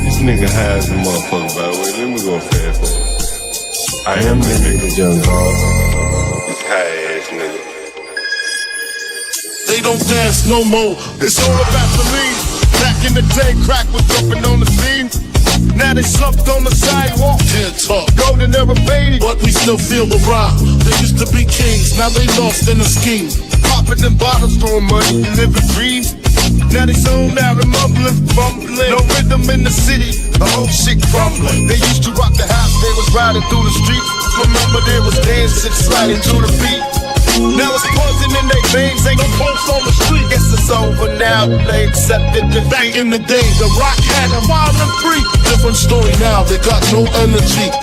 This nigga has a motherfucker, by the way. Let me go fast forward. I am the nigga, young Galt. This high ass nigga. They don't dance no more. It's all about the lean. Back in the day, crack was jumping on the scene. Now they slumped on the sidewalk. Can't talk. Golden era baby, but we still feel the rock. They used to be kings, now they lost in the scheme. Popping them bottles, throwing money, living dreams. Now they zoned out and mumbling, fumbling. No rhythm in the city, the whole shit crumbling. They used to rock the house, they was riding through the streets. Remember there was dancing, sliding to the beat. Now it's poison in their veins, ain't no pulse on the street. Guess it's over now, they accepted defeat. Back in the day, the rock had a wild and free. Different story now, they got no energy.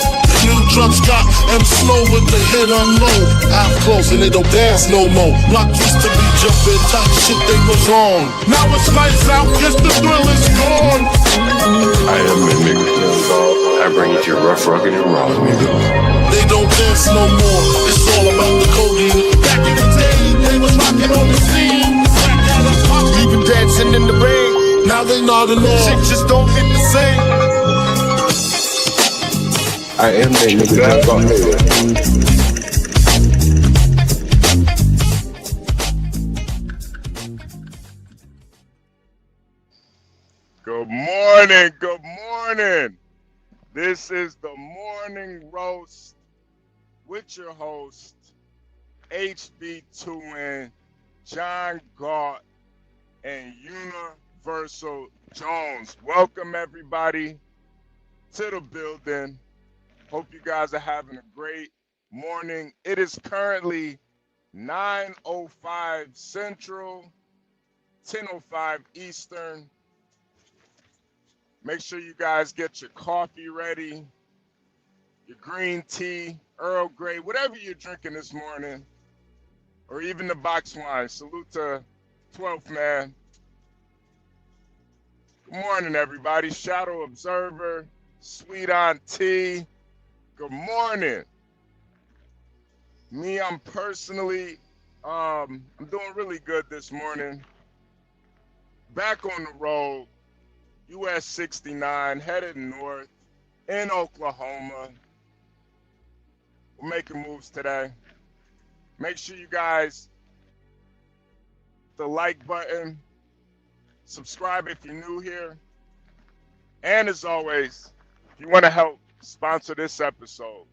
New drugs got them slow with the hit unload. Out close and they don't dance no more. Block used to be jumping, top shit they was on. Now it's lights out, guess the thrill is gone. I am the nigga, young Galt. I bring it to your rough, rugged, and raw, nigga. They don't dance no more, it's all about the codeine. Back in the day, they was rocking on the scene. Crack out of pop, even dancing in the rain. Now they nodding off, shit just don't hit the same. I am the nigga, young Galt. Good morning, good morning. This is the Morning Roast with your host, HB2N, John Galt, and Universal Jones. Welcome everybody to the building. Hope you guys are having a great morning. It is currently 9:05 Central, 10:05 Eastern. Make sure you guys get your coffee ready, your green tea, Earl Grey, whatever you're drinking this morning, or even the box wine. Salute to 12th man. Good morning, everybody. Shadow Observer, Sweet Auntie. Good morning. Me, I'm personally, I'm doing really good this morning. Back on the road. US 69 headed north in Oklahoma. We're making moves today. Make sure you guys hit the like button, subscribe if you're new here, and as always, if you want to help sponsor this episode,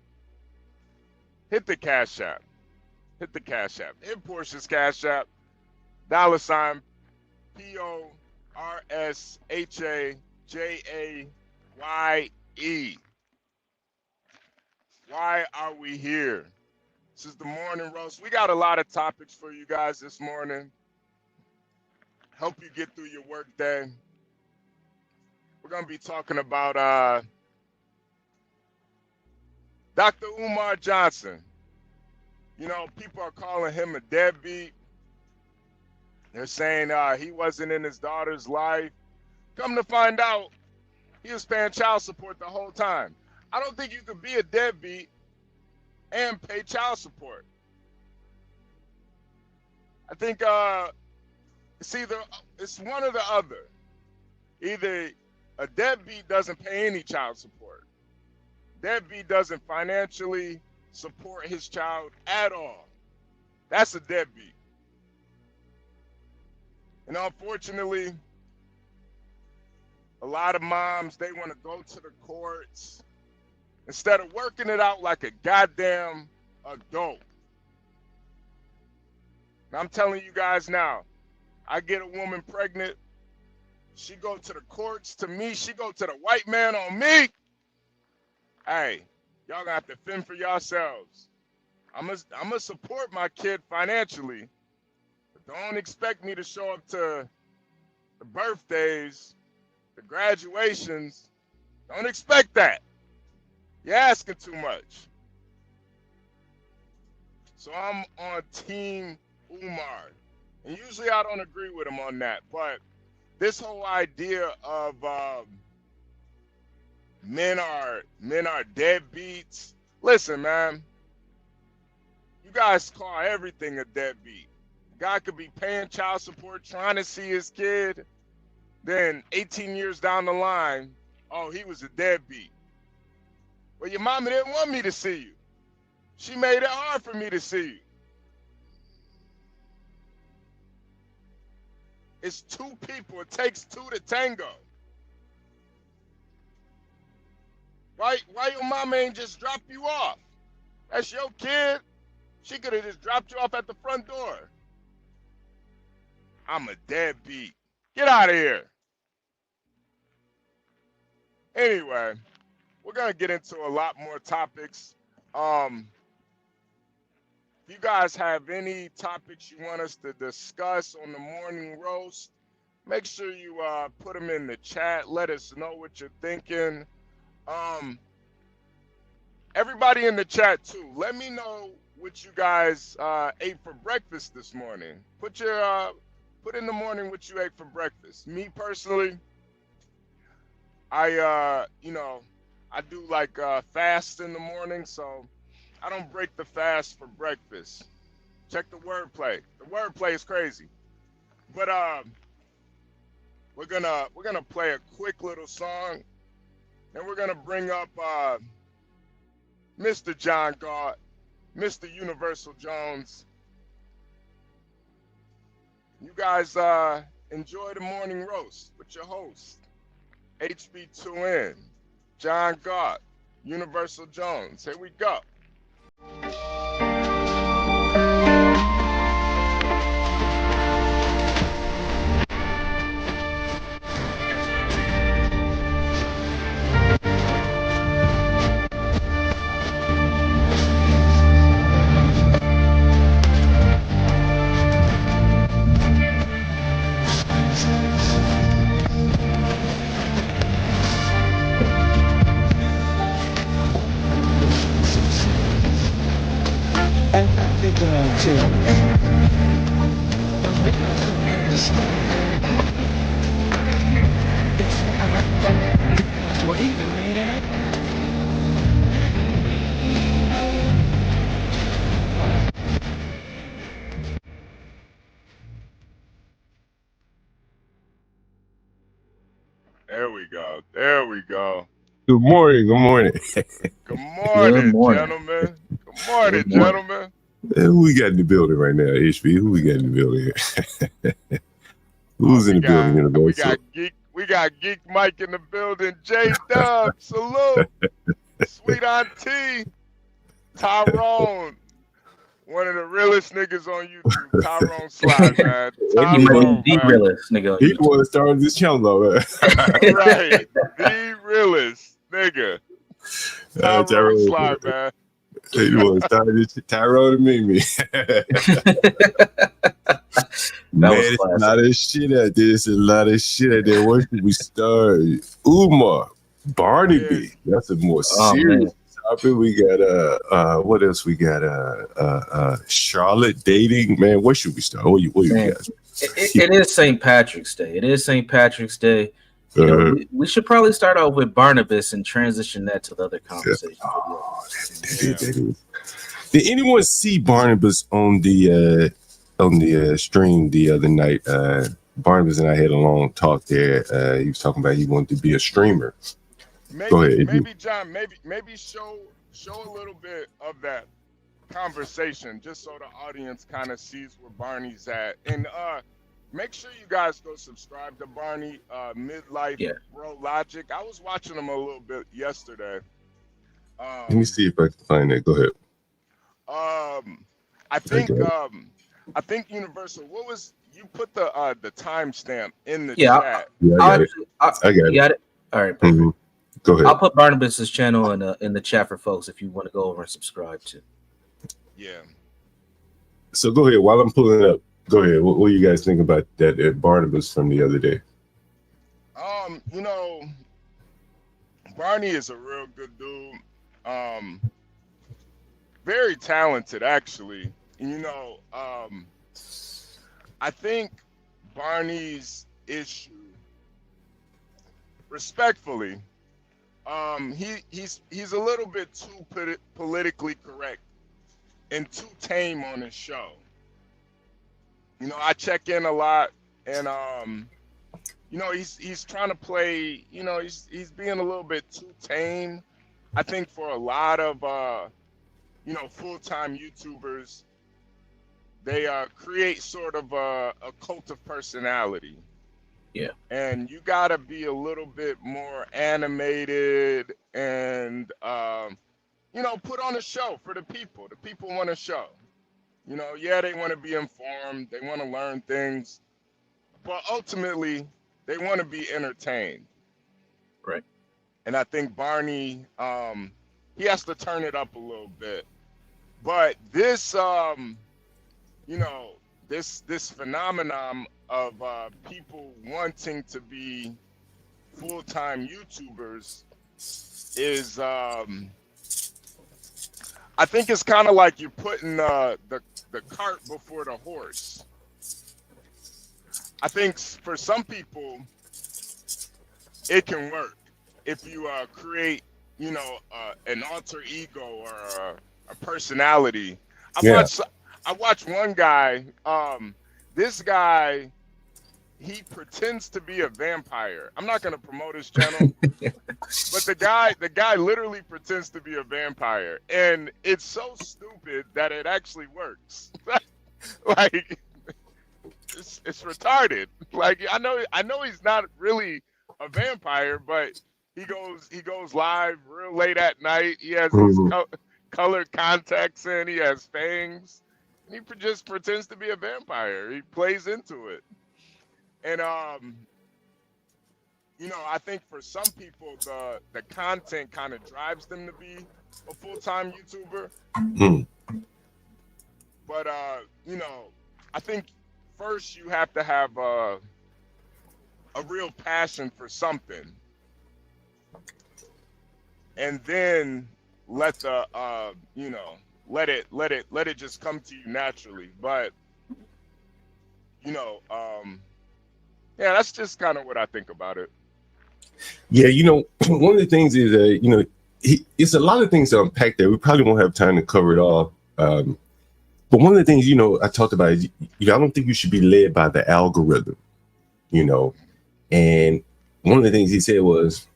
hit the Cash App. Hit the Cash App. Hit Porsche's Cash App, $ PORSHAJAYE. Why are we here? This is the Morning Roast. We got a lot of topics for you guys this morning. Help you get through your work day. We're going to be talking about Dr. Umar Johnson. You know, people are calling him a deadbeat. They're saying he wasn't in his daughter's life. Come to find out, he was paying child support the whole time. I don't think you could be a deadbeat and pay child support. I think it's one or the other. Either a deadbeat doesn't pay any child support. Deadbeat doesn't financially support his child at all. That's a deadbeat. And unfortunately, a lot of moms, they want to go to the courts instead of working it out like a goddamn adult. And I'm telling you guys now, I get a woman pregnant, she go to the courts to me, she go to the white man on me. Hey, y'all gonna have to fend for yourselves. I'm gonna support my kid financially. Don't expect me to show up to the birthdays, the graduations. Don't expect that. You're asking too much. So I'm on Team Umar. And usually I don't agree with him on that. But this whole idea of men are deadbeats. Listen, man. You guys call everything a deadbeat. Guy could be paying child support, trying to see his kid. Then 18 years down the line, oh, he was a deadbeat. Well, your mama didn't want me to see you. She made it hard for me to see you. It's two people. It takes two to tango. Why your mama ain't just drop you off? That's your kid. She could have just dropped you off at the front door. I'm a deadbeat. Get out of here. Anyway, we're going to get into a lot more topics. If you guys have any topics you want us to discuss on the morning roast, make sure you put them in the chat. Let us know what you're thinking. Everybody in the chat too, let me know what you guys ate for breakfast this morning. Put in the morning what you ate for breakfast. Me personally, I do like fast in the morning, so I don't break the fast for breakfast. Check the wordplay. The wordplay is crazy. But we're gonna play a quick little song, and we're gonna bring up Mr. John Galt, Mr. Universal Jones. You guys enjoy the morning roast with your host, HB2N, John Galt, Universal Jones. Here we go. There we go. There we go. Good morning. Good morning. Good morning, morning. gentlemen. Good morning, gentlemen. Who we got in the building right now, HB? Who we got in the building here? Who's in the building? We got Geek Mike in the building. J Dub, salute. Sweet Auntie, Tyrone. One of the realest niggas on YouTube, Tyrone Slide, man. Tyrone, the realest nigga on He YouTube. want to start this channel, though. Right, the realest nigga. Tyrone Slide, man. He want to start this Tyrone and Mimi. Man, it's a lot of shit out there. It's a lot of shit out there. Where should we start? Umar, Barnaby. That's a more serious topic. We got what else? We got Charlotte dating. Man, where should we start? What you guys? It is St. Patrick's Day. It is St. Patrick's Day. You know, we should probably start off with Barnabas and transition that to the other conversation. Did anyone see Barnabas on the stream the other night? Barnabas and I had a long talk there. He was talking about he wanted to be a streamer. Go ahead. Maybe John, maybe show a little bit of that conversation just so the audience kind of sees where Barney's at. And make sure you guys go subscribe to Barney, Midlife, Bro Logic. I was watching him a little bit yesterday. Let me see if I can find that. Go ahead. I think Universal. What was you put the timestamp in the chat? I got it. All right. Mm-hmm. Go ahead. I'll put Barnabas's channel in the chat for folks if you want to go over and subscribe to. Yeah. So go ahead. While I'm pulling it up, go ahead. What do you guys think about that Barnabas from the other day? You know, Barney is a real good dude. Very talented, actually. And, you know, I think Barney's issue, respectfully, he's a little bit too politically correct and too tame on his show. You know, I check in a lot, and you know, he's trying to play, you know, he's being a little bit too tame. I think for a lot of you know, full-time YouTubers, they create sort of a cult of personality. Yeah. And you got to be a little bit more animated and you know, put on a show for the people. The people want a show. You know, yeah, they want to be informed, they want to learn things, but ultimately they want to be entertained. Right. And I think Barney, he has to turn it up a little bit. But this, you know, this phenomenon of people wanting to be full-time YouTubers is, I think it's kind of like you're putting the cart before the horse. I think for some people, it can work if you create, you know, an alter ego or a personality. I watched one guy. This guy, he pretends to be a vampire. I'm not gonna promote his channel, but the guy literally pretends to be a vampire, and it's so stupid that it actually works. Like, it's retarded. Like, I know he's not really a vampire, but he goes live real late at night. He has these colored contacts in. He has fangs. And he just pretends to be a vampire. He plays into it. And you know, I think for some people the content kind of drives them to be a full-time YouTuber. But you know, I think first you have to have a real passion for something. And then let the you know, let it just come to you naturally. But you know, yeah, that's just kind of what I think about it. Yeah, you know, one of the things is you know, it's a lot of things to unpack there. We probably won't have time to cover it all. But one of the things, you know, I talked about is, you know, I don't think you should be led by the algorithm, you know. And one of the things he said was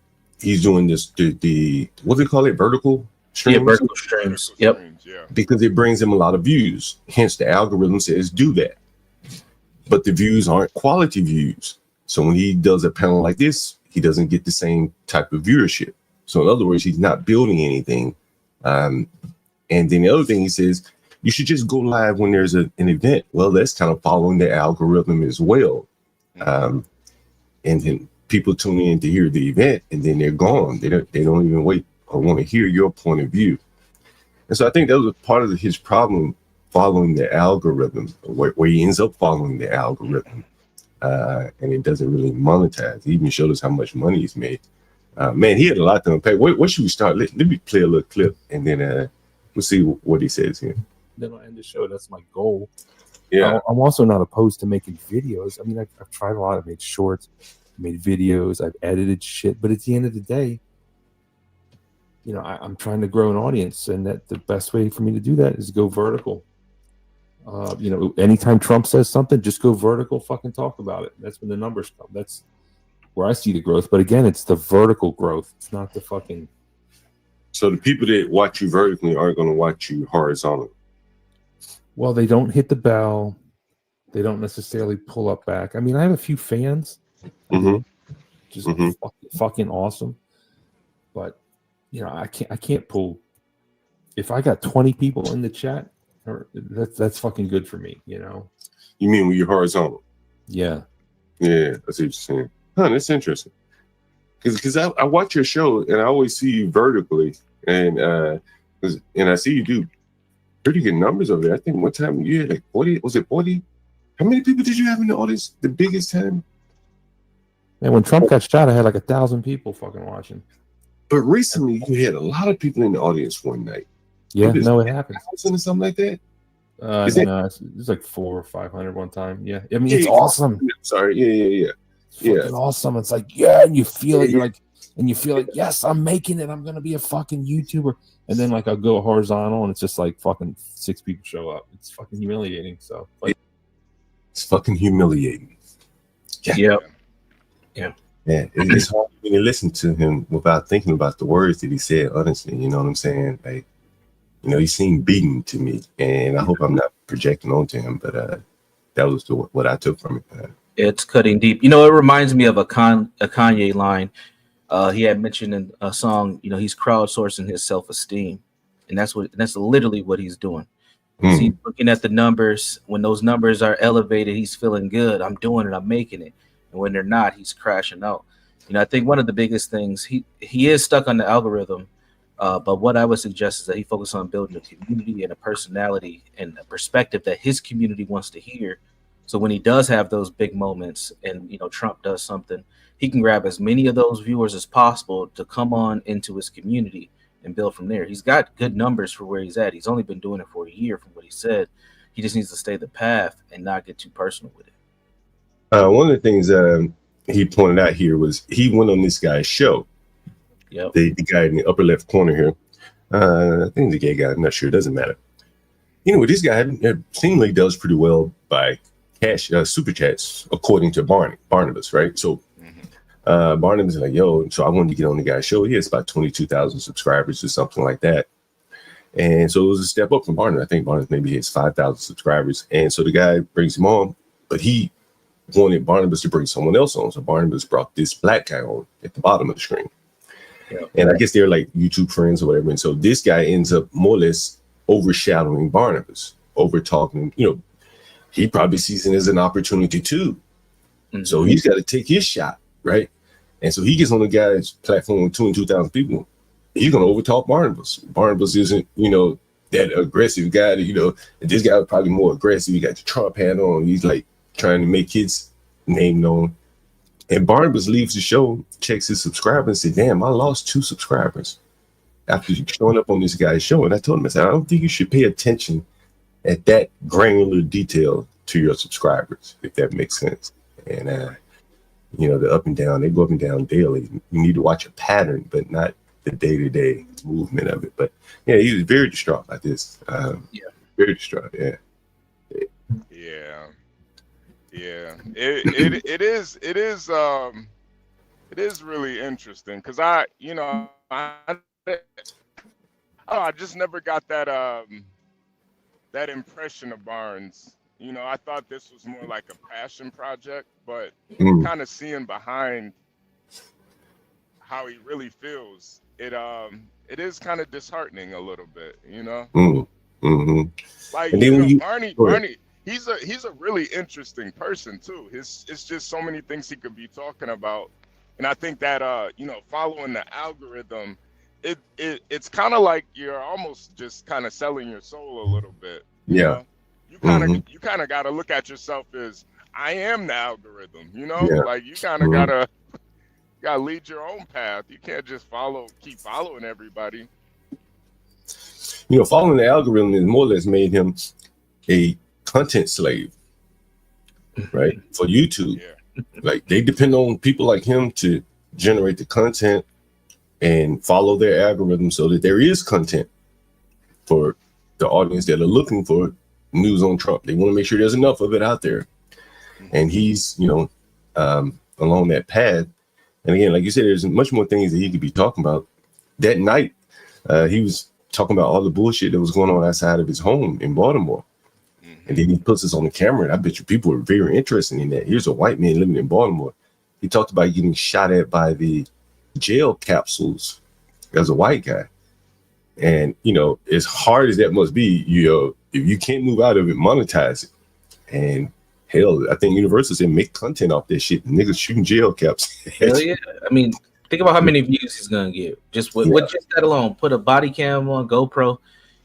he's doing this the what do they call it, vertical streams? Yeah, vertical streams. Yep. Yeah. Because it brings him a lot of views. Hence, the algorithm says do that. But the views aren't quality views. So when he does a panel like this, he doesn't get the same type of viewership. So in other words, he's not building anything. And then the other thing he says, you should just go live when there's an event. Well, that's kind of following the algorithm as well. And then people tune in to hear the event, and then they're gone. They don't even wait or want to hear your point of view. And so I think that was part of his problem, following the algorithm, where he ends up following the algorithm. And it doesn't really monetize. He even showed us how much money he's made. Man, he had a lot to unpack. What should we start? Let me play a little clip, and then we'll see what he says here. Then I'll end the show. That's my goal. Yeah. I'm also not opposed to making videos. I mean, I've tried a lot. I've made shorts, made videos, I've edited shit. But at the end of the day, you know, I'm trying to grow an audience, and that the best way for me to do that is go vertical. You know, anytime Trump says something, just go vertical, fucking talk about it. That's when the numbers come. That's where I see the growth. But again, it's the vertical growth. It's not the fucking. So the people that watch you vertically aren't going to watch you horizontally. Well, they don't hit the bell. They don't necessarily pull up back. I mean, I have a few fans, just fucking awesome. But you know, I can't pull. If I got 20 people in the chat, that's fucking good for me. You know. You mean when you're horizontal? Yeah. Yeah, that's what you're saying. Huh, that's interesting. Because I watch your show and I always see you vertically, and I see you do pretty good numbers over there. I think one time you had like 40. Was it 40? How many people did you have in the audience? The biggest time? And when Trump got shot, I had like 1,000 people fucking watching. But recently, you had a lot of people in the audience one night. Yeah, no, it happens. Or something like that. No, it's like 400 or 500 one time. Yeah, I mean, it's awesome. Sorry, yeah. It's awesome. It's like, yeah, and you feel it. You're like, and you feel like, yes, I'm making it. I'm gonna be a fucking YouTuber. And then like I'll go horizontal, and it's just like fucking 6 people show up. It's fucking humiliating. So like, it's fucking humiliating. Yeah. Yeah. Yeah, it's hard when you listen to him without thinking about the words that he said. Honestly, you know what I'm saying? Like, you know, he seemed beaten to me, and I hope I'm not projecting onto him, but that was what I took from it. It's cutting deep. You know, it reminds me of a Kanye line. He had mentioned in a song, you know, he's crowdsourcing his self-esteem, and that's literally what he's doing. He's looking at the numbers. When those numbers are elevated, he's feeling good. I'm doing it. I'm making it. And when they're not, he's crashing out. You know, I think one of the biggest things he is stuck on the algorithm. But what I would suggest is that he focus on building a community and a personality and a perspective that his community wants to hear. So when he does have those big moments, and you know Trump does something, he can grab as many of those viewers as possible to come on into his community and build from there. He's got good numbers for where he's at. He's only been doing it for a year, from what he said. He just needs to stay the path and not get too personal with it. One of the things he pointed out here was he went on this guy's show. Yep. The guy in the upper left corner here. I think the gay guy. I'm not sure. It doesn't matter. Anyway, this guy seemingly does pretty well by cash super chats, according to Barnabas, right? So Barnabas is like, yo, so I wanted to get on the guy's show. He has about 22,000 subscribers or something like that. And so it was a step up from Barnabas. I think Barnabas maybe has 5,000 subscribers. And so the guy brings him on, but he wanted Barnabas to bring someone else on. So Barnabas brought this black guy on at the bottom of the screen. Yeah. And I guess they're like YouTube friends or whatever. And so this guy ends up more or less overshadowing Barnabas, over talking, you know, he probably sees it as an opportunity too. So he's got to take his shot, right? And so he gets on the guy's platform with 22,000 people. He's going to overtalk Barnabas. Barnabas isn't, you know, that aggressive guy that, you know, this guy was probably more aggressive. He got the Trump hat on. He's like trying to make his name known. And Barnabas leaves the show, checks his subscribers, and said, damn, I lost 2 subscribers after showing up on this guy's show. And I told him, I said, I don't think you should pay attention at that granular detail to your subscribers, if that makes sense. And, you know, the up and down, they go up and down daily. You need to watch a pattern, but not the day-to-day movement of it. But, yeah, he was very distraught by this. Very distraught, yeah. Yeah, it is really interesting because I just never got that that impression of Barnes. You know, I thought this was more like a passion project, but kind of seeing behind how he really feels, it is kind of disheartening a little bit, you know. Like, you know, Barney. He's a really interesting person too. It's just so many things he could be talking about, and I think that you know, following the algorithm, it's kind of like you're almost just kind of selling your soul a little bit. You know? You kind of got to look at yourself as I am the algorithm. You know, like you kind of gotta lead your own path. You can't just keep following everybody. You know, following the algorithm has more or less made him a content slave, right? For YouTube. Like they depend on people like him to generate the content and follow their algorithm so that there is content for the audience that are looking for news on Trump. They want to make sure there's enough of it out there. And he's, you know, along that path. And again, like you said, there's much more things that he could be talking about. That night, he was talking about all the bullshit that was going on outside of his home in Baltimore. And then he puts us on the camera, and I bet you people are very interested in that. Here's a white man living in Baltimore. He talked about getting shot at by the jail capsules as a white guy. And, you know, as hard as that must be, you know, if you can't move out of it, monetize it. And hell, I think Universal said make content off that shit. Niggas shooting jail caps. Hell yeah. I mean, think about how many views he's going to get. Just with just that alone, put a body cam on GoPro.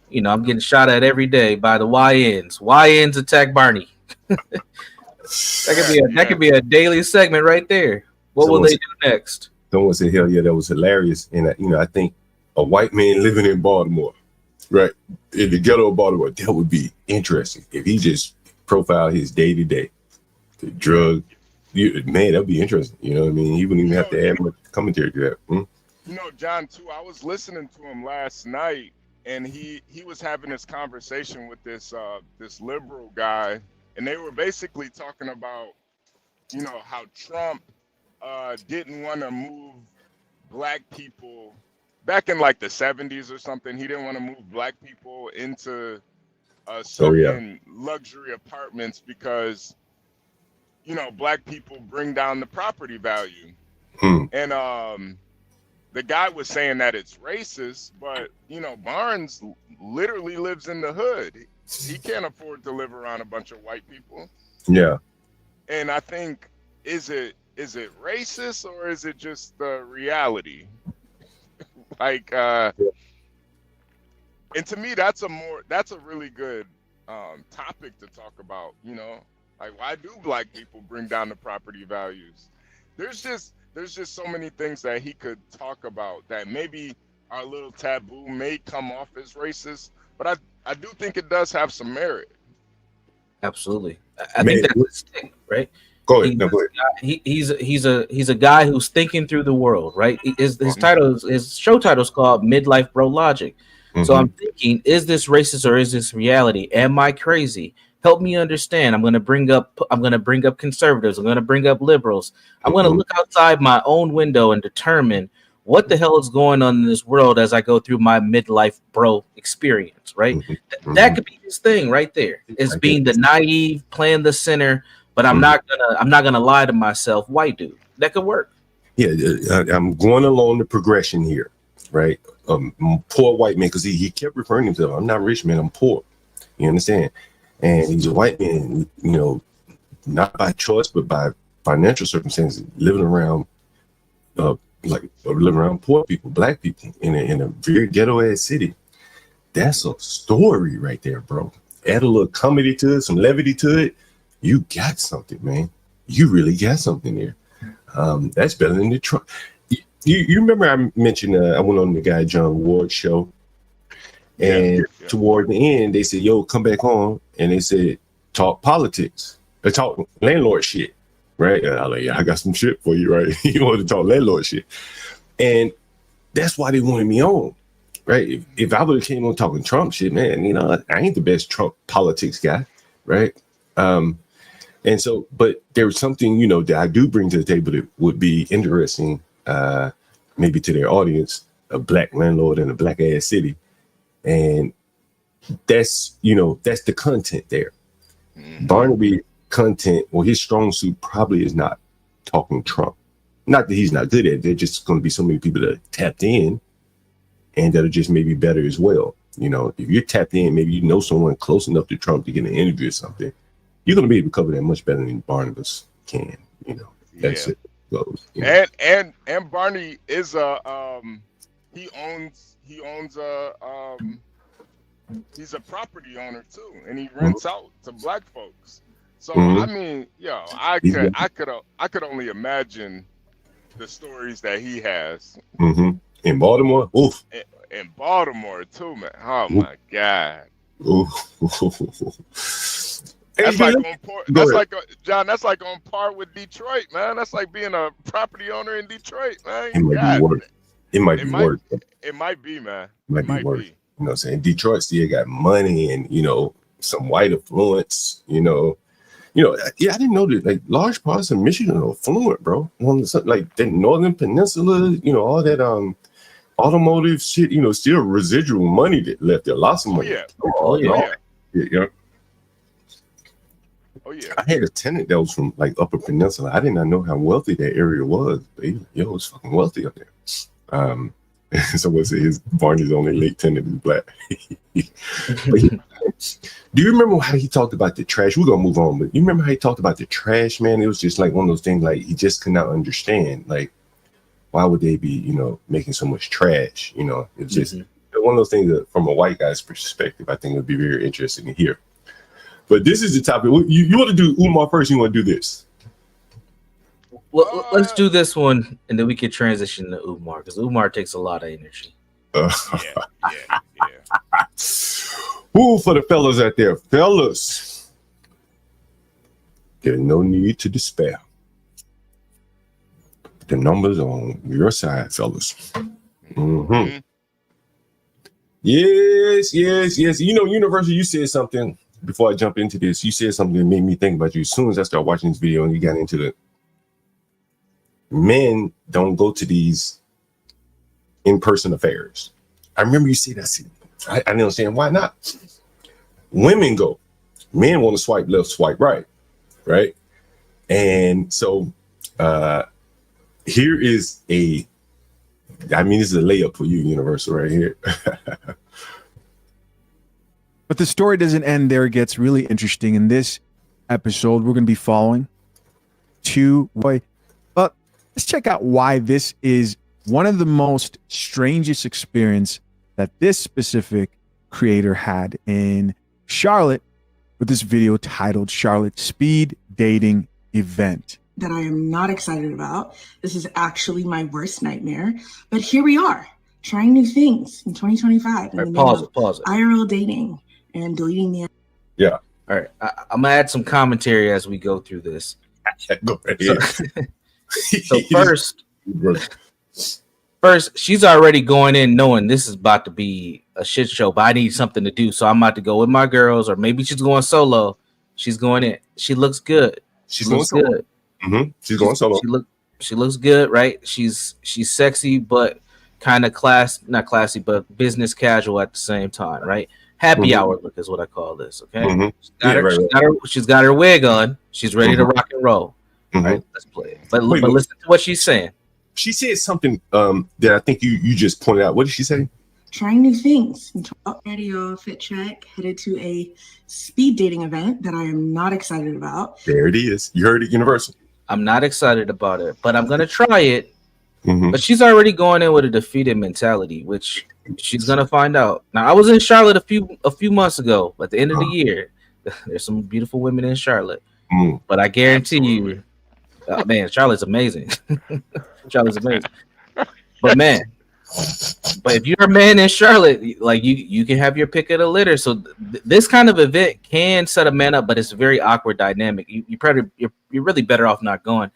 You know, I'm getting shot at every day by the YNs. YNs attack Barney. That could be a daily segment right there. What will they do next? Someone said, hell yeah, that was hilarious. And, you know, I think a white man living in Baltimore, right, in the ghetto of Baltimore, that would be interesting. If he just profiled his day-to-day, the drug, man, that would be interesting. You know what I mean? He wouldn't even have to add much commentary to that. You know, John, too, I was listening to him last night, and he was having this conversation with this liberal guy, and they were basically talking about, you know, how Trump didn't want to move black people back in like the 70s or something. He didn't want to move black people into certain luxury apartments because, you know, black people bring down the property value. And the guy was saying that it's racist, but, you know, Barnes literally lives in the hood. He can't afford to live around a bunch of white people. Yeah. And I think, is it racist or is it just the reality? Like, and to me, that's a really good topic to talk about. You know, like, why do black people bring down the property values? There's just so many things that he could talk about that maybe are a little taboo, may come off as racist, but I do think it does have some merit. Absolutely, I think that's his thing, right? Go ahead. Go ahead. He's a guy who's thinking through the world, right? His show title is called Midlife Bro Logic. So I'm thinking, is this racist or is this reality? Am I crazy? Help me understand. I'm going to bring up conservatives. I'm going to bring up liberals. I'm going to look outside my own window and determine what the hell is going on in this world as I go through my midlife bro experience, right? That could be his thing right there. It's being the naive, playing the center, but I'm not gonna lie to myself. White dude, that could work. Yeah, I'm going along the progression here, right? Poor white man, because he kept referring to himself. I'm not rich, man. I'm poor. You understand? And he's a white man, you know, not by choice, but by financial circumstances, living around poor people, black people in a very ghetto ass city. That's a story right there, bro. Add a little comedy to it, some levity to it. You got something, man. You really got something there. That's better than the Trump. You remember I mentioned I went on the guy John Ward's show, and toward the end they said, "Yo, come back on," and they said, "Talk politics, talk landlord shit." Right? And I'm like, yeah, I got some shit for you, right? You want to talk landlord shit. And that's why they wanted me on, right? If I would have came on talking Trump shit, man, you know, I ain't the best Trump politics guy, right? And so, but there was something, you know, that I do bring to the table that would be interesting, maybe to their audience, a black landlord in a black ass city. And that's, you know, that's the content there. Barnaby content, well, his strong suit probably is not talking Trump. Not that he's not good at it. There's just going to be so many people that are tapped in and that are just maybe better as well. You know, if you're tapped in, maybe you know someone close enough to Trump to get an interview or something, you're going to be able to cover that much better than Barnabas can. You know, that's it. Goes, you know? And Barney is he owns he's a property owner too, and he rents out to black folks. So I mean, yo, I could only imagine the stories that he has in Baltimore. Oof. In Baltimore too, man. Oh my God. That's like on par. That's like John. That's like on par with Detroit, man. That's like being a property owner in Detroit, man. It might be worse. It might be worse. It might be, man. It might be worse. You know what I'm saying? Detroit still got money and, you know, some white affluence, you know, yeah, I didn't know that like large parts of Michigan are affluent, bro. Like the Northern Peninsula, you know, all that automotive shit, you know, still residual money that left there. Lots of money. Oh yeah. I had a tenant that was from like Upper Peninsula. I did not know how wealthy that area was. But it was fucking wealthy up there. Someone said his Barney's only late tenant is black. But do you remember how he talked about the trash? We're gonna move on, but you remember how he talked about the trash, man? It was just like one of those things like he just could not understand. Like, why would they be, you know, making so much trash? You know, it's just one of those things that from a white guy's perspective, I think it would be very interesting to hear. But this is the topic. You want to do Umar first? You want to do this? Well, let's do this one, and then we can transition to Umar because Umar takes a lot of energy. Yeah. Ooh, for the fellas out there, fellas, there's no need to despair. The numbers on your side, fellas. Yes. You know, Universal, you said something before I jump into this. You said something that made me think about you as soon as I started watching this video and you got into men don't go to these in-person affairs. I remember you see that. I didn't understand why not. Women go. Men want to swipe left, swipe right, right? And so here is this is a layup for you, Universal, right here. But the story doesn't end there. It gets really interesting. In this episode, we're going to be following two boy. But let's check out why this is one of the most strangest experience that this specific creator had in Charlotte with this video titled Charlotte Speed Dating Event. That I am not excited about. This is actually my worst nightmare. But here we are, trying new things in 2025. All right, pause it. IRL dating and deleting the... Yeah. All right. I'm going to add some commentary as we go through this. Go ahead. So first, she's already going in knowing this is about to be a shit show, but I need something to do. So I'm about to go with my girls, or maybe she's going solo. She's going in. She looks good. She's going solo. Good. Mm-hmm. She's going solo. She looks good, right? She's sexy, but kind of not classy, but business casual at the same time, right? Happy hour look is what I call this. Okay, she's got her wig on. She's ready to rock and roll. All right, let's play it. But listen to what she's saying. She said something that I think you just pointed out. What did she say? Trying new things. Radio fit check, headed to a speed dating event that I am not excited about. There it is. You heard it, Universal. I'm not excited about it, but I'm gonna try it. But she's already going in with a defeated mentality, which she's gonna find out. Now, I was in Charlotte a few months ago. At the end of the year, there's some beautiful women in Charlotte, but I guarantee you, man, Charlotte's amazing. Charlotte's amazing. But if you're a man in Charlotte, like you can have your pick of the litter. So this kind of event can set a man up, but it's a very awkward dynamic. You're really better off not going.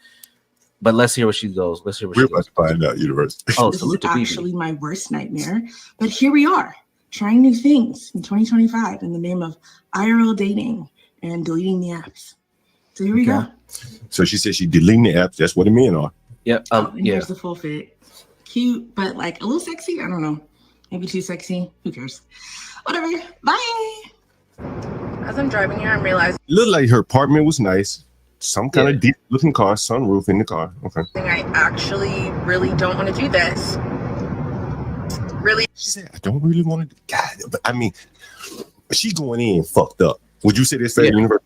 But let's hear what she goes. We're about to find out, University. Oh, this is actually my worst nightmare. But here we are, trying new things in 2025 in the name of IRL dating and deleting the apps. So here we go. So she said she's deleting the apps. That's what the men are. Yep. Here's the full fit. Cute, but like a little sexy. I don't know. Maybe too sexy. Who cares? Whatever. Bye. As I'm driving here, I'm realizing Looked like her apartment was nice. Some kind of deep looking car, sunroof in the car. Okay. I actually really don't want to do this. Really? She said, I don't really want to. God, but I mean, she's going in fucked up. Would you say this fair, Universe?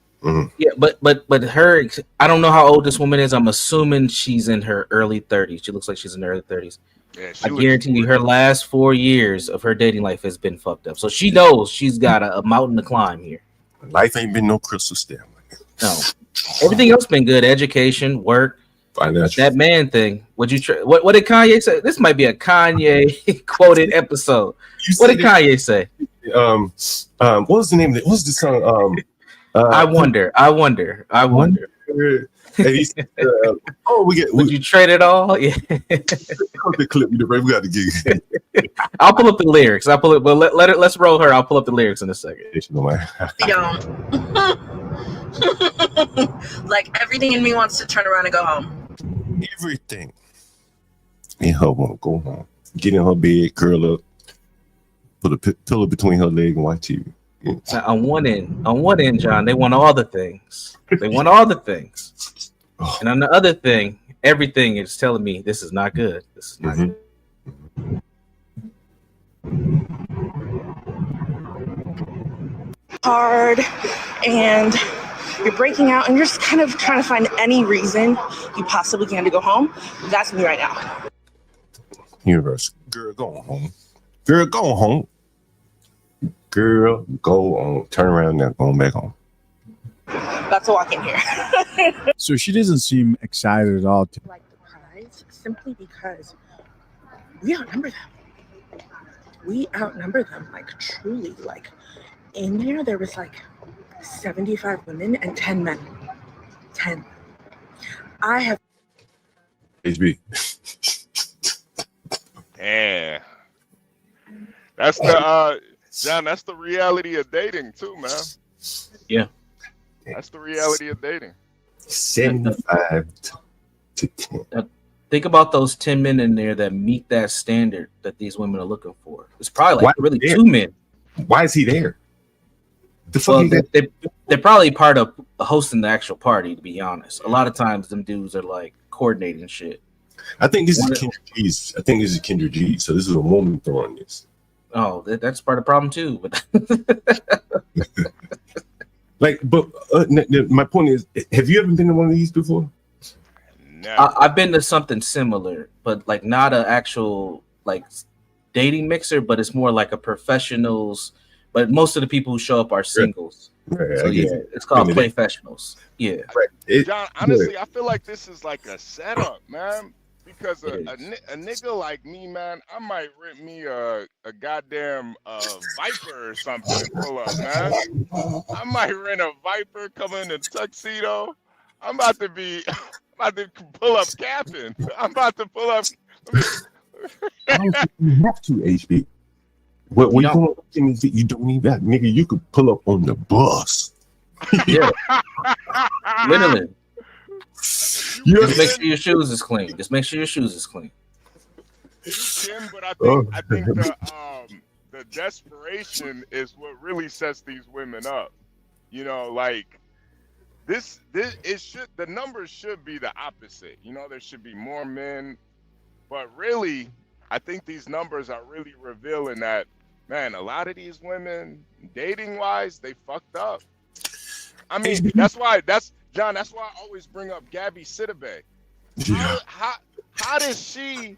Yeah, but her, I don't know how old this woman is. I'm assuming she's in her early 30s. She looks like she's in her early 30s. Yeah, I guarantee you her last 4 years of her dating life has been fucked up. So she knows she's got a mountain to climb here. Life ain't been no crystal step. No. Everything else been good. Education, work, financial. That man thing. What did Kanye say? This might be a Kanye quoted episode. What did Kanye say? What was the name of it? What was the song? I wonder. And he said, would you trade it all? Yeah. The clip, we got to get. I'll pull up the lyrics. Let's roll her. I'll pull up the lyrics in a second. Like everything in me wants to turn around and go home. Everything in her want to go home. Get in her bed, curl up, put a pillow between her leg and watch TV. On one end, John, they want all the things. They want all the things. And on the other thing, everything is telling me this is not good. This is not good. Hard, and you're breaking out, and you're just kind of trying to find any reason you possibly can to go home. That's me right now. Universe, girl, go home. Girl, go home. Girl, go on. Turn around now. Going back home. That's a walk in here. So she doesn't seem excited at all. Like the prize, simply because we outnumber them. We outnumber them, like truly. Like in there was like 75 women and 10 men. 10. I have. HB. Yeah. That's the John, that's the reality of dating too, man. Yeah. That's the reality of dating. 75 to 10. think about those 10 men in there that meet that standard that these women are looking for. It's probably like really 2 men. Why is he there? Well, they're probably part of hosting the actual party, to be honest. A lot of times them dudes are like coordinating shit. I think this is Kendra G's. I think this is Kendra G. So this is a woman throwing this. Oh, that's part of the problem too. But my point is, have you ever been to one of these before? I've been to something similar, but like not an actual like dating mixer, but it's more like a professionals. But most of the people who show up are singles. Right, so yeah, it's called professionals. Yeah. Right. John, honestly, I feel like this is like a setup, man. Because a nigga like me, man, I might rent me a goddamn Viper or something and pull up, man. I might rent a Viper, come in a tuxedo. I'm about to pull up capping. I'm about to pull up. You have to, HB. What you don't need that, nigga. You could pull up on the bus. Yeah. Literally. Just make sure your shoes is clean. You can, but I think the desperation is what really sets these women up. You know, like the numbers should be the opposite. You know, there should be more men, but really, I think these numbers are really revealing that, man, a lot of these women, dating wise, they fucked up. I mean, that's why I always bring up Gabby Sidibe. Yeah. How does she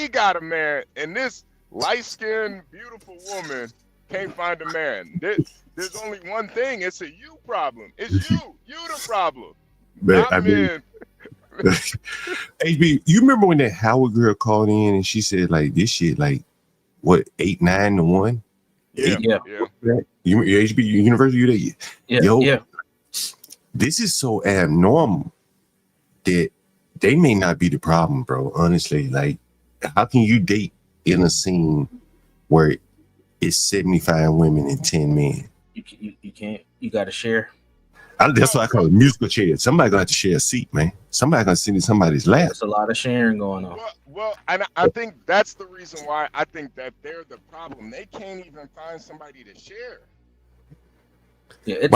got a man, and this light-skinned, beautiful woman can't find a man? There's only one thing. It's a you problem. It's you. You the problem. Man, not men. HB, you remember when that Howard girl called in and she said like this shit like what 8-9 to 1? Yeah. You HB University, you there? Yeah. Yo, yeah. This is so abnormal that they may not be the problem, bro. Honestly, like, how can you date in a scene where it's 75 women and 10 men? You can't. You got to share. That's why I call it musical chairs. Somebody gonna have to share a seat, man. Somebody gonna sit in somebody's lap. There's a lot of sharing going on. Well, and I think that's the reason why I think that they're the problem. They can't even find somebody to share. Yeah, it's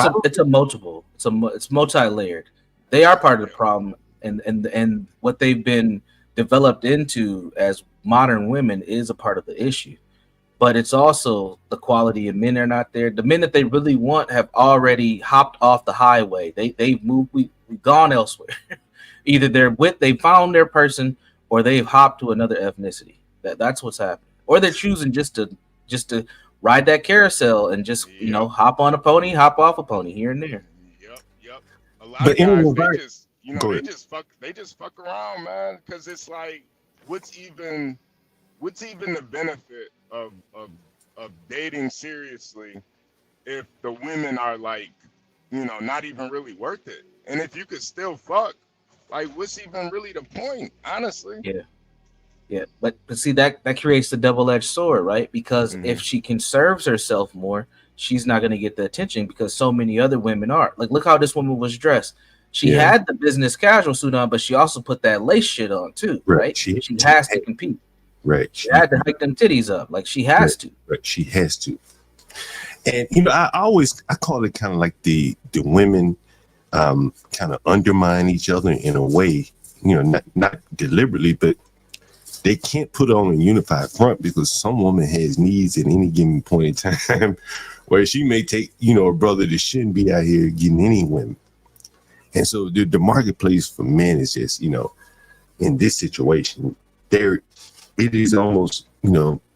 multi-layered. They are part of the problem, and what they've been developed into as modern women is a part of the issue. But it's also the quality of men are not there. The men that they really want have already hopped off the highway. They've moved. We've gone elsewhere. Either they found their person, or they've hopped to another ethnicity. That's what's happening. Or they're choosing just to ride that carousel and just hop on a pony, hop off a pony here and there. Yep. A lot of guys, they just fuck around, man. Because it's like, what's even the benefit of dating seriously if the women are like, not even really worth it? And if you could still fuck, like, what's even really the point, honestly? Yeah, but see that creates the double-edged sword, right? Because if she conserves herself more, she's not going to get the attention because so many other women are. Like, look how this woman was dressed. She had the business casual suit on, but she also put that lace shit on too, right? She has to compete. Right. She had to hike them titties up. Like, she has to. Right. She has to. And I call it kind of like the women kind of undermine each other in a way, not deliberately, but they can't put on a unified front because some woman has needs at any given point in time where she may take, a brother that shouldn't be out here getting any women. And so the marketplace for men is just, in this situation, it is almost,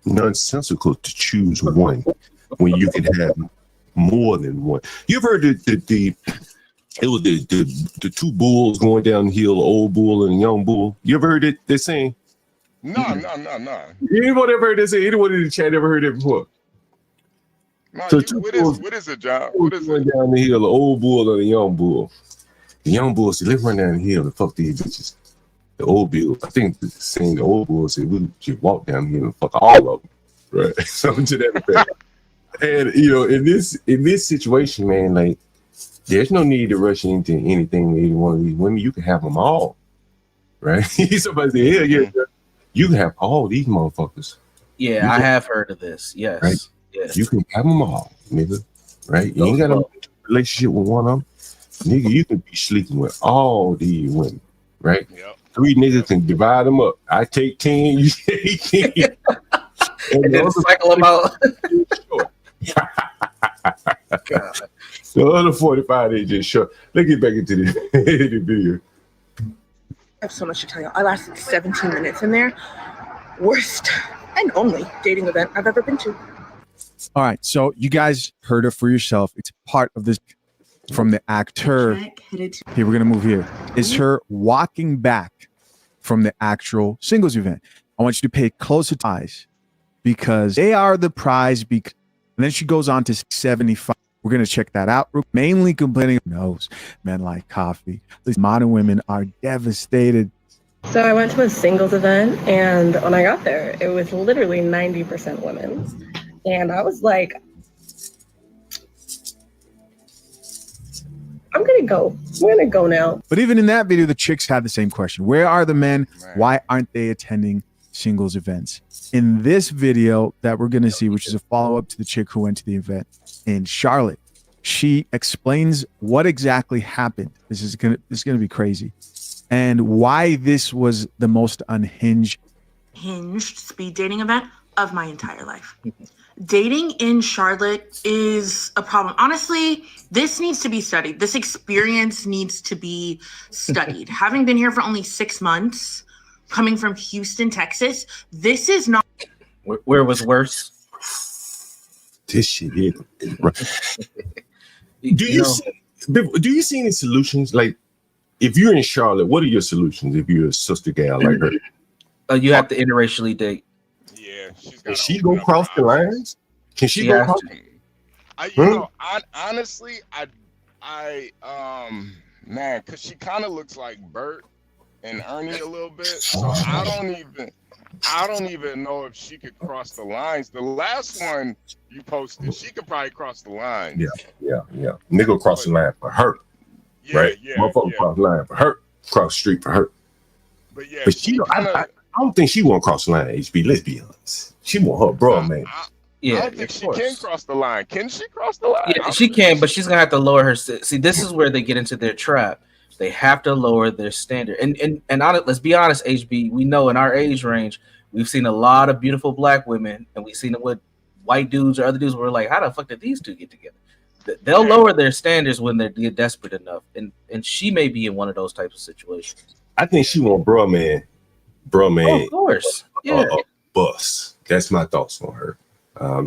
nonsensical to choose one when you can have more than one. You've heard it was the two bulls going downhill, old bull and young bull. You ever heard it? They're saying. No. Anyone ever heard this? Anyone in the chat ever heard it before? No, so what is it, John? What is it? Down the hill, the old bull and the young bull. The young bull said, let's run down the hill and fuck these bitches. The old bull, I think saying the old bull said, we should walk down here and fuck all of them. Right? Something to that effect. And, in this situation, man, like, there's no need to rush into anything with either one of these women. You can have them all. right? Somebody said, yeah, yeah, yeah. You can have all these motherfuckers. Yeah, I have heard of this. Yes. Right? Yes. You can have them all, nigga. Right? You ain't got a relationship with one of them. Nigga, you can be sleeping with all these women. Right? Yep. 3 niggas can divide them up. I take 10, you take 10. and then cycle them out. God. The other 45 they just short. Let's get back into the video. I have so much to tell you. I lasted 17 minutes in there. Worst and only dating event I've ever been to. All right, so you guys heard it for yourself. It's part of this from the actor. Here, we're gonna move here. Is her walking back from the actual singles event. I want you to pay close eyes because they are the prize. And then she goes on to 75. We're gonna check that out. We're mainly complaining. Knows men like coffee. These modern women are devastated. So I went to a singles event, and when I got there, it was literally 90% women's. And I was like, I'm gonna go now. But even in that video, the chicks had the same question. Where are the men? Why aren't they attending singles events? In this video that we're gonna see, which is a follow-up to the chick who went to the event in Charlotte, she explains what exactly happened. This is gonna be crazy. And why this was the most unhinged speed dating event of my entire life. Dating in Charlotte is a problem. Honestly, this needs to be studied. This experience needs to be studied. Having been here for only 6 months, coming from Houston, Texas, this is not. Where was worse? This shit is right. Do you see any solutions? Like, if you're in Charlotte, what are your solutions if you're a sister gal like her? You have to interracially date. Yeah, can she go cross the lines? Can she go cross? Honestly, man, because she kind of looks like Bert and Ernie a little bit. So I don't even know if she could cross the lines. The last one you posted, she could probably cross the line. Yeah. Nigga cross the line for her. Yeah, right? Motherfucker cross the line for her. Cross the street for her. But she I don't think she won't cross the line, HB. Let's be honest. She want her bro, man. I don't think she can cross the line. Can she cross the line? Yeah, she can, but she's gonna have to lower her. See, this is where they get into their trap. They have to lower their standard. And let's be honest, HB. We know in our age range, we've seen a lot of beautiful black women, and we've seen it with white dudes or other dudes. We're like, how the fuck did these two get together? They'll lower their standards when they get desperate enough, and she may be in one of those types of situations. I think she want bro man. Oh, of course, yeah. Bus. That's my thoughts on her.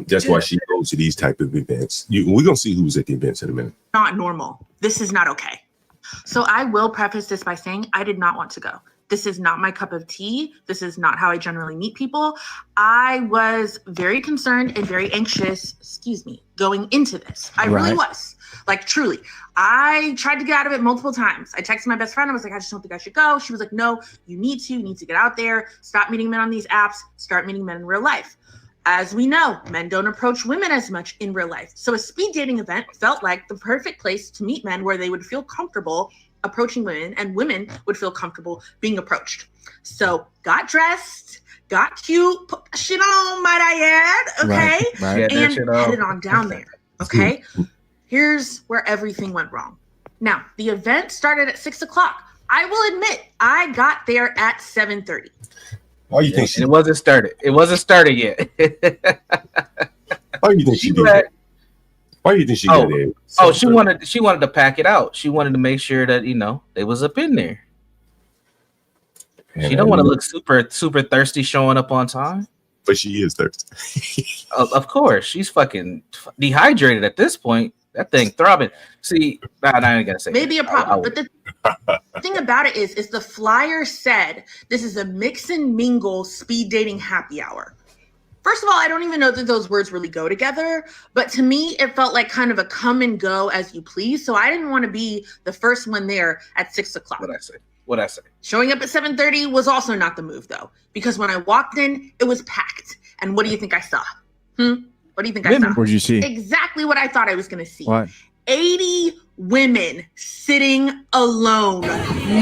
That's why she goes to these type of events. We're gonna see who's at the events in a minute. Not normal. This is not okay. So I will preface this by saying I did not want to go. This is not my cup of tea. This is not how I generally meet people. I was very concerned and very anxious, going into this. I really was. Like, truly. I tried to get out of it multiple times. I texted my best friend. I was like, I just don't think I should go. She was like, no, you need to get out there. Stop meeting men on these apps. Start meeting men in real life. As we know, men don't approach women as much in real life. So a speed dating event felt like the perfect place to meet men where they would feel comfortable approaching women and women would feel comfortable being approached. So got dressed, got cute, put shit on, might I add, okay? Right. And headed on down there, okay? Here's where everything went wrong. Now, the event started at 6 o'clock. I will admit, I got there at 7:30. Why you think it wasn't started? It wasn't started yet. Why you think she did that? Why do you think she did it? Oh, she wanted to pack it out. She wanted to make sure that they was up in there. She don't want to look super thirsty showing up on time. But she is thirsty. Of course, she's fucking dehydrated at this point. That thing throbbing. See, I ain't gonna say maybe a problem, but the thing about it is the flyer said this is a mix and mingle speed dating happy hour. First of all, I don't even know that those words really go together, but to me, it felt like kind of a come and go as you please. So I didn't want to be the first one there at 6 o'clock. What'd I say? Showing up at 7:30 was also not the move, though, because when I walked in, it was packed. And what do you think I saw? What do you think I saw? What did you see? Exactly what I thought I was going to see. What? 80 women sitting alone,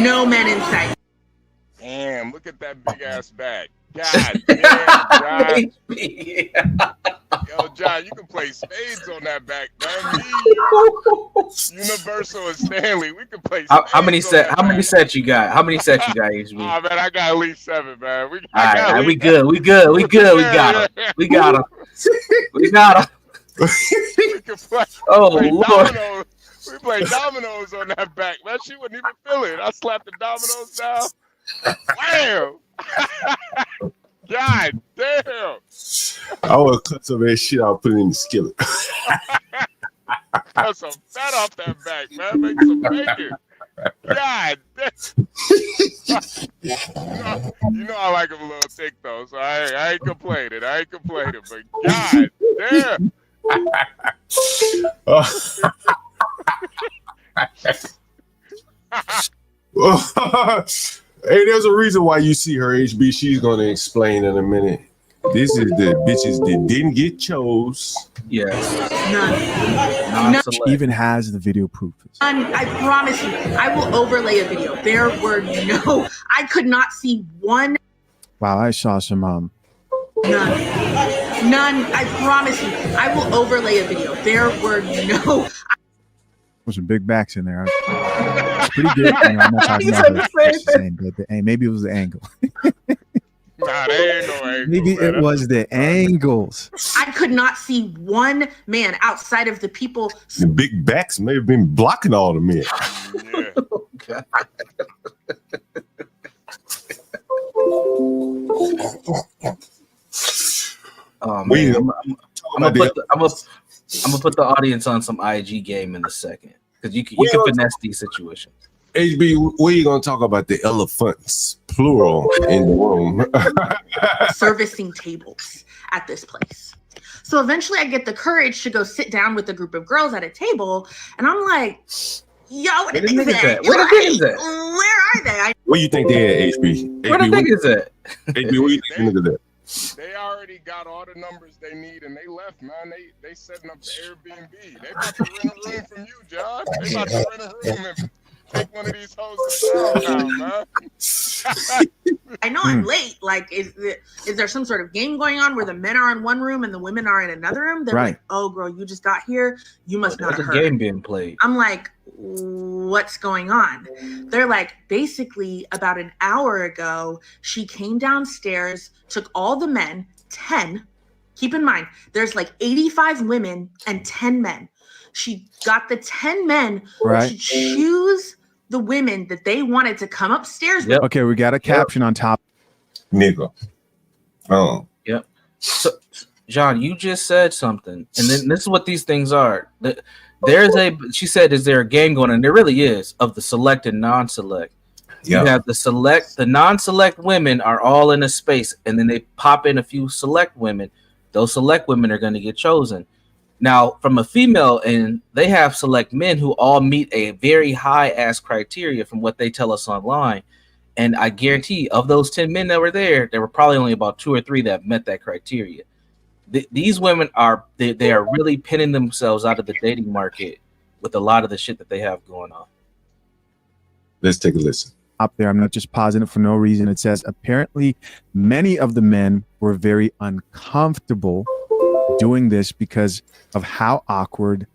no men in sight. Damn, look at that big ass back. God damn, John. Yo, John, you can play spades on that back, man. Me, Universal and Stanley, we can play spades. How many sets you got? How many sets you got, HB? Oh man, I got at least 7, man. We good. We got them. We got them. We can play, Lord. Dominoes. We play dominoes on that back, man. She wouldn't even feel it. I slapped the dominoes down. Wham! God damn! I would cut some of that shit out, put it in the skillet. Cut some fat off that back, man. Make some bacon. God damn! you know I like them a little thick though, so I ain't complaining. But God damn! Hey, there's a reason why you see her, HB. She's going to explain in a minute. This is the bitches that didn't get chose. Yes. None. She even has the video proof. None. I promise you, I will overlay a video. There were I could not see one. Wow, I saw some None. I promise you, I will overlay a video. There were There's some big backs in there. It's pretty good. I'm not talking about maybe it was the angle. Nah, there ain't no angle. Maybe it was the angles. I could not see one man outside of the people. The big backs may have been blocking all the men. Yeah. Oh man, I'm gonna put the audience on some IG game in a second because you can finesse these situations. HB, where you gonna talk about the elephants, plural, in the room? Servicing tables at this place. So eventually I get the courage to go sit down with a group of girls at a table, and I'm like, yo, where the niggas at? Where are they? Where you think they at, HB? Where the niggas at? HB, where you think the niggas at? They already got all the numbers they need and they left, man. They setting up the Airbnb. They about to rent a room from you, John. They about to rent a room and take one of these hoes to town, man. I know I'm late. Like, is there some sort of game going on where the men are in one room and the women are in another room? They're like, oh, girl, you just got here. You must not have heard. There's a game being played. I'm like, what's going on? They're like, basically, about an hour ago, she came downstairs, took all the men, 10. Keep in mind, there's like 85 women and 10 men. She got the 10 men to choose the women that they wanted to come upstairs with. Okay, we got a caption on top. Nigga. Oh. Yep. So, John, you just said something, and then this is what these things are. She said, is there a game going on? And there really is, of the select and non-select. You have the non-select women are all in a space, and then they pop in a few select women. Those select women are going to get chosen. Now, from a female end, they have select men who all meet a very high ass criteria from what they tell us online. And I guarantee of those 10 men that were there were probably only about 2 or 3 that met that criteria. These women are really pinning themselves out of the dating market with a lot of the shit that they have going on. Let's take a listen. Up there, I'm not just pausing it for no reason. It says, apparently, many of the men were very uncomfortable doing this because of how awkward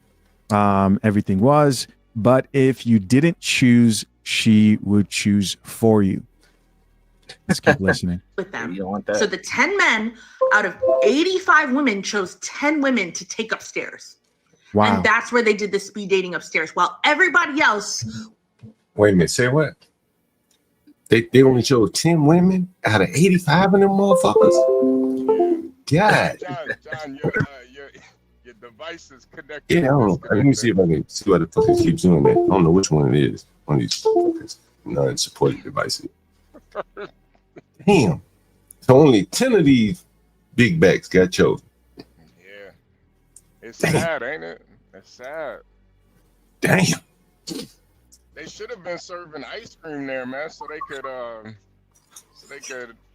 everything was. But if you didn't choose, she would choose for you. Let's keep listening. With them. You don't want that. So the 10 men out of 85 women chose 10 women to take upstairs. Wow. And that's where they did the speed dating upstairs. While everybody else. Wait a minute. Say what? They only chose 10 women out of 85 of them motherfuckers? God. John, your device is connected. Yeah, I don't know. Let me see if I can see what the fuck it keeps doing that. I don't know which one it is. One of these fuckers non-supported devices. Damn. So only 10 of these big backs got chosen. Yeah. It's sad, ain't it? It's sad. Damn. They should have been serving ice cream there, man, so they could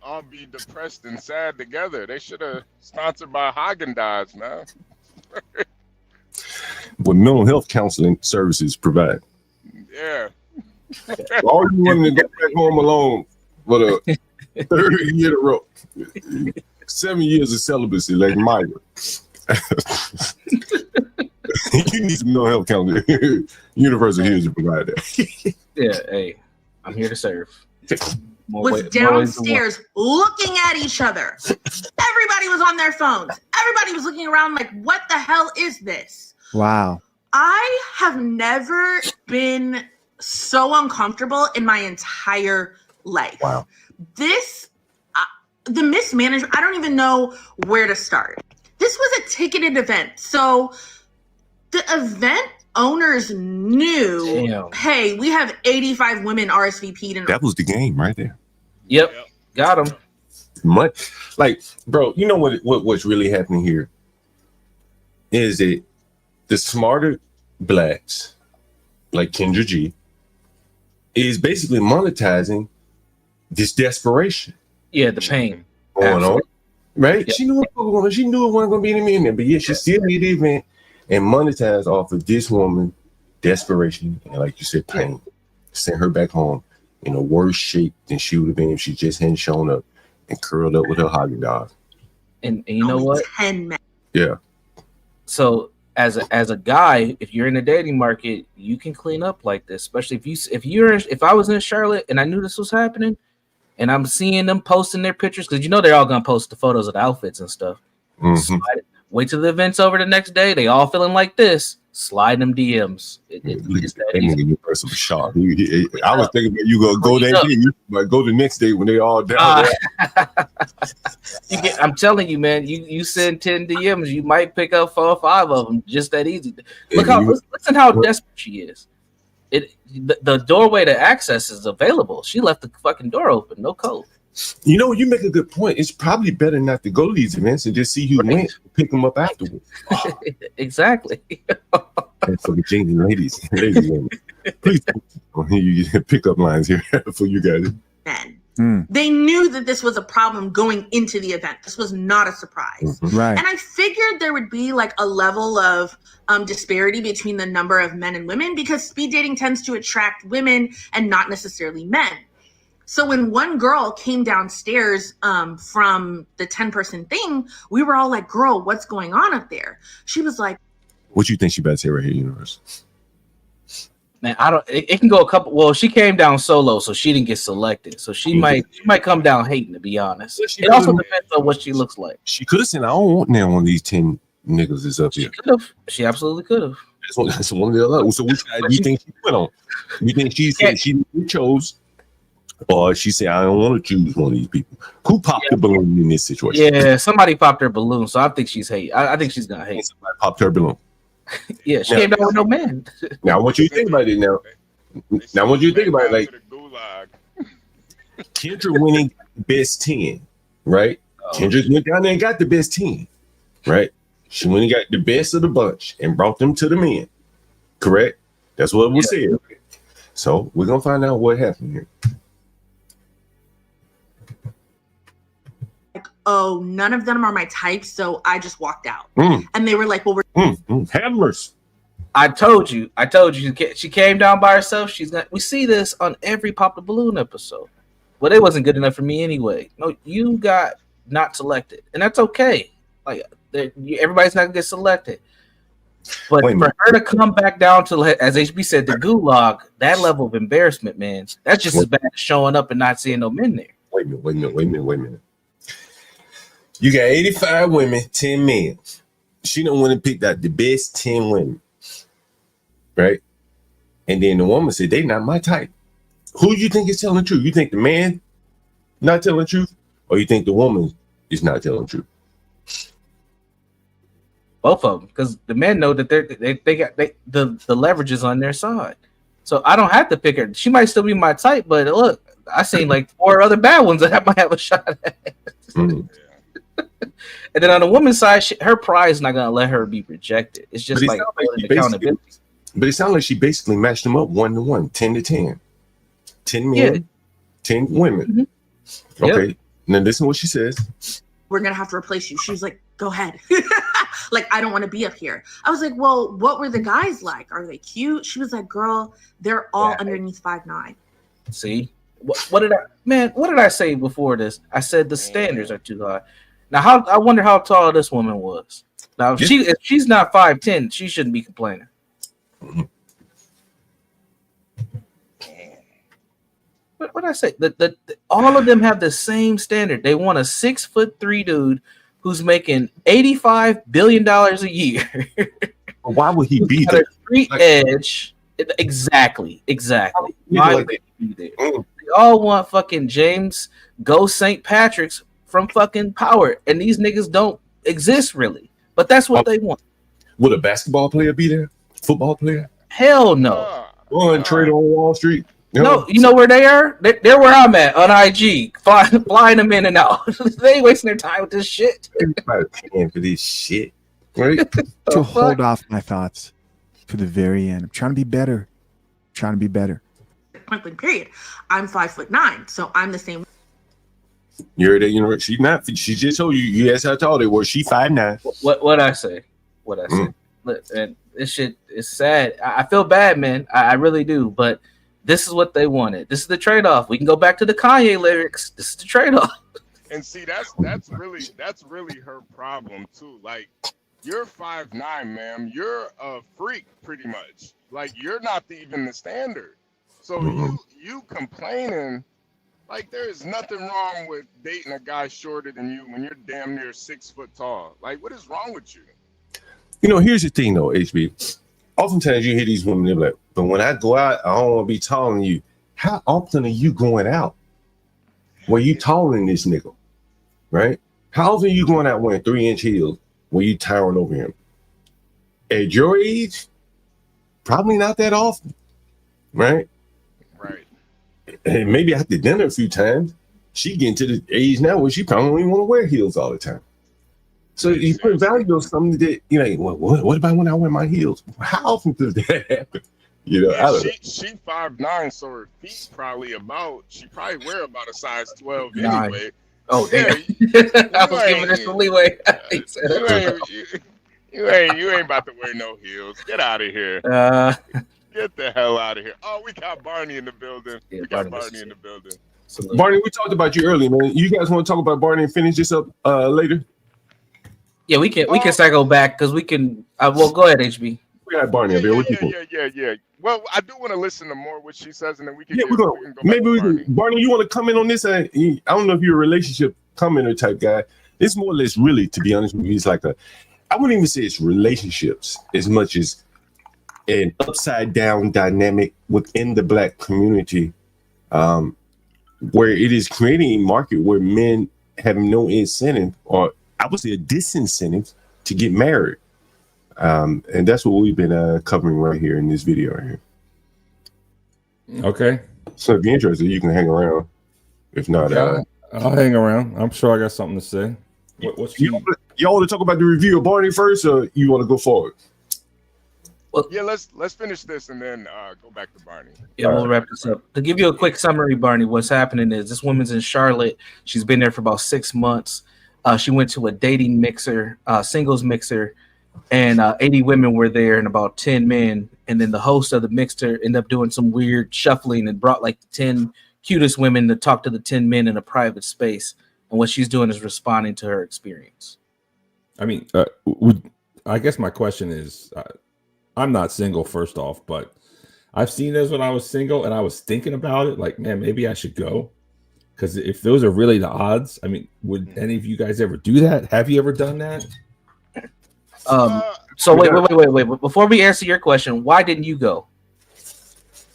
all be depressed and sad together. They should have sponsored by Haagen-Dazs, man. What mental health counseling services provide. Yeah. All you wanting to go back home alone, for the third year in a row. 7 years of celibacy, like Maya. You need some mental health counselor. Universal here to provide that. Yeah, hey, I'm here to serve. Was downstairs looking at each other. Everybody was on their phones. Everybody was looking around like, what the hell is this? Wow. I have never been so uncomfortable in my entire life. Wow. This, the mismanagement, I don't even know where to start. This was a ticketed event. So the event owners knew, hey, we have 85 women RSVP'd. And that was the game right there. Yep. Got them. Much like, bro, you know what's really happening here is that the smarter blacks, like Kendra G, is basically monetizing this desperation. Yeah, the pain going on, right? Yep. She knew it wasn't going to be any in there, but yeah, she still made the event and monetized off of this woman desperation and, like you said, pain. Sent her back home in a worse shape than she would have been if she just hadn't shown up and curled up with her Haagen-Dazs. And you know what? 10 men. Yeah. So as a guy, if you're in the dating market, you can clean up like this. Especially if I was in Charlotte and I knew this was happening, and I'm seeing them posting their pictures, because you know they're all gonna post the photos of the outfits and stuff. Mm-hmm. Wait till the event's over the next day. They all feeling like this. Slide them DMs. It's that easy. Universal shock. I was thinking that you gonna go that day, you might go the next day when they all down. I'm telling you, man. You send 10 DMs, you might pick up 4 or 5 of them. Just that easy. Listen how desperate she is. The doorway to access is available. She left the fucking door open, no code. You know, you make a good point. It's probably better not to go to these events and just see who went, pick them up afterwards. Exactly. And for the Jane ladies, please you get pickup lines here for you guys. They knew that this was a problem going into the event. This was not a surprise. Right. And I figured there would be like a level of disparity between the number of men and women, because speed dating tends to attract women and not necessarily men. So when one girl came downstairs from the 10-person thing, we were all like, girl, what's going on up there? She was like, what you think she better say right here, Universe? Man, it can go a couple. Well, she came down solo, so she didn't get selected. So she might come down hating, to be honest. It also depends on what she looks like. She could have said, I don't want now one of these 10 niggas is up here. She absolutely could have. That's one of the other. So which side do you think she went on? You think she said she chose, or she said, I don't want to choose one of these people? Who popped the balloon in this situation? Yeah, somebody popped her balloon, so I think she's hate. I think she's gonna hate. Somebody popped her balloon. Yeah, she came down with no man. Now, I want you to think about it now. Now, I want you to think about it like Kendra winning best 10, right? Kendra went down there and got the best 10, right? She went and got the best of the bunch and brought them to the men, correct? That's what was said. So we're going to find out what happened here. oh, none of them are my type, so I just walked out. And they were like, well, we're handlers. I told you. She came down by herself. We see this on every Pop the Balloon episode. Well, it wasn't good enough for me anyway. No, you got not selected, and that's okay. Like everybody's not gonna get selected. But for her to come back down to, as HB said, the gulag, that level of embarrassment, man, that's just as bad as showing up and not seeing no men there. Wait a minute. You got 85 women, 10 men. She don't want to pick out the best 10 women, right? And then the woman said, they not my type. Who do you think is telling the truth? You think the man not telling the truth, or you think the woman is not telling the truth? Both of them, because the men know that they got the leverage is on their side. So I don't have to pick her. She might still be my type, but look, I seen like 4 other bad ones that I might have a shot at. And then on the woman's side, her pride is not going to let her be rejected. It's just like accountability. But it sounds like she basically matched them up 1-to-1, 10 to 10. 10 men, 10 women. Okay. Yep. Now listen to what she says. We're going to have to replace you. She was like, go ahead. Like, I don't want to be up here. I was like, well, what were the guys like? Are they cute? She was like, girl, they're all underneath 5'9". See? what did I say before this? I said the standards are too high. Now, I wonder how tall this woman was. Now, if she's not 5'10", she shouldn't be complaining. What did I say? All of them have the same standard. They want a 6'3" dude who's making $85 billion a year. Why would he be there? Street edge. Exactly. Why would he be there? They all want fucking James Go St. Patrick's from fucking Power, and these niggas don't exist really. But that's what they want. Would a basketball player be there? Football player? Hell no. One trade on Wall Street. No, you know where they are? They're where I'm at on IG, flying them in and out. They ain't wasting their time with this shit. Everybody paying for this shit, right? To hold off my thoughts for the very end. I'm trying to be better. Point blank period. I'm 5'9", so I'm the same. You're at university. She's not. She just told you. Yes, how tall they were. She 5'9". What I say? Look, and this shit is sad. I feel bad, man. I really do. But this is what they wanted. This is the trade-off. We can go back to the Kanye lyrics. This is the trade-off. And see, that's really her problem too. Like, you're 5'9", ma'am. You're a freak, pretty much. Like, you're not even the standard. So you complaining. Like, there is nothing wrong with dating a guy shorter than you when you're damn near 6 foot tall. Like, what is wrong with you? You know, here's the thing, though, HB. Oftentimes you hear these women, they're like, but when I go out, I don't want to be taller than you. How often are you going out where you taller than this nigga, right? How often are you going out wearing 3-inch heels where you towering over him? At your age, probably not that often, right? Right. And maybe after dinner a few times, she getting to the age now where she probably don't even want to wear heels all the time. So you put value on something that, you know, what about when I wear my heels? How often does that happen? You know, yeah, she 5'9", so her feet probably she probably wear about a size 12 anyway. Oh, damn. I was giving her some leeway. You ain't about to wear no heels. Get out of here. Get the hell out of here. Oh, we got Barney in the building. Barney in the building. Barney, we talked about you earlier, man. You guys want to talk about Barney and finish this up later? Yeah, we can cycle back because we can. Well, go ahead, HB. We got Barney up here. Yeah. Well, I do want to listen to more what she says, and then we can. Yeah, Barney, you want to come in on this? I don't know if you're a relationship commenter type guy. It's more or less, really, to be honest with you, it's like I wouldn't even say it's relationships as much as an upside down dynamic within the Black community, where it is creating a market where men have no incentive, or I would say a disincentive, to get married. And that's what we've been covering right here in this video right here. Okay. So if you're interested, you can hang around. If not, I'll hang around. I'm sure I got something to say. Y'all want to talk about the review of Barney first, or you want to go forward? Well, yeah, let's finish this and then go back to Barney. Yeah, we'll wrap this up. To give you a quick summary, Barney, what's happening is this woman's in Charlotte. She's been there for about 6 months. She went to a dating mixer, singles mixer, and 80 women were there and about 10 men. And then the host of the mixer ended up doing some weird shuffling and brought like the 10 cutest women to talk to the 10 men in a private space. And what she's doing is responding to her experience. I mean, I guess my question is, I'm not single, first off, but I've seen this when I was single and I was thinking about it. Like, man, maybe I should go. Because if those are really the odds, I mean, would any of you guys ever do that? Have you ever done that? So wait. Before we answer your question, why didn't you go?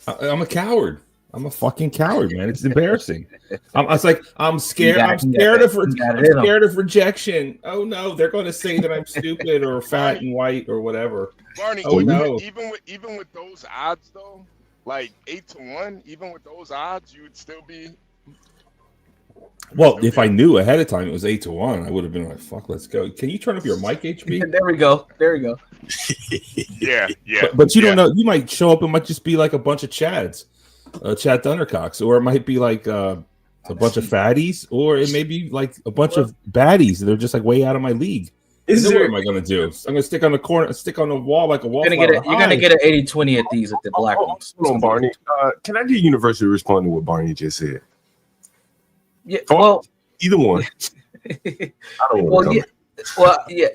I'm a coward. I'm a fucking coward, man. It's embarrassing. I'm scared. I'm scared of rejection. Oh no, they're going to say that I'm stupid or fat and white or whatever. Barney, even with those odds though, like 8-1, even with those odds, you would still be. Well, if I knew ahead of time it was 8-1, I would have been like, "Fuck, let's go." Can you turn up your mic, HB? There we go. Yeah. But you don't know. You might show up. It might just be like a bunch of Chads, Chad Thundercocks, or it might be like a bunch of fatties, or it may be like a bunch of baddies. They're just like way out of my league. What am I gonna do? I'm gonna stick on the corner, stick on the wall like a wall. You're gonna get an 80-20 at these at the black ones. Hold on, Barney. Can I get Universal to respond to what Barney just said? Yeah. Well, either one. I don't want to.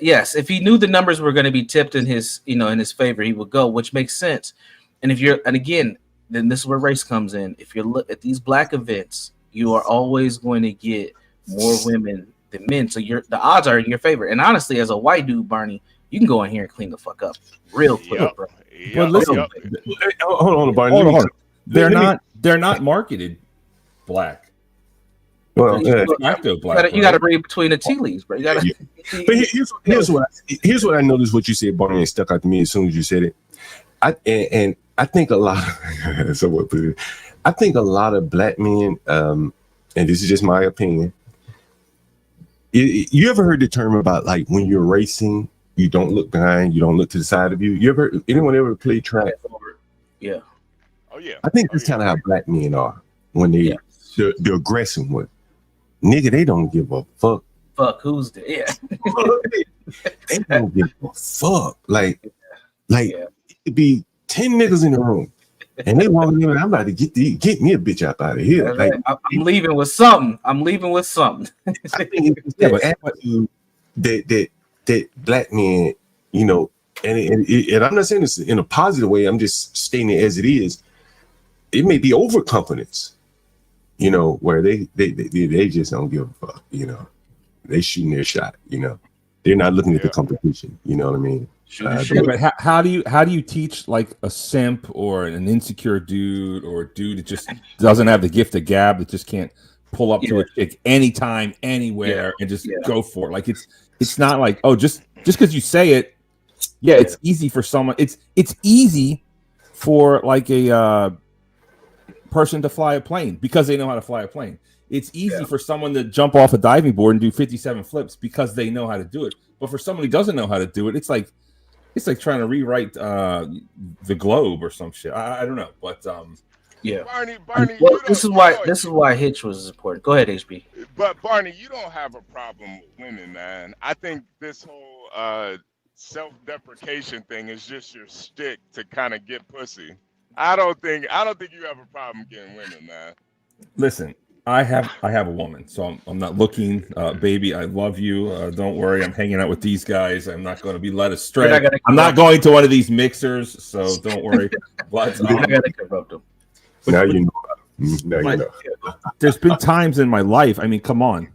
Yes. If he knew the numbers were going to be tipped in his, in his favor, he would go, which makes sense. And again, then this is where race comes in. If you look at these black events, you are always going to get more women than men. So the odds are in your favor. And honestly, as a white dude, Barney, you can go in here and clean the fuck up real quick, bro. But listen, hold on, Barney. Hold on. They're not marketed black. Well, you got to read between the tea leaves, bro. You got to. But here's what I noticed. What you said, Barney, and stuck out to me as soon as you said it. I think a lot. I think a lot of black men, and this is just my opinion. You ever heard the term about like when you're racing, you don't look behind, you don't look to the side of you? Anyone ever play track? Yeah. Oh yeah. I think that's kind of how black men are when they're aggressive with. Nigga, they don't give a fuck. Fuck, who's there? Yeah. They don't give a fuck. Like it'd be 10 niggas in the room, and they walking in. I'm about to get me a bitch out of here. Like, I'm leaving with something. I think it's that attitude that black men, and I'm not saying this in a positive way. I'm just stating it as it is. It may be overconfidence. Where they just don't give a fuck, they shooting their shot, they're not looking at the competition, you know what I mean? But how do you teach like a simp or an insecure dude or a dude that just doesn't have the gift of gab, that just can't pull up to a chick anytime, anywhere and just go for it? Like it's not like, oh, just because you say it, it's easy for someone. It's easy for like a person to fly a plane because they know how to fly a plane. It's easy for someone to jump off a diving board and do 57 flips because they know how to do it. But for someone who doesn't know how to do it, it's like trying to rewrite the globe or some shit. I don't know, but Barney. Well, this is why Hitch was important. Go ahead, HB. But Barney, you don't have a problem with women, man. I think this whole self-deprecation thing is just your stick to kind of get pussy. I don't think you have a problem getting women, man. Listen, I have a woman, so I'm not looking, baby. I love you. Don't worry, I'm hanging out with these guys. I'm not going to be led astray. I'm not going to one of these mixers, so don't worry. But I gotta corrupt them. Now you know. There's been times in my life. I mean, come on,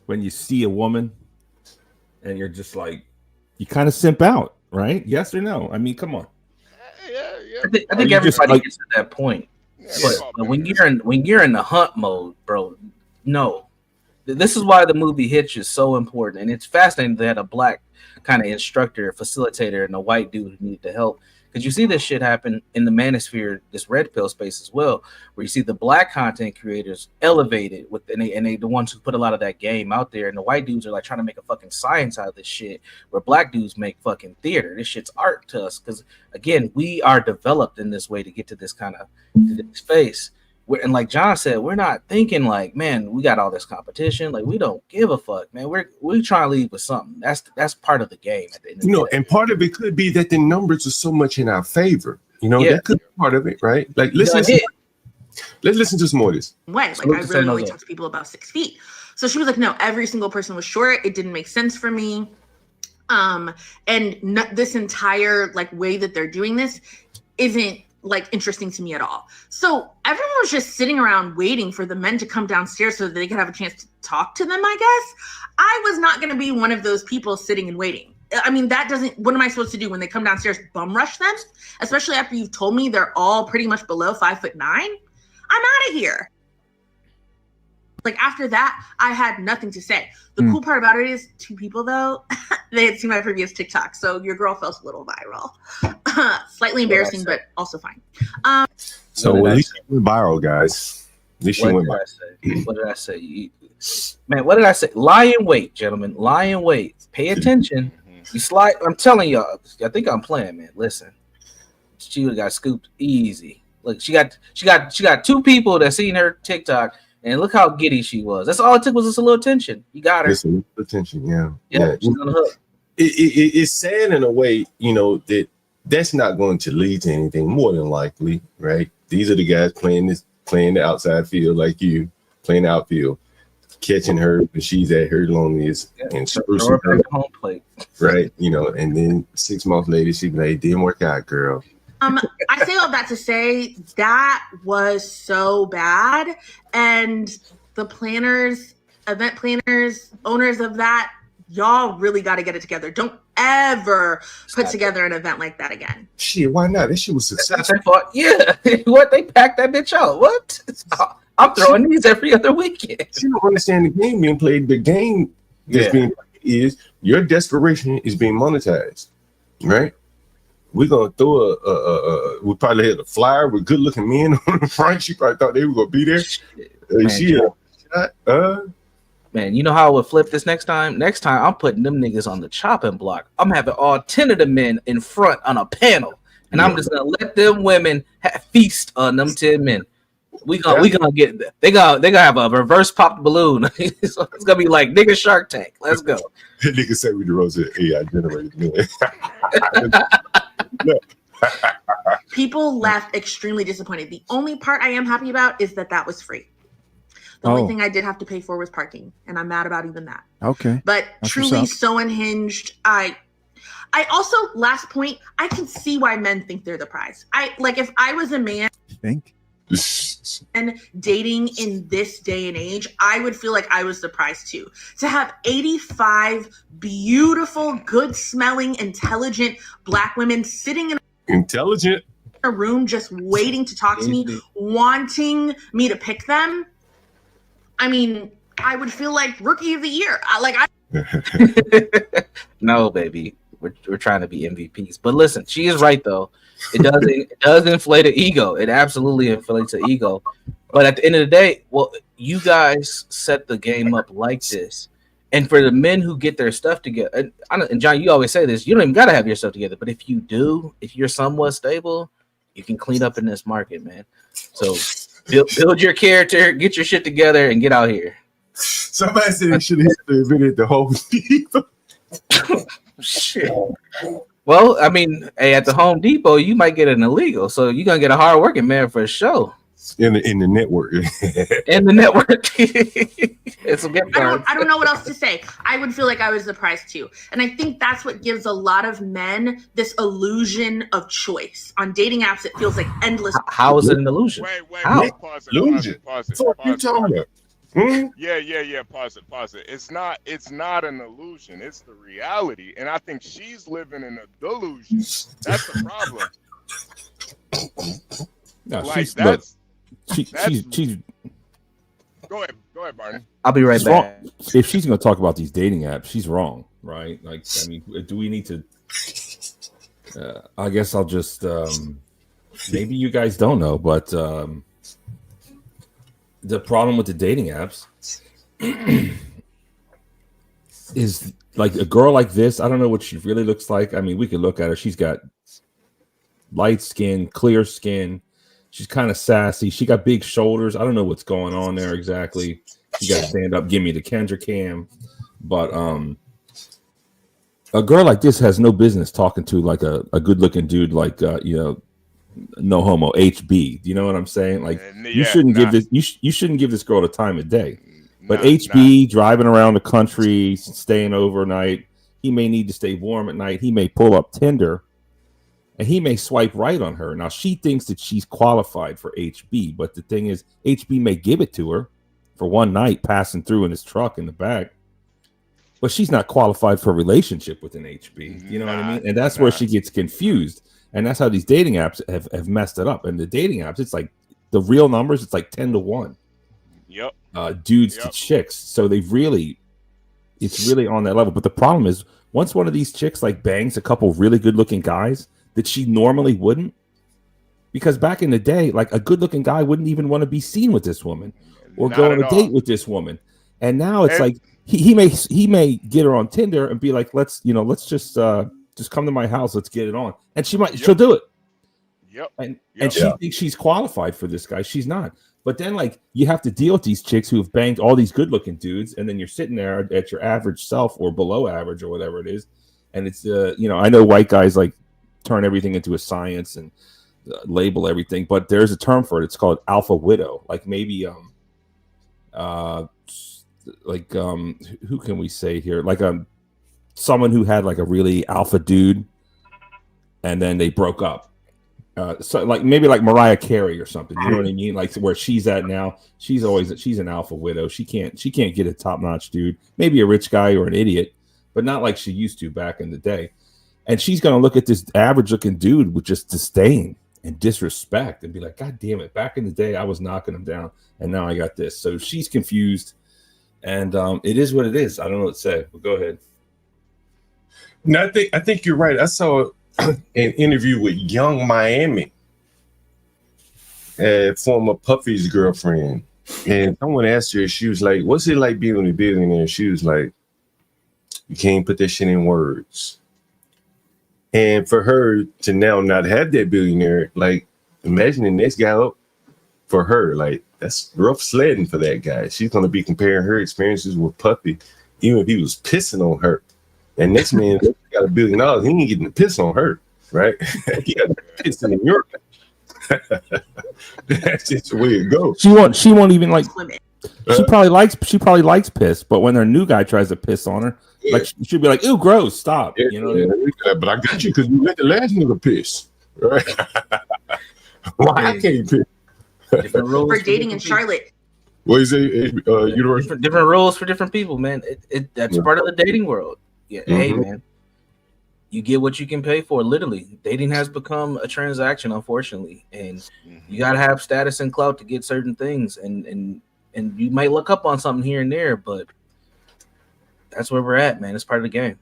when you see a woman and you're just like, you kind of simp out, right? Yes or no? I mean, come on. I think everybody gets to that point. But when you're in the hunt mode, bro, no. This is why the movie Hitch is so important, and it's fascinating that a black kind of instructor, facilitator, and a white dude who needed to help. Because you see this shit happen in the manosphere, this red pill space as well, where you see the black content creators elevated and they the ones who put a lot of that game out there, and the white dudes are like trying to make a fucking science out of this shit, where black dudes make fucking theater. This shit's art to us, because again, we are developed in this way to get to this kind of space. And like John said, we're not thinking like, man, we got all this competition. Like, we don't give a fuck, man. We're trying to lead with something. That's part of the game. At the end of the day. And part of it could be that the numbers are so much in our favor. That could be part of it, right? Like, let's listen to some more of this. Like, I really only talk to people about 6 feet. So she was like, no, every single person was short. It didn't make sense for me. This entire like way that they're doing this isn't like interesting to me at all. So everyone was just sitting around waiting for the men to come downstairs so that they could have a chance to talk to them, I guess. I was not going to be one of those people sitting and waiting. I mean, what am I supposed to do when they come downstairs? Bum rush them? Especially after you've told me they're all pretty much below 5'9"? I'm out of here. Like, after that, I had nothing to say. The cool part about it is 2 people, though, they had seen my previous TikTok. So your girl felt a little viral. Slightly embarrassing, but also fine. So at least you went viral, guys. At least you went viral. What did I say? Man, what did I say? Lie in wait, gentlemen. Lie in wait. Pay attention. You slide. I'm telling y'all. I think I'm playing, man. Listen. She got scooped easy. Look, she got 2 people that seen her TikTok. And look how giddy she was. That's all it took was just a little attention. You got her. Just a little attention, yeah. She's on the hook. it's sad in a way, that's not going to lead to anything more than likely, right? These are the guys playing the outside field like you, playing the outfield, catching her when she's at her loneliest and sprucing her home plate, right? And then 6 months later, she be like, "Didn't work out, girl." I say all that to say that was so bad, and the planners, event planners, owners of that, y'all really got to get it together. Don't ever put together an event like that again. Shit, why not? That shit was successful. Yeah, what, they packed that bitch out? What? I'm throwing these every other weekend. You don't understand the game being played. The game that's being played is your desperation is being monetized, right? We're gonna throw we probably had a flyer with good looking men on the front. She probably thought they were gonna be there. Man, you know how I would flip this next time? Next time, I'm putting them niggas on the chopping block. I'm having all 10 of the men in front on a panel, and I'm just gonna let them women feast on them 10 men. We gonna get they gonna have a reverse popped balloon. So it's gonna be like nigga Shark Tank. Let's go. Nigga said we the rose of AI generated men. People left extremely disappointed. The only part I am happy about is that was free. The only thing I did have to pay for was parking, and I'm mad about even that. Okay. But that's truly so unhinged. I also, last point, I can see why men think they're the prize. If I was a man and dating in this day and age, I would feel like I was the prize too. To have 85 beautiful, good smelling, intelligent Black women sitting in a room just waiting to talk to me, wanting me to pick them. I mean, I would feel like rookie of the year. No, baby. We're trying to be MVPs. But listen, she is right though. It does inflate an ego. It absolutely inflates an ego. But at the end of the day, you guys set the game up like this. And for the men who get their stuff together, and John, you always say this, you don't even got to have your stuff together. But if you do, if you're somewhat stable, you can clean up in this market, man. So build your character, get your shit together, and get out here. Somebody said they should have invented the whole Depot. Shit. Well, I mean, at the Home Depot, you might get an illegal, so you're gonna get a hard working man for a show. In the network. In the network. It's a gift card. I don't know what else to say. I would feel like I was the prize too. And I think that's what gives a lot of men this illusion of choice. On dating apps, it feels like endless. How is it an illusion? Wait, pause it. What you talking about? Yeah. Pause it. It's not an illusion. It's the reality. And I think she's living in a delusion. That's the problem. No, like she's Go ahead, Barney. I'll be right back. Wrong. If she's going to talk about these dating apps, she's wrong, right? Like, I mean, do we need to? I guess I'll just. Maybe you guys don't know, but the problem with the dating apps is like a girl like this. I don't know what she really looks like. I mean, we could look at her. She's got light skin, clear skin. She's kind of sassy. She got big shoulders. I don't know what's going on there exactly. She got to stand up, give me the Kendra cam. But a girl like this has no business talking to like a good looking dude like no homo HB. Do you know what I'm saying? Like you shouldn't give this you shouldn't give this girl the time of day. But HB driving around the country, staying overnight, he may need to stay warm at night. He may pull up Tinder. And he may swipe right on her. Now, she thinks that she's qualified for HB. But the thing is, HB may give it to her for one night, passing through in his truck in the back. But she's not qualified for a relationship with an HB. You know what I mean? And that's where she gets confused. And that's how these dating apps have messed it up. And the dating apps, it's like the real numbers, it's like 10-1. Yep. Dudes to chicks. So it's really on that level. But the problem is, once one of these chicks like bangs a couple really good looking guys, that she normally wouldn't, because back in the day, like a good-looking guy wouldn't even want to be seen with this woman or go on a date with this woman. And now it's like he may get her on Tinder and be like, let's just come to my house, let's get it on, and she'll do it. Yep. And she thinks she's qualified for this guy. She's not. But then like you have to deal with these chicks who have banged all these good-looking dudes, and then you're sitting there at your average self or below average or whatever it is. And it's I know white guys like turn everything into a science and label everything, but there's a term for it. It's called alpha widow. Like maybe who can we say here? Like someone who had like a really alpha dude, and then they broke up. So like maybe like Mariah Carey or something. You know what I mean? Like where she's at now, she's an alpha widow. She can't get a top notch dude. Maybe a rich guy or an idiot, but not like she used to back in the day. And she's gonna look at this average looking dude with just disdain and disrespect and be like, God damn it! Back in the day, I was knocking him down, and now I got this. So she's confused, and it is what it is. I don't know what to say, but go ahead. No, I think you're right. I saw an interview with Young Miami, former Puffy's girlfriend, and someone asked her, she was like, "What's it like being a billionaire?" She was like, "You can't put that shit in words." And for her to now not have that billionaire, like, imagine the next guy up for her, like, that's rough sledding for that guy. She's going to be comparing her experiences with Puffy, even if he was pissing on her. And next man got $1 billion, he ain't getting to piss on her, right? He got pissing in your That's just the way it goes. She won't even like. She probably likes piss, but when her new guy tries to piss on her, like she'll be like, "Ew, gross! Stop!" Yeah, but I got you because you let the last nigga piss, right? Why I can't piss? Different rules for dating in Charlotte. What is it? Different rules for different people, man. That's part of the dating world. Yeah, Hey, man, you get what you can pay for. Literally, dating has become a transaction, unfortunately, and you gotta have status and clout to get certain things, and you might look up on something here and there, but that's where we're at, man. It's part of the game.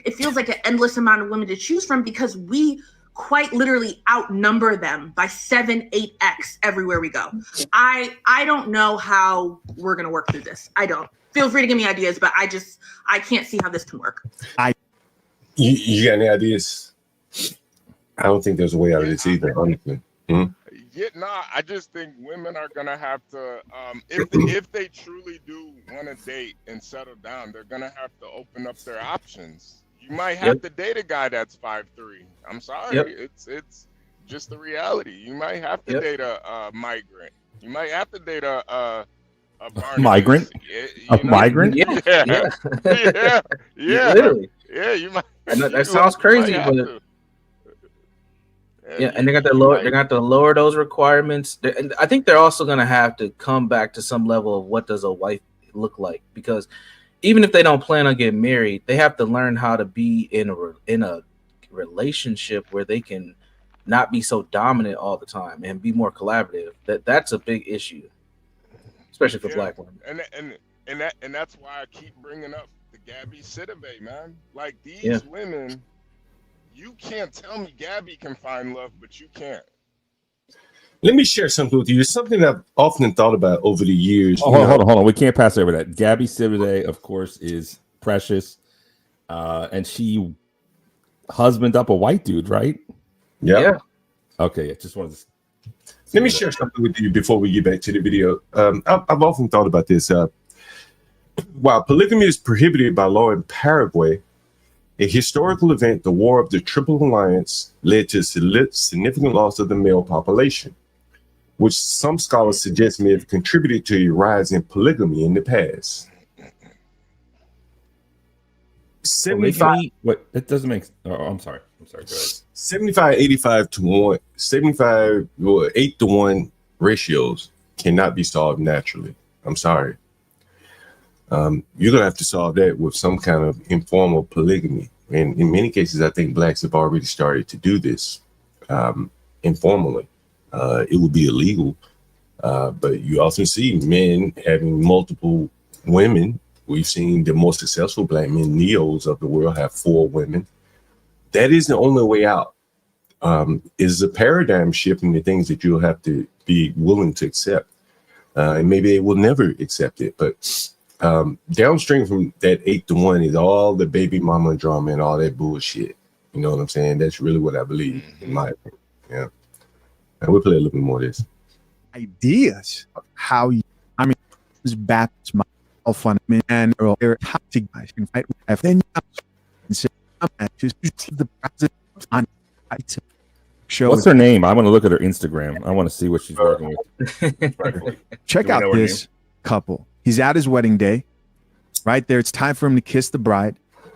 It feels like an endless amount of women to choose from because we quite literally outnumber them by 7-8x everywhere we go. I don't know how we're gonna work through this. I don't. Feel free to give me ideas, but I can't see how this can work. You got any ideas? I don't think there's a way out of this either, honestly. Yeah, nah, I just think women are gonna have to, if they truly do want to date and settle down, they're gonna have to open up their options. You might have to date a guy that's 5'3". I'm sorry, it's just the reality. You might have to date a migrant. You might have to date a migrant. Migrant? Yeah. Literally. Yeah, you might. That sounds crazy, but. Yeah, and they got to lower those requirements. And I think they're also going to have to come back to some level of what does a wife look like, because even if they don't plan on getting married, they have to learn how to be in a relationship where they can not be so dominant all the time and be more collaborative. That's a big issue, especially for Black women. And that's why I keep bringing up the Gabby Sidibe, man. Like these women. You can't tell me Gabby can find love, but you can't. Let me share something with you. It's something I've often thought about over the years. Hold on. We can't pass over that. Gabby Sidibe, of course, is precious. And she husbanded up a white dude, right? Yeah. Okay, I just wanted to... Let me share something with you before we get back to the video. I've often thought about this. While polygamy is prohibited by law in Paraguay, a historical event, the War of the Triple Alliance, led to significant loss of the male population, which some scholars suggest may have contributed to a rise in polygamy in the past. 75. What? It doesn't make. Oh, I'm sorry. Go ahead. 75, 85 to 1, 75 or 8 to 1 ratios cannot be solved naturally. I'm sorry. You're gonna have to solve that with some kind of informal polygamy, and in many cases, I think Blacks have already started to do this informally. It would be illegal, but you often see men having multiple women. We've seen the most successful Black men, neos of the world, have 4 women. That is the only way out. Is a paradigm shift in the things that you'll have to be willing to accept, and maybe they will never accept it, but. Downstream from that 8 to 1 is all the baby mama drama and all that bullshit. You know what I'm saying? That's really what I believe, in my opinion. Yeah. And we'll play a little bit more of this. Ideas of how you, this bats my fun man or toxic guys can fight with then and say, the on show. What's her name? I want to look at her Instagram. I want to see what she's working with. Check out this couple. He's at his wedding day. Right there, it's time for him to kiss the bride.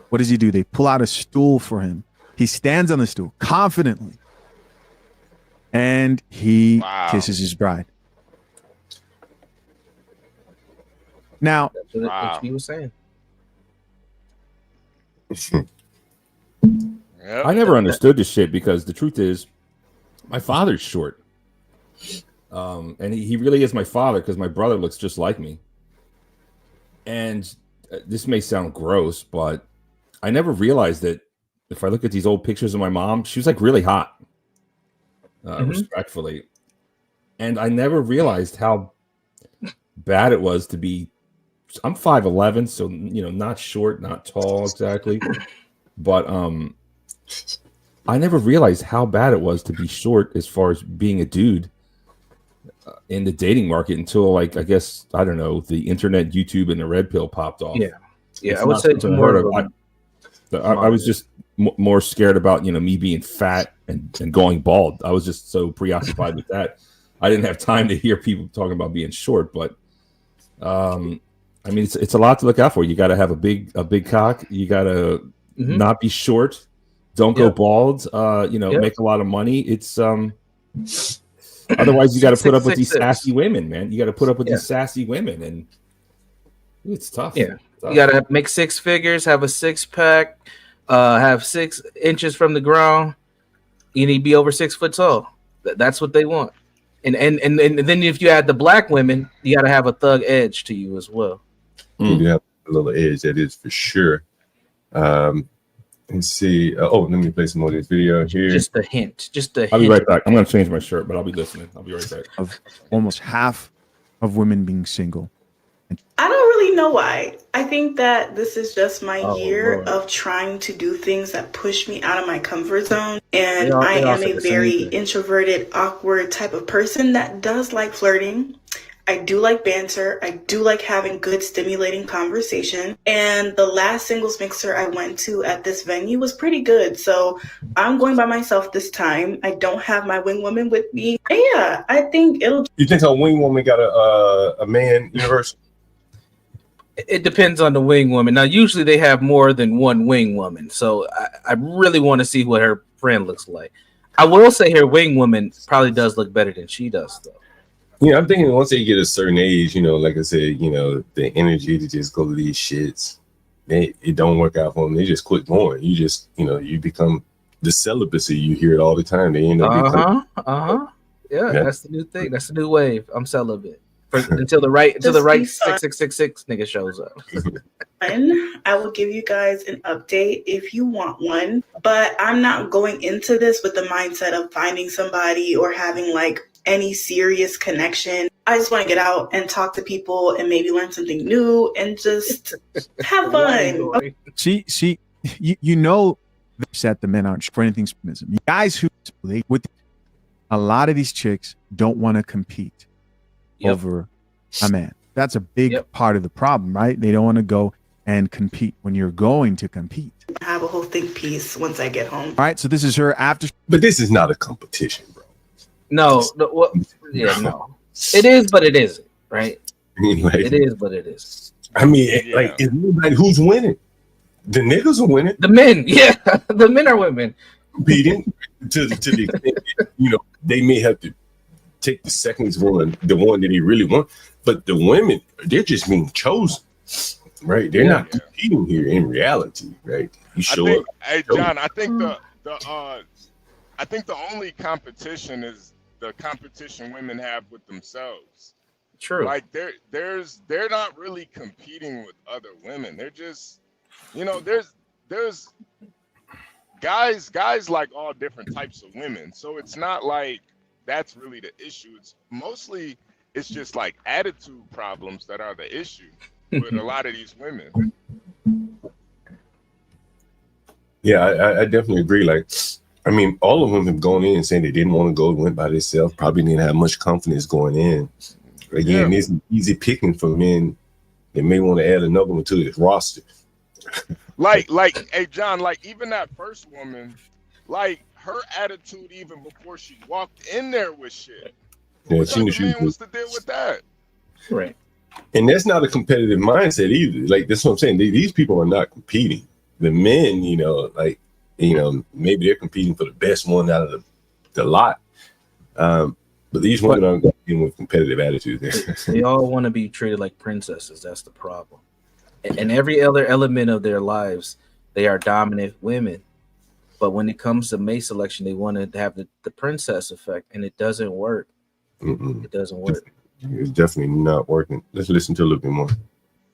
What does he do? They pull out a stool for him. He stands on the stool confidently, and he kisses his bride. Now, that's what he was saying. I never understood this shit because the truth is, my father's short, and he really is my father because my brother looks just like me. And this may sound gross, but I never realized that if I look at these old pictures of my mom, she was like really hot, respectfully. And I never realized how bad it was to be. I'm 5'11", so not short, not tall exactly, but I never realized how bad it was to be short as far as being a dude in the dating market until, I guess, I don't know, the internet, YouTube, and the red pill popped off. Yeah, I would say it's more of I was just more scared about me being fat and going bald. I was just so preoccupied with that. I didn't have time to hear people talking about being short, but I mean, it's a lot to look out for. You got to have a big cock. You got to not be short. Don't go bald. Make a lot of money. It's otherwise you got to put up with these sassy women, man. You got to put up with these sassy women, and it's tough. Yeah, you got to make 6 figures, have a 6-pack, have 6 inches from the ground. You need to be over 6 foot tall. That's what they want. And then if you add the black women, you got to have a thug edge to you as well. You have a little edge, that is for sure. Let's see. Let me play some more of this video here. Just a hint. I'll be right back. I'm going to change my shirt, but I'll be listening. I'll be right back. Of almost half of women being single. I don't really know why. I think that this is just my year of trying to do things that push me out of my comfort zone. And I am a very introverted, awkward type of person that does like flirting. I do like banter. I do like having good, stimulating conversation. And the last singles mixer I went to at this venue was pretty good. So I'm going by myself this time. I don't have my wing woman with me. And yeah, I think it'll. You think a wing woman got a man universal? It depends on the wing woman. Now, usually they have more than one wing woman. So I really want to see what her friend looks like. I will say her wing woman probably does look better than she does, though. Yeah, I'm thinking once they get a certain age, like I said, the energy to just go to these shits, it don't work out for them. They just quit going. You just, you become the celibacy. You hear it all the time. They end up Yeah, that's the new thing. That's the new wave. I'm celibate until the right 6666 nigga shows up. I will give you guys an update if you want one, but I'm not going into this with the mindset of finding somebody or having any serious connection. I just want to get out and talk to people and maybe learn something new and just have fun. See, that the men aren't for anything submissive. You guys with a lot of these chicks don't want to compete over a man. That's a big part of the problem, right? They don't want to go and compete when you're going to compete. I have a whole think piece once I get home. All right, so this is her after. But this is not a competition, bro. No. It is, but it isn't, right? It is, but it is. I mean, it's who's winning? The niggas are winning. The men, the men are winning. Beating to the extent that, they may have to take the seconds one, the one that he really want, but the women, they're just being chosen, right? They're not competing here in reality, right? You show up. Hey, John, I think the only competition is the competition women have with themselves. True. They're not really competing with other women. They're just, there's guys like all different types of women. So it's not like that's really the issue. It's just like attitude problems that are the issue with a lot of these women. Yeah, I definitely agree. All of them have gone in saying they didn't want to go, went by themselves, probably didn't have much confidence going in. Again, it's easy picking for men that may want to add another one to this roster. Like, hey John, like even that first woman, like her attitude even before she walked in there was shit. Yeah, What she knew type of man was to deal with that? Right. And that's not a competitive mindset either. Like that's what I'm saying. These people are not competing. The men, maybe they're competing for the best one out of the lot. But these women are competing with competitive attitudes. They all want to be treated like princesses. That's the problem. And every other element of their lives, they are dominant women. But when it comes to mate selection, they want to have the princess effect, and it doesn't work. It doesn't work. It's definitely not working. Let's listen to a little bit more.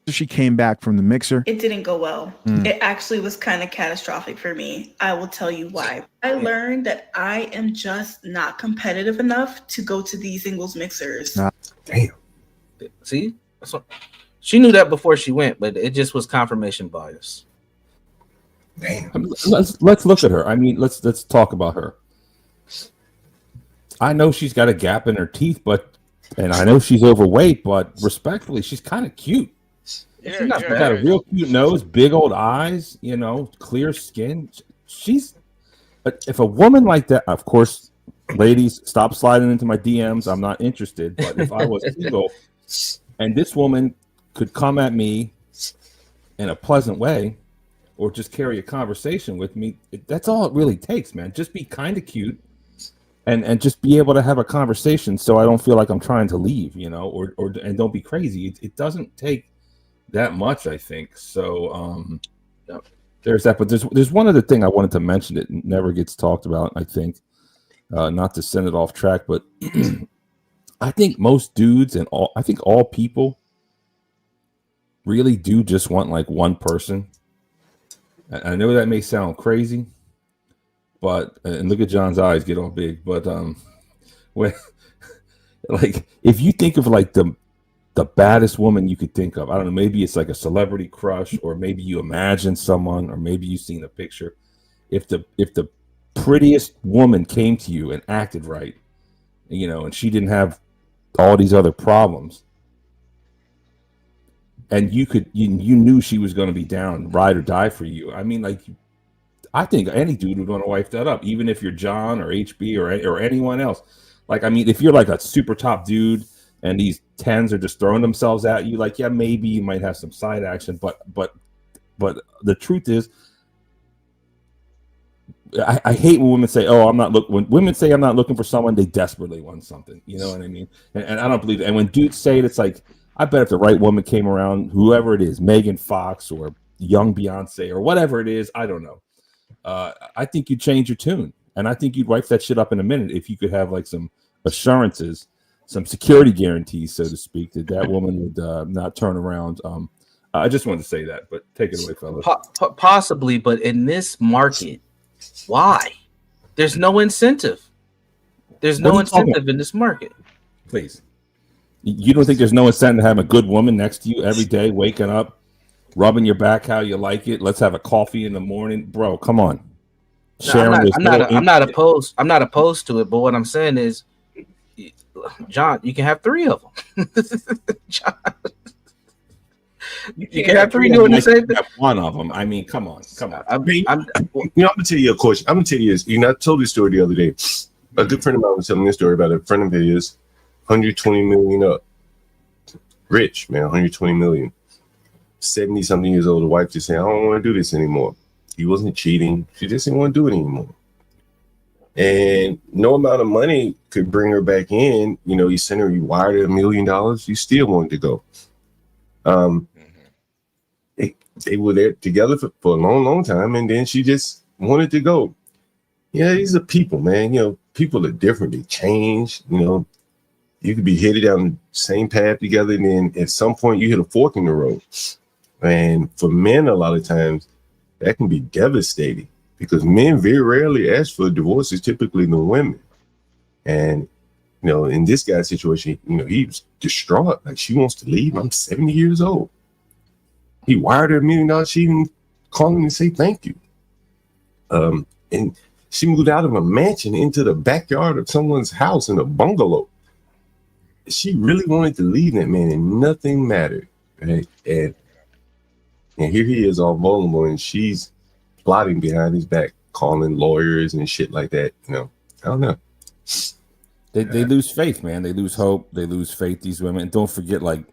She came back from the mixer. It didn't go well. It actually was kind of catastrophic for me. I will tell you why. I learned that I am just not competitive enough to go to these singles mixers. Damn. See? She knew that before she went, but it just was confirmation bias. Damn. Let's look at her. I mean, let's talk about her. I know she's got a gap in her teeth, and I know she's overweight, but respectfully, she's kind of cute. Yeah, she's not She's got a real cute nose, big old eyes, clear skin. If a woman like that, of course, ladies, stop sliding into my DMs. I'm not interested. But if I was single and this woman could come at me in a pleasant way or just carry a conversation with me, that's all it really takes, man. Just be kind of cute and just be able to have a conversation so I don't feel like I'm trying to leave, and don't be crazy. It doesn't take that much, I think. So there's that. But there's one other thing I wanted to mention that never gets talked about, I think. Not to send it off track, but I think most dudes and all people really do just want like one person. I know that may sound crazy, but and look at John's eyes get all big. But when like if you think of like the baddest woman you could think of, I don't know, maybe it's like a celebrity crush, or maybe you imagine someone, or maybe you've seen a picture. If the prettiest woman came to you and acted right, and she didn't have all these other problems, and you knew she was going to be down, ride or die for you. I mean, like, I think any dude would want to wife that up, even if you're John or HB or anyone else. Like, I mean, if you're like a super top dude and these 10s are just throwing themselves at you, like, yeah, maybe you might have some side action, but the truth is, I hate when women say, "Oh, I'm not when women say I'm not looking for someone, they desperately want something." You know what I mean? And I don't believe it. And when dudes say it, it's like, I bet if the right woman came around, whoever it is, Megan Fox or young Beyonce or whatever it is, I don't know. I think you'd change your tune, and I think you'd wipe that shit up in a minute if you could have like some assurances, some security guarantees, so to speak, that woman would not turn around. I just wanted to say that, but take it away, fellas. Possibly, but in this market, why? There's no incentive. There's no incentive in this market. Please. You don't think there's no incentive to have a good woman next to you every day, waking up, rubbing your back how you like it? Let's have a coffee in the morning, bro. Come on. No, I'm not opposed. I'm not opposed to it, but what I'm saying is, John, you can have 3 of them. John, you can have 3 doing the same thing. One of them. I mean, come on. I'm gonna tell you a question. I'm gonna tell you this. I told this story the other day. A good friend of mine was telling me a story about a friend of his, 120 million up, rich man, 120 million, 70 something years old. The wife just saying, "I don't want to do this anymore." He wasn't cheating. She just didn't want to do it anymore. And no amount of money could bring her back in. He sent her, he wired her $1 million. She still wanted to go. They were there together for a long, long time, and then she just wanted to go. Yeah, these are people, man. People are different. They change. You could be headed down the same path together, and then at some point you hit a fork in the road. And for men, a lot of times, that can be devastating because men very rarely ask for divorce. It's typically the women. And, in this guy's situation, he was distraught. Like, she wants to leave. I'm 70 years old. He wired her $1 million. She didn't call him and say thank you. And she moved out of a mansion into the backyard of someone's house in a bungalow. She really wanted to leave that man, and nothing mattered. Right? And And here he is all vulnerable, and she's plotting behind his back, calling lawyers and shit like that. You know, I don't know. They lose faith, man. They lose hope. They lose faith, these women. And don't forget, like,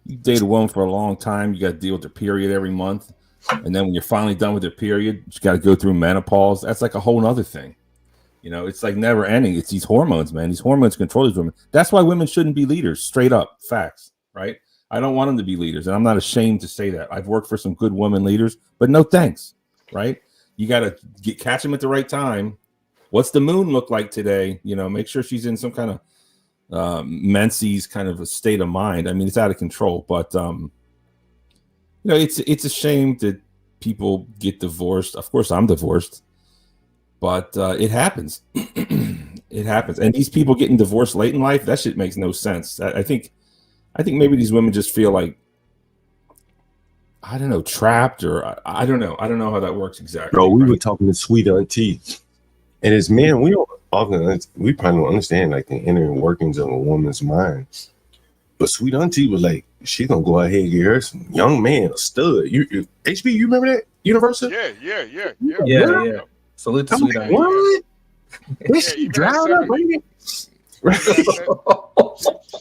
you date a woman for a long time, you got to deal with their period every month. And then when you're finally done with their period, you got to go through menopause. That's like a whole other thing. You know, it's like never ending. It's these hormones, man. These hormones control these women. That's why women shouldn't be leaders. Straight up facts, right? I don't want them to be leaders, and I'm not ashamed to say that. I've worked for some good women leaders, but no thanks, right? You got to catch them at the right time. What's the moon look like today? You know, make sure she's in some kind of menses kind of a state of mind. I mean, it's out of control, but you know, it's a shame that people get divorced. Of course, I'm divorced, but it happens. It happens, and these people getting divorced late in life, that shit makes no sense. I think maybe these women just feel like, I don't know, trapped, or I don't know. I don't know how that works exactly. Bro, we were talking to Sweet Auntie, and as men, we probably don't understand like the inner workings of a woman's mind. But Sweet Auntie was like, she gonna go ahead and get her some young man, a stud. You HB, you remember that Universal? Yeah. Salute to Sweet Auntie. What? She dried up, baby.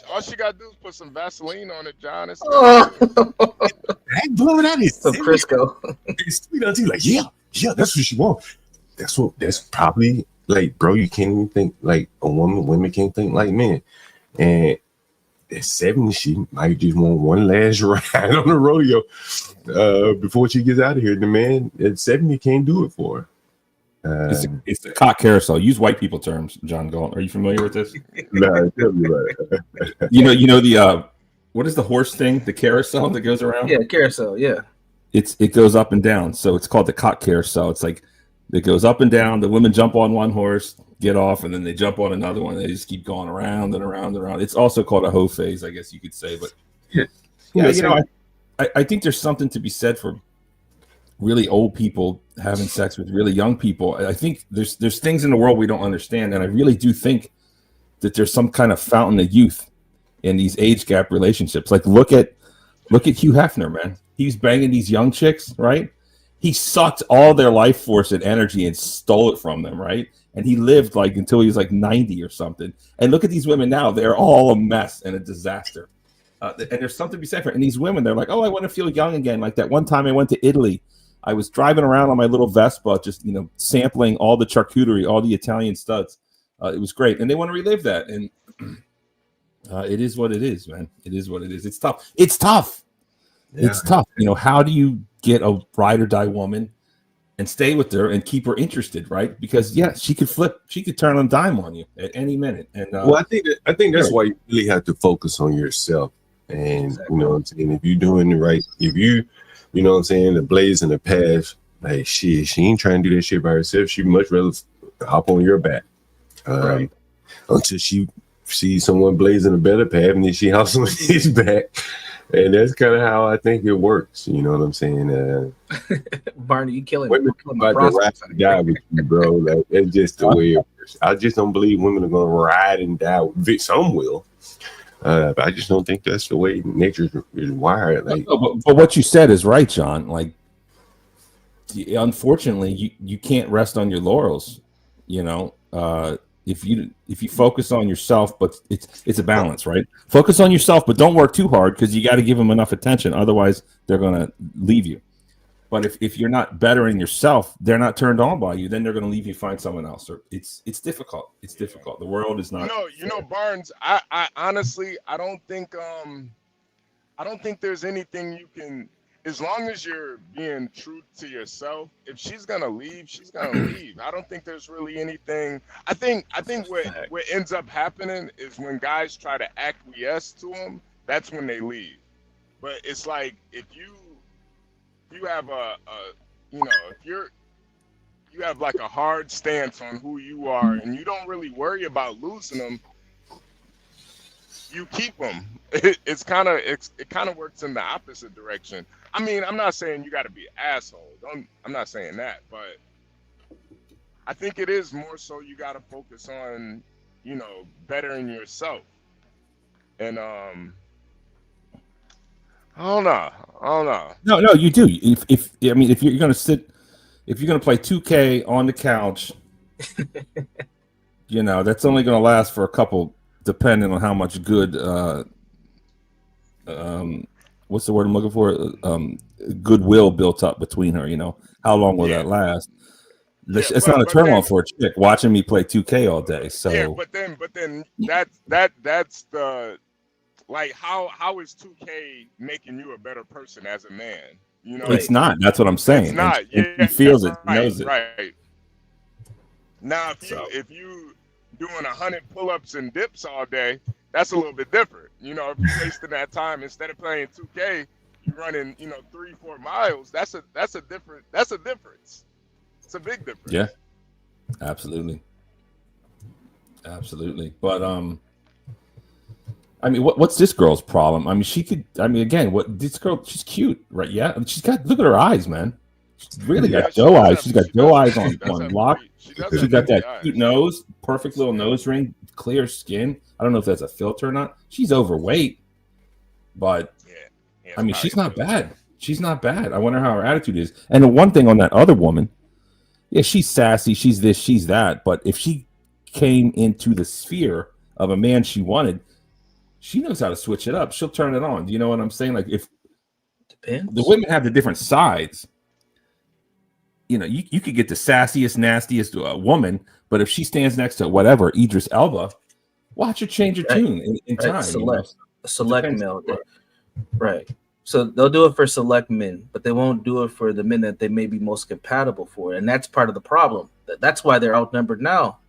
All she gotta do is put some Vaseline on it, John. It's That blowing out is some Crisco. Sweet Auntie like, yeah, that's what she wants. That's probably like, bro, you can't even think like a woman. Women can't think like men. And at 70, she might just want one last ride on the rodeo before she gets out of here. The man at 70 can't do it for her. It's the cock carousel. Use white people terms, John Galt. Are you familiar with this? Nah, tell me about it. You know the what is the horse thing? The carousel that goes around? Yeah, carousel. Yeah. It goes up and down. So it's called the cock carousel. It's like it goes up and down. The women jump on one horse, get off, and then they jump on another one. They just keep going around and around and around. It's also called a hoe phase, I guess you could say. But yeah, you know, I think there's something to be said for really old people having sex with really young people. I think there's things in the world we don't understand, and I really do think that there's some kind of fountain of youth in these age gap relationships. Like look at Hugh Hefner, man. He's banging these young chicks, right? He sucked all their life force and energy and stole it from them, right? And he lived like until he was like 90 or something. And look at these women now; they're all a mess and a disaster. And there's something to be said for it. And these women, they're like, "Oh, I want to feel young again." Like that one time I went to Italy. I was driving around on my little Vespa, just, you know, sampling all the charcuterie, all the Italian studs. It was great. And they want to relive that. And it is what it is, man. It is what it is. It's tough. It's tough. Yeah. It's tough. You know, how do you get a ride or die woman and stay with her and keep her interested, right? Because, yeah, she could flip. She could turn on a dime on you at any minute. And well, I think that's why you really have to focus on yourself. And, exactly. You know what I'm saying? If you're doing the right, you know what I'm saying, the blaze in the path, like she ain't trying to do that shit by herself. She'd much rather hop on your back right. Until she sees someone blazing a better path, and then she hops on his back. And that's kind of how I think it works. You know what I'm saying? Barney, you killing women about to ride and die with you, bro. Like, that's just the way it works. I just don't believe women are going to ride and die with it. Some will. But I just don't think that's the way nature is wired. Like, but what you said is right, John. Like, unfortunately, you can't rest on your laurels. You know, if you focus on yourself, but it's a balance, right? Focus on yourself, but don't work too hard because you got to give them enough attention. Otherwise, they're gonna leave you. But if you're not bettering yourself, they're not turned on by you. Then they're going to leave you, find someone else. Or it's difficult. It's difficult. The world is not. You know, Barnes. I honestly, I don't think there's anything you can. As long as you're being true to yourself, if she's gonna leave, she's gonna leave. I don't think there's really anything. I think what ends up happening is when guys try to acquiesce to them, that's when they leave. But it's like if you have if you have like a hard stance on who you are and you don't really worry about losing them, you keep them. It kind of works in the opposite direction. I mean, I'm not saying you got to be an asshole. I'm not saying that, but I think it is more so you got to focus on, you know, bettering yourself. And I don't know. No, you do. If you're gonna play 2K on the couch, that's only gonna last for a couple, depending on how much good what's the word I'm looking for? Goodwill built up between her. How long will that last? It's not a turn on for a chick watching me play 2K all day. So yeah, but then that's the like how is 2K making you a better person as a man? It's not. That's what I'm saying. It's not. He feels it, knows it. Right. Now, if you doing 100 pull-ups and dips all day, that's a little bit different. If you're wasting that time instead of playing 2K, you're running 3-4 miles. That's a difference. It's a big difference. Yeah, absolutely. But what's this girl's problem? This girl, she's cute, right? Yeah, look at her eyes, man. She's really got doe eyes. She's got doe eyes on lock. She got that cute nose, perfect little nose ring, clear skin. I don't know if that's a filter or not. She's overweight, but she's not bad. She's not bad. I wonder how her attitude is. And the one thing on that other woman, yeah, she's sassy. She's this, she's that. But if she came into the sphere of a man she wanted, she knows how to switch it up. She'll turn it on. Do you know what I'm saying? Like, if the women have the different sides, you could get the sassiest, nastiest woman, but if she stands next to whatever Idris Elba, watch her change her tune in time. Select male, right? So they'll do it for select men, but they won't do it for the men that they may be most compatible for, and that's part of the problem. That's why they're outnumbered now.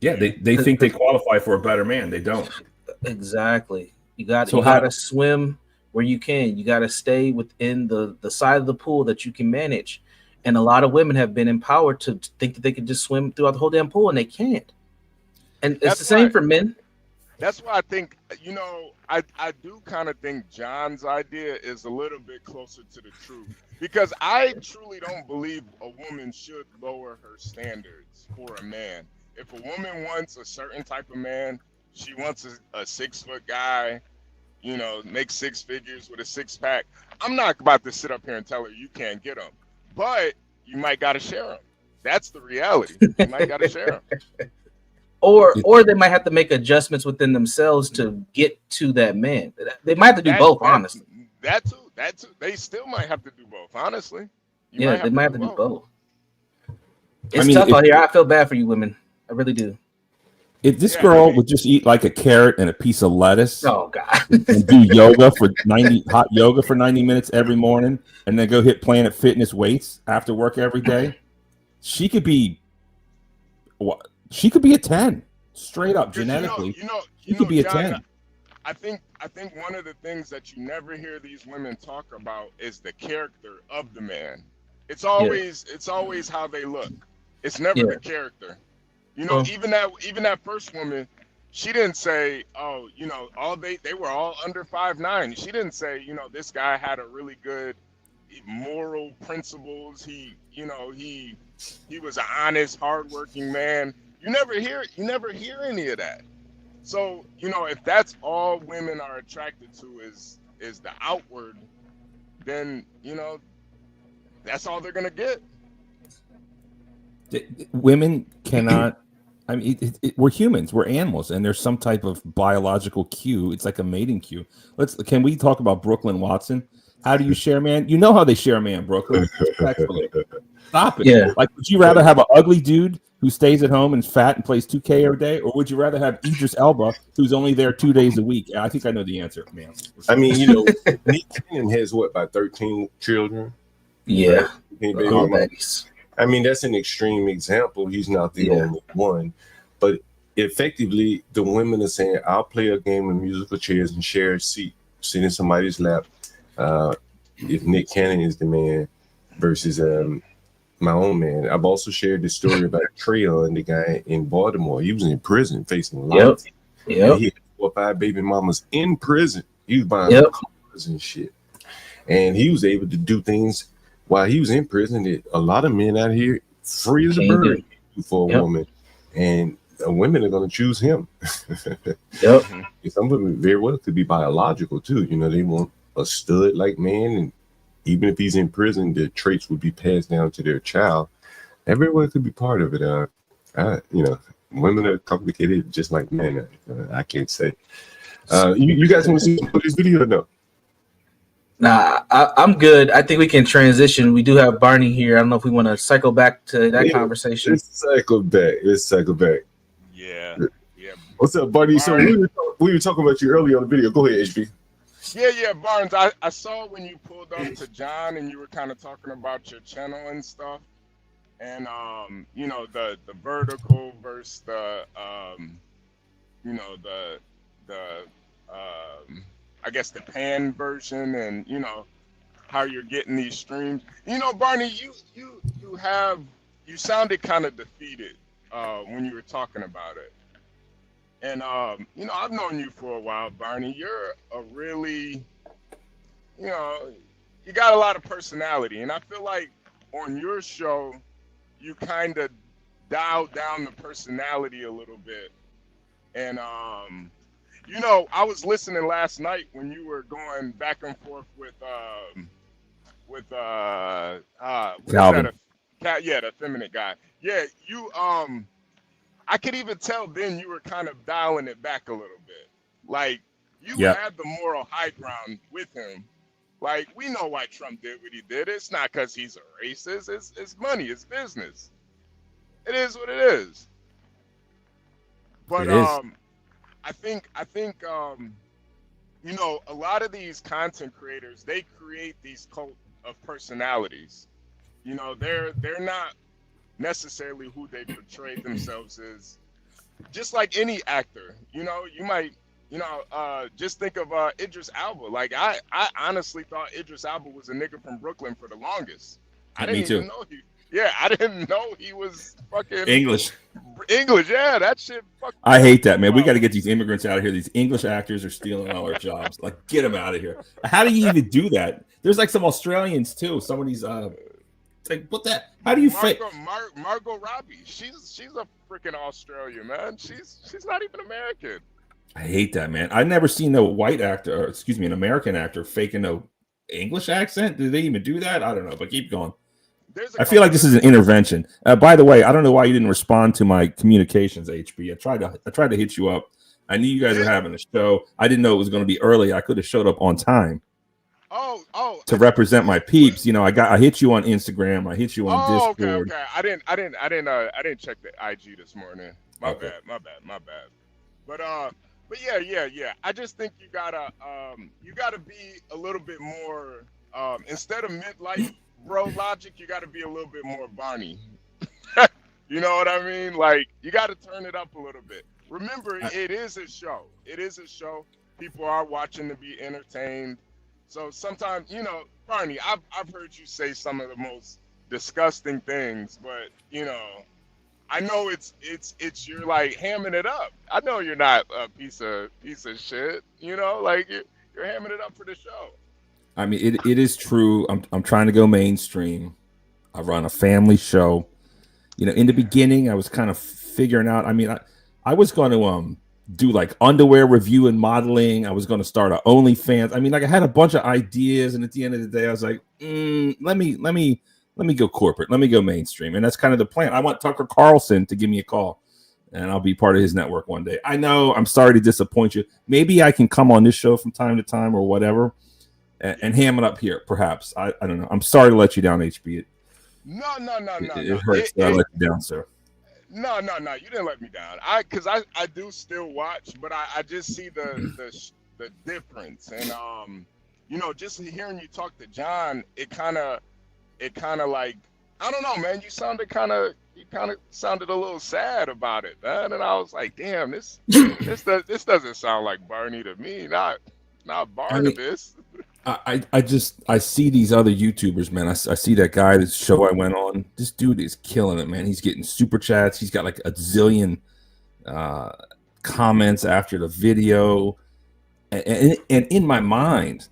Yeah, they think they qualify for a better man. They don't. Exactly. You got to swim where you can. You got to stay within the side of the pool that you can manage. And a lot of women have been empowered to think that they can just swim throughout the whole damn pool, and they can't. And it's the same for men. That's why I think, I do kind of think John's idea is a little bit closer to the truth. Because I truly don't believe a woman should lower her standards for a man. If a woman wants a certain type of man, she wants a 6-foot guy, make 6 figures with a 6-pack. I'm not about to sit up here and tell her you can't get them, but you might got to share them. That's the reality. You might got to share them. Or they might have to make adjustments within themselves to get to that man. They might have to do both, honestly. That too. They still might have to do both, honestly. They might have to do both. It's tough out here. I feel bad for you women. I really do. If this girl would just eat like a carrot and a piece of lettuce, oh god, and do hot yoga for 90 minutes every morning, and then go hit Planet Fitness weights after work every day, she could be a 10 straight up genetically. She could be a 10. I think one of the things that you never hear these women talk about is the character of the man. It's always how they look. It's never the character. Even that first woman, she didn't say, they were all under 5'9". She didn't say, this guy had a really good moral principles. He was an honest, hardworking man. You never hear any of that. So, if that's all women are attracted to is the outward, then, that's all they're going to get. Women cannot. We're humans. We're animals, and there's some type of biological cue. It's like a mating cue. Can we talk about Brooklyn Watson? How do you share a man? You know how they share a man, Brooklyn. Stop it. Yeah. Like, would you rather have an ugly dude who stays at home and is fat and plays 2K every day, or would you rather have Idris Elba who's only there 2 days a week? I think I know the answer, man. Nick Cannon has about 13 children. Yeah. That's an extreme example. He's not the only one, but effectively, the women are saying, "I'll play a game of musical chairs and share a seat, sit in somebody's lap." If Nick Cannon is the man versus my own man. I've also shared this story about Trayon, the guy in Baltimore. He was in prison facing life. Yep. He had 4 or 5 baby mamas in prison. He was buying cars and shit, and he was able to do things while he was in prison that a lot of men out here free as a bird for a woman. And women are going to choose him. Yep. Some women very well could be biological too. You know, they want a stud like man, and even if he's in prison, the traits would be passed down to their child. Everyone could be part of it. You know, women are complicated just like men. I can't say. You guys want to see this video or no? Nah, I'm good. I think we can transition. We do have Barney here. I don't know if we want to cycle back to that conversation. Let's cycle back. Yeah. What's up, Barney? So we were talking about you earlier on the video. Go ahead, HB. Yeah, Barnes. I saw when you pulled up to John and you were kind of talking about your channel and stuff, and you know, the vertical versus the you know, the I guess the pan version, and you know how you're getting these streams. You know, Barney, you sounded kind of defeated when you were talking about it. And you know, I've known you for a while, Barney. You're a really, you know, you got a lot of personality, and I feel like on your show you kind of dialed down the personality a little bit. And you know, I was listening last night when you were going back and forth with Calvin. The feminine guy. Yeah, you I could even tell then you were kind of dialing it back a little bit. Like you had the moral high ground with him. Like, we know why Trump did what he did. It's not because he's a racist. It's money. It's business. It is what it is. But I think you know, a lot of these content creators, they create these cult of personalities. You know, they're not necessarily who they portray themselves as. Just like any actor, you know, you might, you know, just think of Idris Elba. Like I honestly thought Idris Elba was a nigga from Brooklyn for the longest. I didn't even know I didn't know he was fucking English. Yeah, that shit. I hate that, man. We got to get these immigrants out of here. These English actors are stealing all our jobs. Like, get them out of here. How do you even do that? There's like some Australians too. Some of these like, what that? How do you fake? Margot Robbie. She's a freaking Australian, man. She's not even American. I hate that, man. I've never seen a white actor, or excuse me, an American actor faking no English accent. Do they even do that? I don't know, but keep going. I feel like this is an intervention. By the way, I don't know why you didn't respond to my communications, HB. I tried to hit you up. I knew you guys were having a show. I didn't know it was going to be early. I could have showed up on time. To represent my peeps. You know, I hit you on Instagram. I hit you on Discord. Okay. I didn't check the IG this morning. My bad. But yeah. I just think you gotta be a little bit more instead of midlife bro logic, you gotta be a little bit more Barney. You know what I mean? Like, you gotta turn it up a little bit. Remember, it is a show. People are watching to be entertained. So sometimes, you know, Barney, I've heard you say some of the most disgusting things, but you know, I know it's you're like hamming it up. I know you're not a piece of shit. You know, like you're hamming it up for the show. I mean, it is true. I'm trying to go mainstream. I run a family show. You know, in the beginning, I was kind of figuring out. I mean, I was going to do like underwear review and modeling. I was going to start a OnlyFans. I mean, like I had a bunch of ideas, and at the end of the day, I was like, let me go corporate. Let me go mainstream, and that's kind of the plan. I want Tucker Carlson to give me a call, and I'll be part of his network one day. I know. I'm sorry to disappoint you. Maybe I can come on this show from time to time or whatever. And ham it up here, perhaps. I don't know. I'm sorry to let you down, HB. No. It hurts that I let you down, sir. No. You didn't let me down. Because I do still watch, but I just see the difference. And you know, just hearing you talk to John, it kind of like, I don't know, man. You kind of sounded a little sad about it, man. And I was like, damn, this doesn't sound like Barney to me. Not Barnabas. I see these other YouTubers, man. I see that guy, this show I went on. This dude is killing it, man. He's getting super chats. He's got like a zillion comments after the video. And in my mind,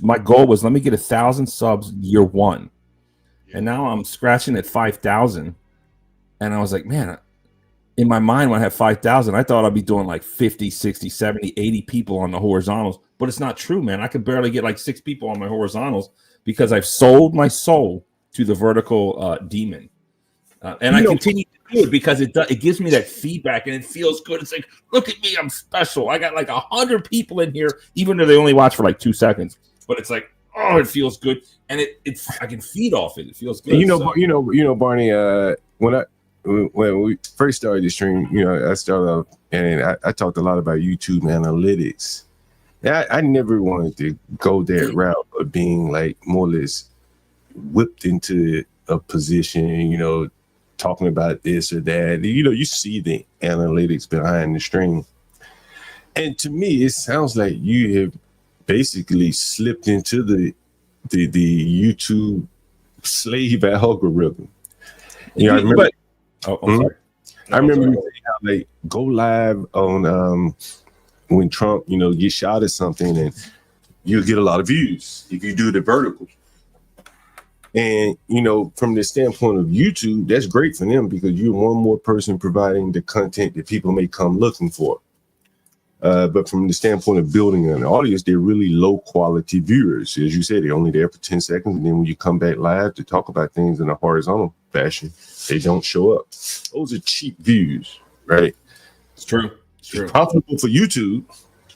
my goal was, let me get 1,000 subs year one. And now I'm scratching at 5,000. And I was like, man, in my mind, when I have 5,000, I thought I'd be doing like 50, 60, 70, 80 people on the horizontals. But it's not true, man. I could barely get like 6 people on my horizontals because I've sold my soul to the vertical demon. And I continue to do it because it gives me that feedback and it feels good. It's like, look at me, I'm special. I got like 100 people in here, even though they only watch for like 2 seconds. But it's like, oh, it feels good, and I can feed off it. It feels good. You know, Barney. When we first started the stream, I started off and I talked a lot about YouTube analytics. I never wanted to go that route of being like more or less whipped into a position, talking about this or that. You see the analytics behind the stream. And to me, it sounds like you have basically slipped into the YouTube slave algorithm. I remember. I remember you saying how they go live on when Trump, gets shot at something, and you'll get a lot of views if you do the vertical. And from the standpoint of YouTube, that's great for them because you're one more person providing the content that people may come looking for. But from the standpoint of building an audience, they're really low quality viewers. As you said, they're only there for 10 seconds. And then when you come back live to talk about things in a horizontal fashion, they don't show up. Those are cheap views, right? It's true. It's profitable for YouTube,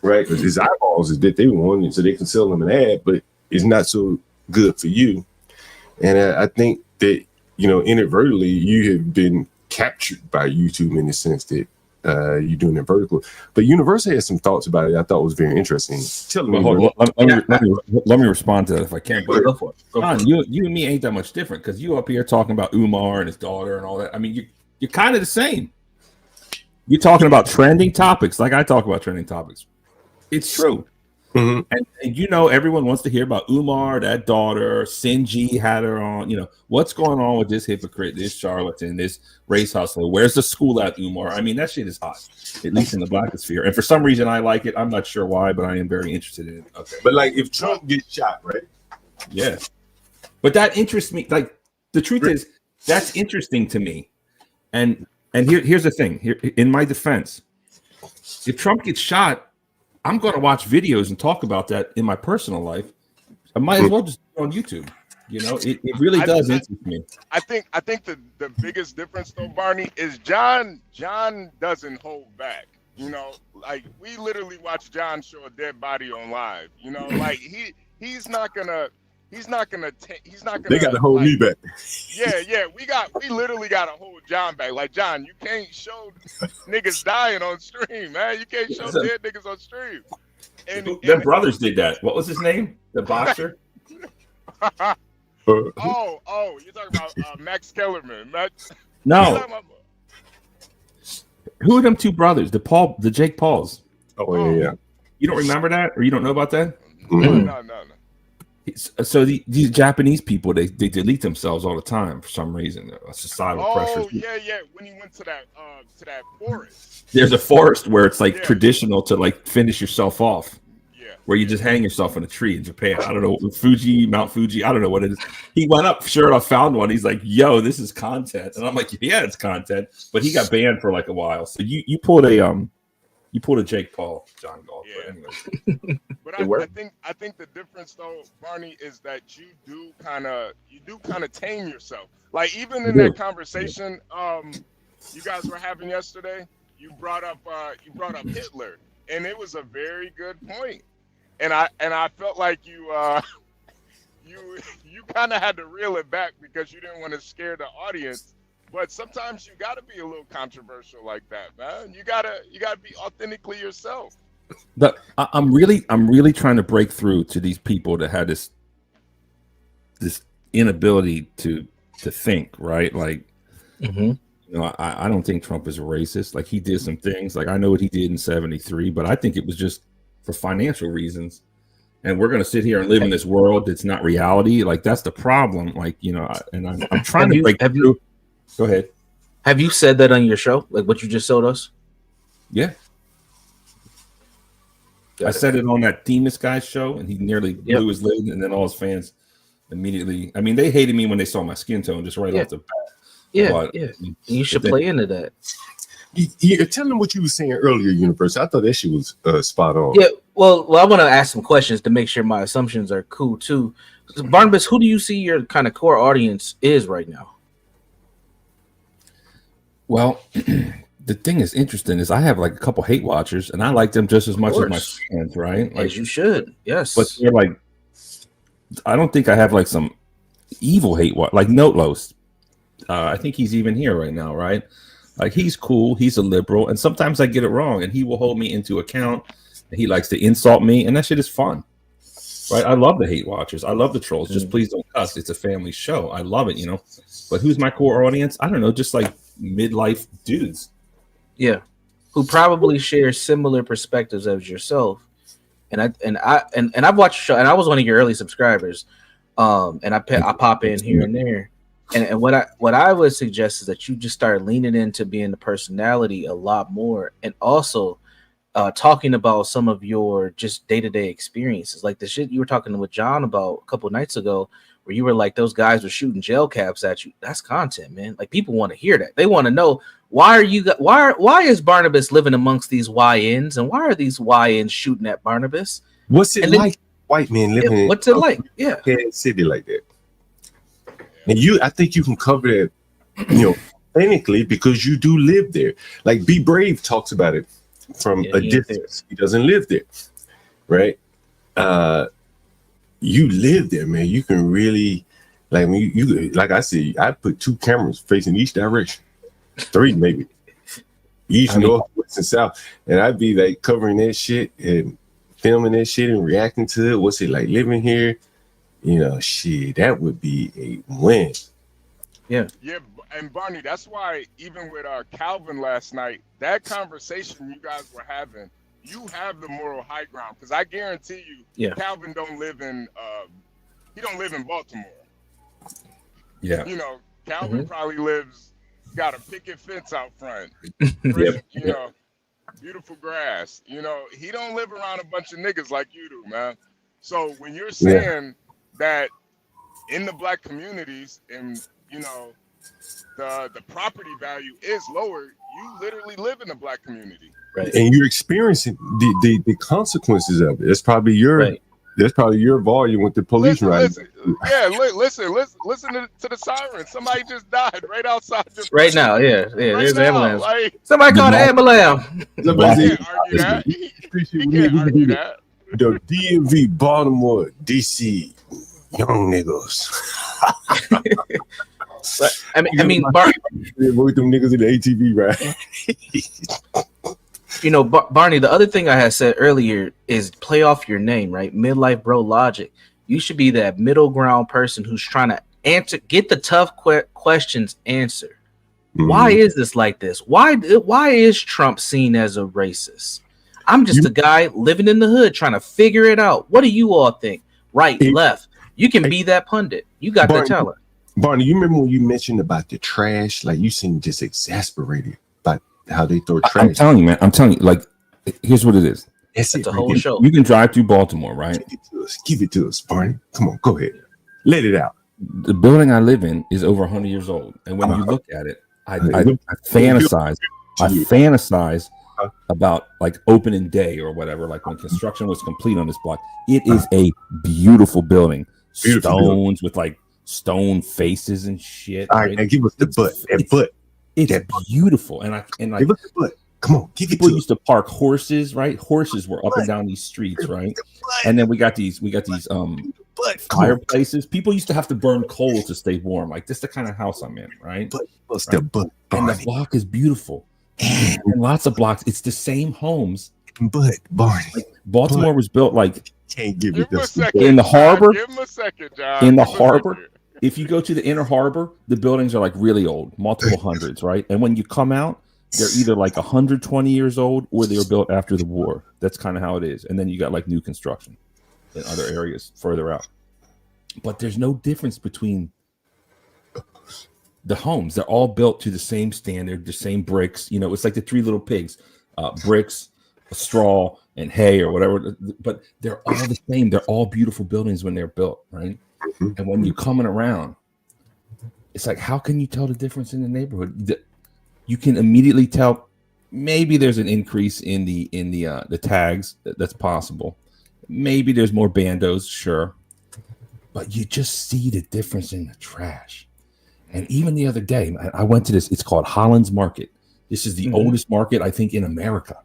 right? Because his eyeballs is that they want it so they can sell them an ad, but it's not so good for you. And I think that, inadvertently, you have been captured by YouTube in the sense that you're doing it vertical. But Universal has some thoughts about it I thought was very interesting. Tell me. Let me respond to that if I can. Go for it. John, you and me ain't that much different because you up here talking about Umar and his daughter and all that. I mean, you're kind of the same. You're talking about trending topics like I talk about trending topics. It's true. Mm-hmm. And everyone wants to hear about Umar, that daughter, Sinji had her on. What's going on with this hypocrite, this charlatan, this race hustler? Where's the school at, Umar? I mean, that shit is hot, at least in the blackosphere. And for some reason, I like it. I'm not sure why, but I am very interested in it. Okay. But like, if Trump gets shot, right? Yeah. But that interests me. Like, the truth is, that's interesting to me. And here's the thing. Here, in my defense, if Trump gets shot, I'm going to watch videos and talk about that in my personal life. I might as well just do it on YouTube. It really does interest me. I think the biggest difference though, Barney, is John doesn't hold back. Like we literally watch John show a dead body on live. Like he's not gonna. They got to hold me back. Yeah. We literally got to hold John back. Like, John, you can't show niggas dying on stream, man. You can't show dead niggas on stream. Their brothers did that. What was his name? The boxer? Oh, you're talking about Max Kellerman. No. Who are them two brothers? The Jake Pauls. Oh, yeah. You don't remember that? Or you don't know about that? Mm-hmm. No. So these Japanese people, they delete themselves all the time for some reason. Societal pressure. Oh, yeah. When he went to that forest. There's a forest where it's like traditional to like finish yourself off. Yeah. Where you just hang yourself in a tree in Japan. I don't know, Mount Fuji. I don't know what it is. He went up, sure enough, found one. He's like, yo, this is content. And I'm like, yeah, it's content. But he got banned for like a while. So you pulled a Jake Paul, John Galt. Yeah. But anyway. But I think the difference though, Barney, is that you do kind of tame yourself. Like even in that conversation you guys were having yesterday, you brought up Hitler, and it was a very good point. And I felt like you kind of had to reel it back because you didn't want to scare the audience. But sometimes you got to be a little controversial like that, man. You gotta be authentically yourself. But I'm really trying to break through to these people that had this inability to think, right? Like, I don't think Trump is a racist. Like, he did some things. Like, I know what he did in '73, but I think it was just for financial reasons. And we're going to sit here and live in this world that's not reality. Like, that's the problem. Like, and I'm trying to break through. Go ahead. Have you said that on your show? Like what you just showed us? Yeah. I said it on that Demas guy's show, and he nearly blew his lid, and then all his fans immediately. I mean, they hated me when they saw my skin tone just right off the bat. Yeah, but, you should play into that. You tell them what you were saying earlier, Universe. I thought that shit was spot on. Yeah, well, I want to ask some questions to make sure my assumptions are cool too. Barnabas, who do you see your kind of core audience is right now? Well, the thing is interesting is I have like a couple hate watchers, and I like them just as much as my fans, right? Like as you should, yes. But they're like, I don't think I have like some evil hate like Notelos. I think he's even here right now, right? Like he's cool, he's a liberal, and sometimes I get it wrong, and he will hold me into account. And he likes to insult me, and that shit is fun, right? I love the hate watchers, I love the trolls. Just please don't cuss. It's a family show. I love it, you know. But who's my core audience? I don't know, just like midlife dudes. Yeah, who probably share similar perspectives as yourself. And I've watched the show, and I was one of your early subscribers. And I pop in here and there. And what I would suggest is that you just start leaning into being the personality a lot more, and also talking about some of your just day-to-day experiences, like the shit you were talking with John about a couple of nights ago, where you were like, those guys were shooting gel caps at you. That's content, man. Like people want to hear that. They want to know why is Barnabas living amongst these YNs, and why are these YNs shooting at Barnabas? What's it like, white men living in what's it like? Yeah, city like that. And I think you can cover that, authentically, because you do live there. Like Be Brave talks about it from a distance. He doesn't live there, right? You live there, man. You can really, like, you like I said, I put 2 cameras facing each direction, 3 maybe, east, north, west, and south, and I'd be like covering that shit and filming that shit and reacting to it. What's it like living here? Shit, that would be a win. Yeah. Yeah, and Barney, that's why even with Calvin last night, that conversation you guys were having, you have the moral high ground, because I guarantee you, Calvin don't live in Baltimore. Yeah. Calvin probably got a picket fence out front. Beautiful grass. He don't live around a bunch of niggas like you do, man. So when you're saying that in the Black communities, and the property value is lower, you literally live in the Black community, right? And you're experiencing the consequences of it. It's probably that's probably your volume with the police listen to the sirens. Somebody just died right outside. Right now, there's an ambulance. Like, somebody called an ambulance. Somebody can't argue that. He can't argue that. The DMV, Baltimore, DC, young niggas. I mean, with them niggas in the ATV, right? Barney, the other thing I had said earlier is play off your name, right? Midlife Bro Logic. You should be that middle ground person who's trying to get the tough questions answered. Mm-hmm. Why is this like this? Why is Trump seen as a racist? I'm just a guy living in the hood trying to figure it out. What do you all think? Right, left. You can be that pundit. You got the talent. Barney, you remember when you mentioned about the trash? Like, you seem just exasperated about how they throw trash. I'm telling you, man. Like, here's what it is. It's a whole show. You can drive through Baltimore, right? Give it to us, Barney. Come on, go ahead. Let it out. The building I live in is over 100 years old. And when you look at it, I fantasize. About like opening day or whatever, like when construction was complete on this block. It is a beautiful building. Stones with like stone faces and shit. All right, and give us the butt. It's beautiful. And like give us the butt. Come on, people used to park horses, right? Horses were up and down these streets, right? And then we got these fireplaces. People used to have to burn coal to stay warm. Like, this is the kind of house I'm in, right? The butt. And the block is beautiful. And lots of blocks. It's the same homes. But Barney, Baltimore was built like can't give it this in the harbor. Give him a second, John. In the harbor, if you go to the inner harbor, the buildings are like really old, multiple hundreds, right? And when you come out, they're either like 120 years old or they were built after the war. That's kind of how it is. And then you got like new construction in other areas further out. But there's no difference between the homes. They're all built to the same standard, the same bricks. It's like the 3 Little Pigs, bricks, straw, and hay or whatever. But they're all the same. They're all beautiful buildings when they're built, right? Mm-hmm. And when you're coming around, it's like, how can you tell the difference in the neighborhood? You can immediately tell maybe there's an increase in the tags. That's possible. Maybe there's more bandos, sure, but you just see the difference in the trash. And even the other day, I went to this. It's called Holland's Market. This is the oldest market, I think, in America,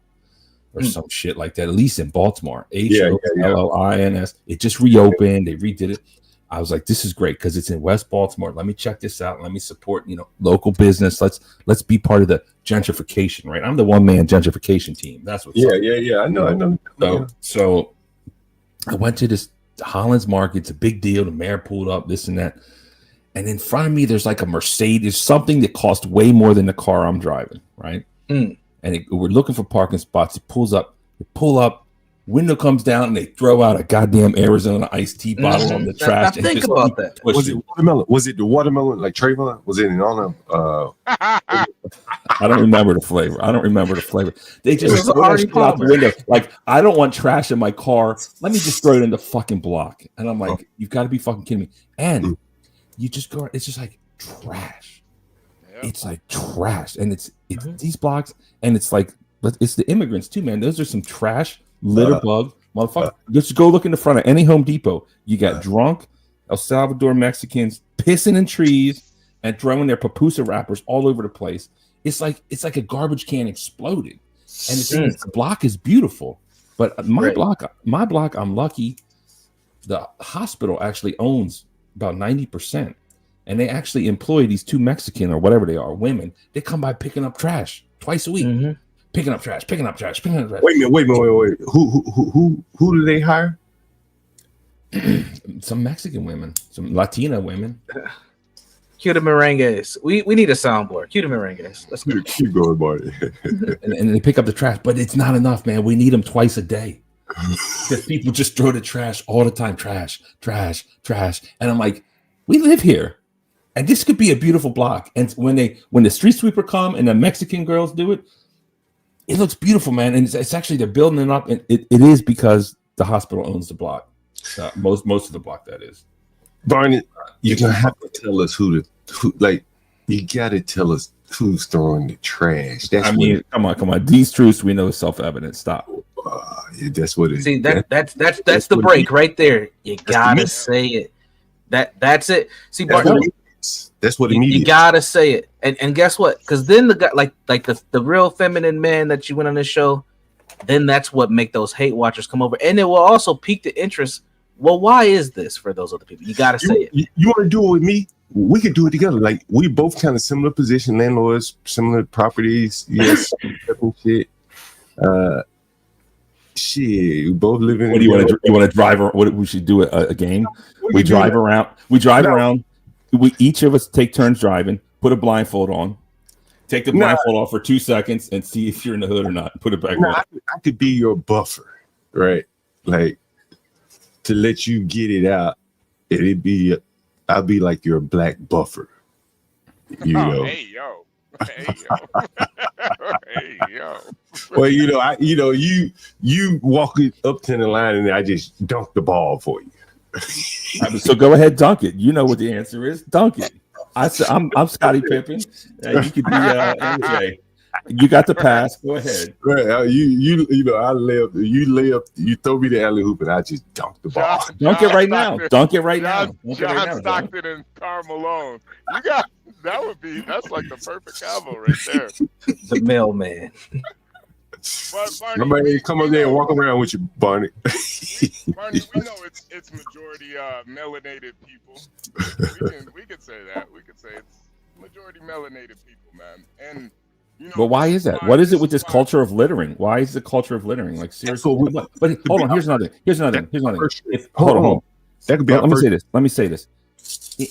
or some shit like that. At least in Baltimore. HOLLINS. It just reopened. They redid it. I was like, this is great because it's in West Baltimore. Let me check this out. Let me support, local business. Let's be part of the gentrification, right? I'm the one-man gentrification team. That's what. I know. So I went to this Holland's Market. It's a big deal. The mayor pulled up, this and that. And in front of me, there's like a Mercedes, something that cost way more than the car I'm driving, right? And we're looking for parking spots. It pulls up. They pull up. Window comes down, and they throw out a goddamn Arizona iced tea bottle on the trash. Now think about that. Was it watermelon? Was it the watermelon, like Trayvon? Was it in on I don't remember the flavor. They just throw that shit out the window. Like, I don't want trash in my car. Let me just throw it in the fucking block. And I'm like, you've got to be fucking kidding me. And you just go, it's just like trash. Yep. It's like trash. And it's these blocks, and it's like, it's the immigrants too, man. Those are some trash litter bug motherfucker. Just go look in the front of any Home Depot. You got drunk El Salvador Mexicans pissing in trees and throwing their papusa wrappers all over the place. It's like a garbage can exploded. And the block is beautiful, but my block, I'm lucky. The hospital actually owns about 90%, and they actually employ these two Mexican or whatever they are women. They come by picking up trash twice a week. Picking up trash. Wait a minute. Who do they hire? Some Mexican women, some Latina women. Cue the merengues. We need a soundboard. Cue the merengues. Let's go. Keep going, Marty. and they pick up the trash, but it's not enough, man. We need them twice a day. Because people just throw the trash all the time. Trash. And I'm like, we live here. And this could be a beautiful block. And when the street sweeper come and the Mexican girls do it, it looks beautiful, man. And it's actually, they're building it up. And it is because the hospital owns the block. Most of the block, that is. Barney, you're going to have to tell us who you got to tell us who's throwing the trash. Come on. These truths we know is self-evident. Stop. That's what it is. See, that's the break right there. You gotta say it. That's it. See, Barney, that's what it means. You gotta say it. And guess what? Because then the guy, like the real feminine man that you went on this show, then that's what make those hate watchers come over, and it will also pique the interest. Well, why is this for those other people? You gotta say it. You want to do it with me? We could do it together. Like, we both kind of similar position, landlords, similar properties, yes, shit. Shit, we both live in. What do you want to? You want to drive? What we should do a game? We drive around. We each of us take turns driving. Put a blindfold on. Take the blindfold off for 2 seconds and see if you're in the hood or not. Put it back on. I could be your buffer, right? Like, to let you get it out. I'll be like your black buffer. You know. Hey yo. Well, you walk it up to the line and I just dunk the ball for you. So go ahead, dunk it. You know what the answer is. Dunk it. I'm Scottie Pippen. You could be MJ. You got the pass. Go ahead. Right. I lay up. You lay up. You throw me the alley hoop and I just dunk the ball. Dunk it right now. Dunk it right now. John Stockton and Karl Malone. That's like the perfect combo right there. The mailman. Somebody come up there and walk around with you, Barney. Barney, we know it's majority melanated people. We can say that. We could say it's majority melanated people, man. And but why is that? What is it with this culture of littering? Why is the culture of littering? Like, seriously. But hold on. Here's another thing. Hold on. That could be. Let me say this.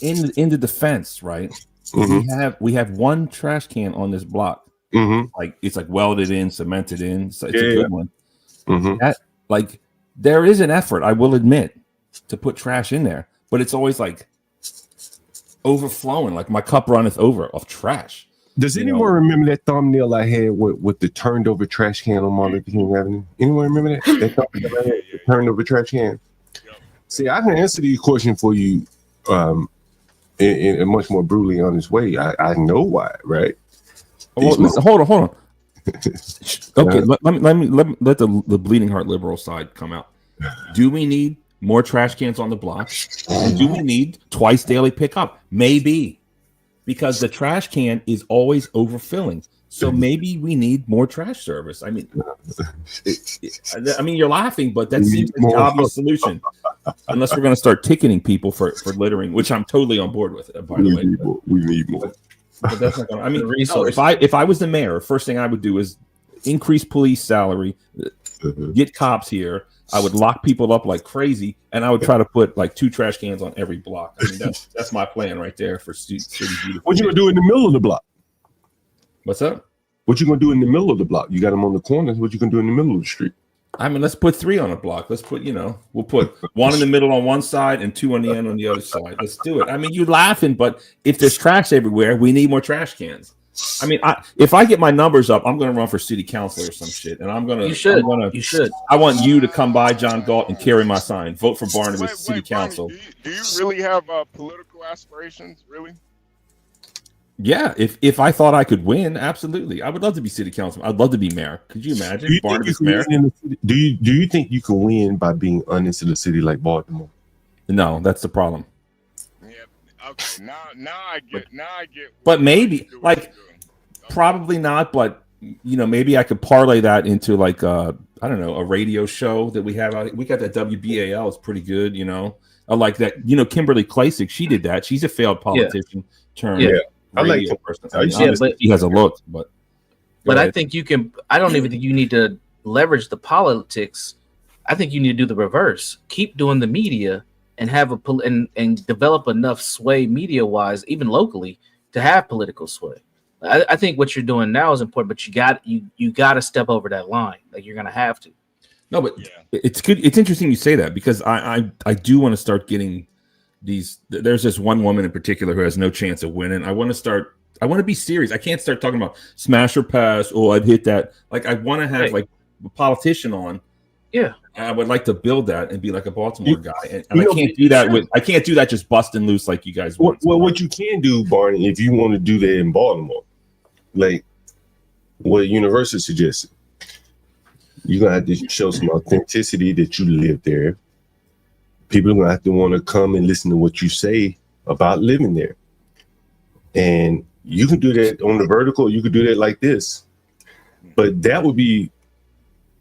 In the defense, right? Mm-hmm. We have one trash can on this block. Mm-hmm. Like, it's like welded in, cemented in. So it's a good one. Mm-hmm. There is an effort, I will admit, to put trash in there, but it's always like overflowing. Like, my cup runneth over of trash. Does anyone remember that thumbnail I had with the turned over trash can on Martin Luther King Avenue? Anyone remember that? That thumbnail I had, the turned over trash can. See, I can answer the question for you in a much more brutally honest way. I know why, right? Hold on. Okay, let the bleeding heart liberal side come out. Do we need more trash cans on the block? And do we need twice daily pickup? Maybe, because the trash can is always overfilling. So maybe we need more trash service. I mean, you're laughing, but that seems like the obvious solution. Unless we're going to start ticketing people for littering, which I'm totally on board with. By the way, we need more. But that's not going to. I mean, no, if I was the mayor, first thing I would do is increase police salary, get cops here. I would lock people up like crazy, and I would try to put like 2 trash cans on every block. I mean, that's my plan right there for City Beautiful. What you gonna do in the middle of the block? What's up? What you gonna do in the middle of the block? You got them on the corners. What you gonna do in the middle of the street? I mean, let's put 3 on a block. Let's put, we'll put 1 in the middle on one side and 2 on the end on the other side. Let's do it. I mean, you're laughing, but if there's trash everywhere, we need more trash cans. I mean, if I get my numbers up, I'm going to run for city council or some shit, and I'm going to. You should. You should. I want you to come by John Galt and carry my sign. Vote for Barnabas City Council. Barney, do you really have political aspirations? Really? Yeah. If I thought I could win, absolutely, I would love to be city council. I'd love to be mayor. Could you imagine Barnabas mayor? Do you think you can win by being honest in a city like Baltimore? No, that's the problem. Yeah. Okay. Now I get. But maybe probably not, but maybe I could parlay that into like I don't know, a radio show that we have out. We got that WBAL, it's pretty good, I like that, Kimberly Klasick, she did that. She's a failed politician turned I like person. But he has a look, but I think you can. I don't even think you need to leverage the politics. I think you need to do the reverse. Keep doing the media and have and develop enough sway media wise, even locally, to have political sway. I think what you're doing now is important, but you got to step over that line. Like you're gonna have to. No, but it's good. It's interesting you say that because I do want to start getting these. There's this one woman in particular who has no chance of winning. I want to be serious. I can't start talking about smash or pass. Oh, I've hit that. Like I want to have like a politician on. Yeah, and I would like to build that and be like a Baltimore guy, and I can't do that I can't do that just busting loose like you guys want. Well, what you can do, Barney, if you want to do that in Baltimore, like what University suggested, you're gonna have to show some authenticity that you live there. People are gonna have to want to come and listen to what you say about living there, and you can do that on the vertical. You could do that like this, but that would be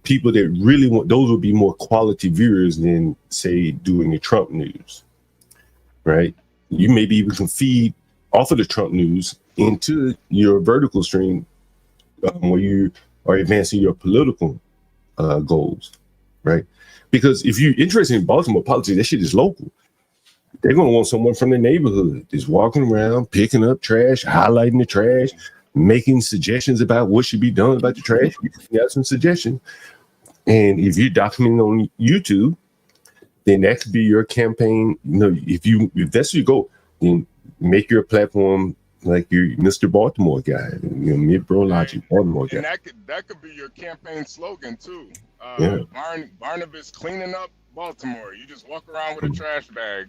people that really want. Those would be more quality viewers than say doing the Trump news, right? You maybe even can feed off of the Trump news into your vertical stream where you are advancing your political goals, right? Because if you're interested in Baltimore politics, that shit is local. They're going to want someone from the neighborhood just walking around, picking up trash, highlighting the trash, making suggestions about what should be done about the trash. You got some suggestions. And if you're documenting on YouTube, then that could be your campaign. If that's your goal, then make your platform like your Mr. Baltimore guy, mid-bro logic Baltimore guy. And that could be your campaign slogan too. Barnabas cleaning up Baltimore. You just walk around with a trash bag,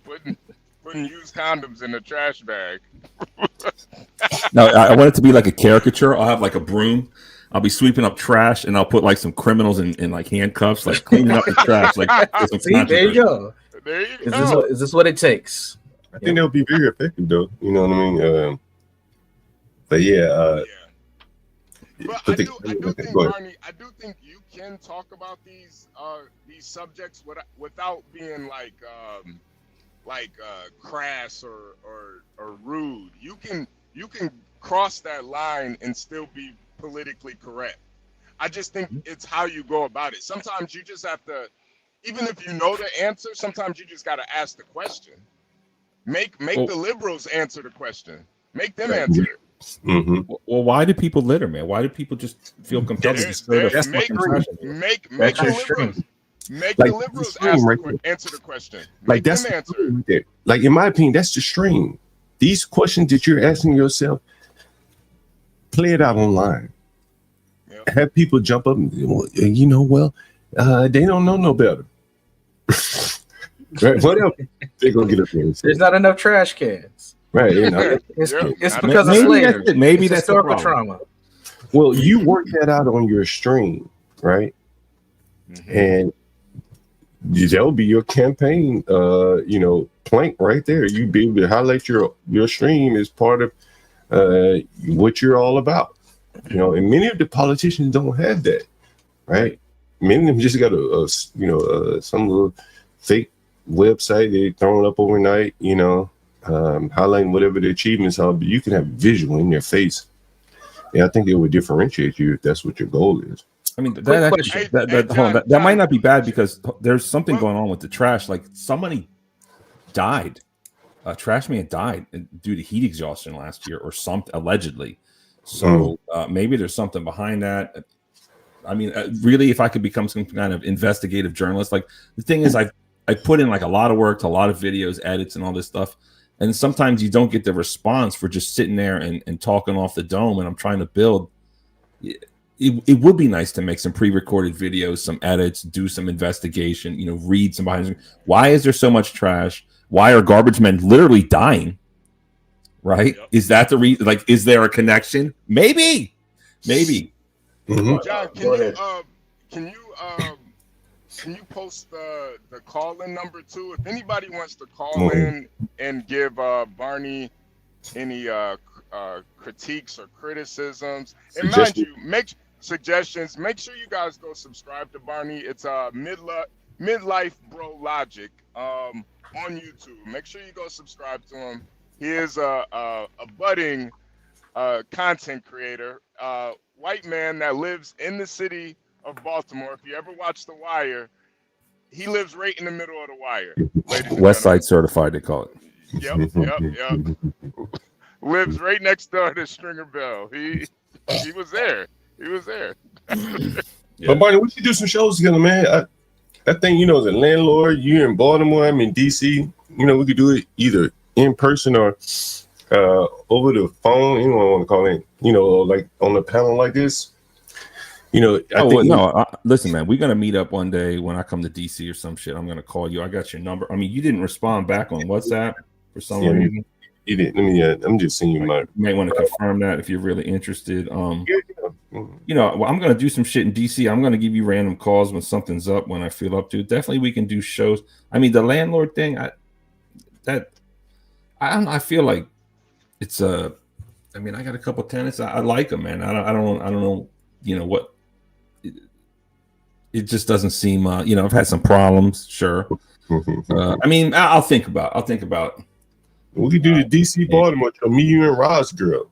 putting used condoms in the trash bag. No, I want it to be like a caricature. I'll have like a broom. I'll be sweeping up trash, and I'll put like some criminals in like handcuffs, like cleaning up the trash. Like see, there you go. There you go. Is this what it takes? I think that'll be very effective, though. You know what I mean? But yeah. But I do think, Barney, I do think you can talk about these subjects without being like crass or rude. You can cross that line and still be politically correct. I just think it's how you go about it. Sometimes you just have to, even if you know the answer, sometimes you just got to ask the question. Make the liberals answer the question. Make them answer it. Mm-hmm. Well, why do people litter, man? Why do people just feel compelled to destroy their Make the liberals answer the question. Like that's them answer. Like in my opinion, that's the stream. These questions that you're asking yourself, play it out online. Yep. Have people jump up and they don't know no better. Right? What else? They're gonna get up there. There's not enough trash cans. Right. It's because of slavery. Maybe that's historical trauma. Well, you work that out on your stream, right? And that'll be your campaign, plank right there. You be able to highlight your stream as part of what you're all about. And many of the politicians don't have that, right? Many of them just got some little fake website they throwing up overnight, highlighting whatever the achievements are, but you can have visual in your face. And I think it would differentiate you if that's what your goal is. I mean, that might not be bad because there's something going on with the trash. Like somebody died, a trash man died due to heat exhaustion last year or something, allegedly. So maybe there's something behind that. I mean, really, if I could become some kind of investigative journalist, like the thing is, I put in like a lot of work to a lot of videos, edits, and all this stuff. And sometimes you don't get the response for just sitting there and talking off the dome. And I'm trying to build. It would be nice to make some pre-recorded videos, some edits, do some investigation, read some behind. Why is there so much trash? Why are garbage men literally dying? Right? Yep. Is that the reason? Like, is there a connection? Maybe. Mm-hmm. John, can you post the call-in number too? If anybody wants to call in and give Barney any critiques or criticisms, and mind you, make suggestions. Make sure you guys go subscribe to Barney. It's Midlife Bro Logic on YouTube. Make sure you go subscribe to him. He is a budding content creator, white man that lives in the city of Baltimore. If you ever watch The Wire, he lives right in the middle of The Wire. West Side Certified, they call it. Yep. Lives right next door to Stringer Bell. He was there. But Barney, we should do some shows together, man. I think the landlord. You in Baltimore, I'm in DC. We could do it either in person or over the phone. You don't want to call in. Like on a panel like this. Listen, man, we're gonna meet up one day when I come to DC or some shit. I'm gonna call you. I got your number. I mean, you didn't respond back on WhatsApp for some reason. You didn't. I'm just seeing you. You might want to confirm that if you're really interested. I'm gonna do some shit in DC. I'm gonna give you random calls when something's up, when I feel up to it. Definitely, we can do shows. I mean, the landlord thing. I feel like it's I mean, I got a couple tenants. I like them, man. I don't know. What? It just doesn't seem. I've had some problems. Sure. I mean, I'll think about. We could do the DC Baltimore show. Me, you, and Roz girl.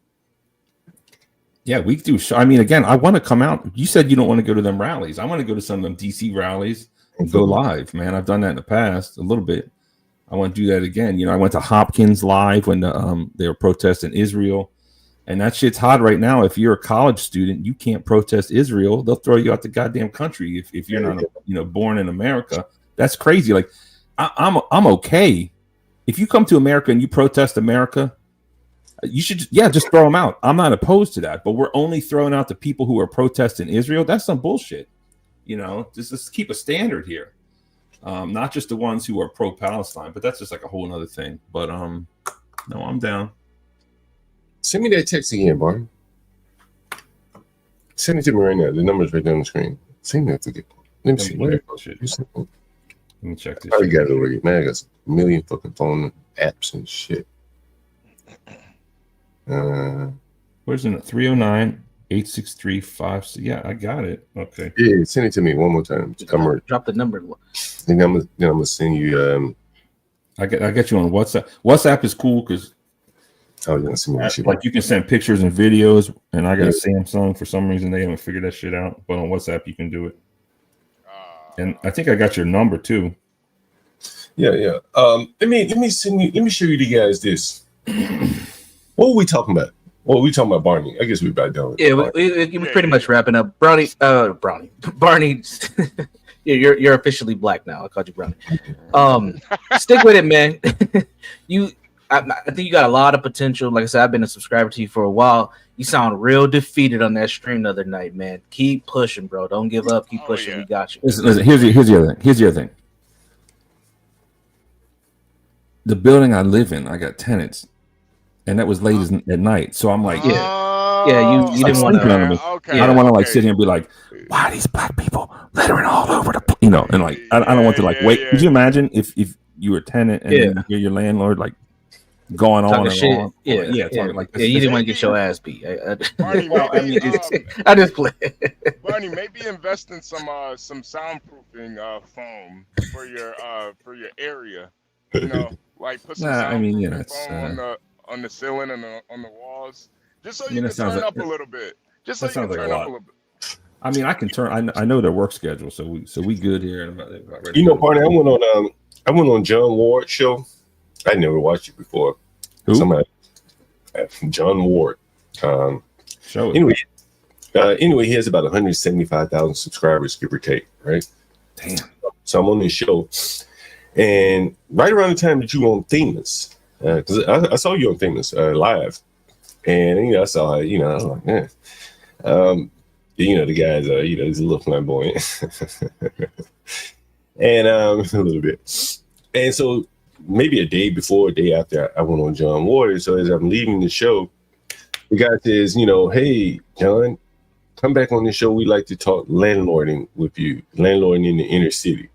Yeah, we do. I mean, again, I want to come out. You said you don't want to go to them rallies. I want to go to some of them DC rallies and go live, man. I've done that in the past a little bit. I want to do that again. I went to Hopkins live when they were protesting Israel. And that shit's hot right now. If you're a college student, you can't protest Israel. They'll throw you out the goddamn country if you're not born in America. That's crazy. Like I'm okay. If you come to America and you protest America, you should just throw them out. I'm not opposed to that. But we're only throwing out the people who are protesting Israel. That's some bullshit. Just keep a standard here. Not just the ones who are pro-Palestine, but that's just like a whole other thing. But no, I'm down. Send me that text again, Barney. Send it to me right now. The number's right down the screen. Send that to me. Let me see. Let me check this. I got it already, man. I got a million fucking phone apps and shit. Where's it? 309-863-56. Yeah, I got it. Okay. Yeah, send it to me one more time. Drop the number. Then I'm gonna send you. I get you on WhatsApp. WhatsApp is cool because. I was gonna see shit. Like you can send pictures and videos, and I got a Samsung. For some reason, they haven't figured that shit out. But on WhatsApp, you can do it. And I think I got your number too. Yeah. Let me show you guys this. What were we talking about? Well, we talking about Barney. I guess we're about done. Yeah, we're pretty much wrapping up. Barney. Yeah, you're officially black now. I called you Brownie. Stick with it, man. I think you got a lot of potential. Like I said, I've been a subscriber to you for a while. You sound real defeated on that stream the other night, man. Keep pushing, bro. Don't give up. Keep pushing. Yeah. We got you. Listen, here's the other thing. Here's the other thing. The building I live in, I got tenants, and that was late at night. So I'm like, Yeah, you didn't want to. Okay. I don't want to like sit here and be like, why are these black people littering all over the place? You know, and like I don't want to like wait. Could you imagine if you were a tenant and then you hear your landlord like going talking on shit. and on? Talking like this. Yeah, you didn't want to get your ass beat. Barney, maybe, I just play. Barney, maybe invest in some soundproofing foam for your area. You know, like put some soundproofing foam on the ceiling and on the walls, just so you can turn up a little bit. Just so you can turn up a little bit. I mean, I can turn. I know their work schedule, so we good here. You know, Barney, I went on John Ward's show. I never watched it before. Who? Somebody, John Ward. Show it. Anyway, he has about 175,000 subscribers, give or take, right? Damn. So I'm on this show, and right around the time that you were on Famous, because I saw you on Famous live, and I saw, I was like, yeah. The guy's, he's a little flamboyant, and a little bit, and so. Maybe a day before, a day after, I went on John Ward. So as I'm leaving the show, the guy says, hey, John, come back on the show. We like to talk landlording with you, landlording in the inner city,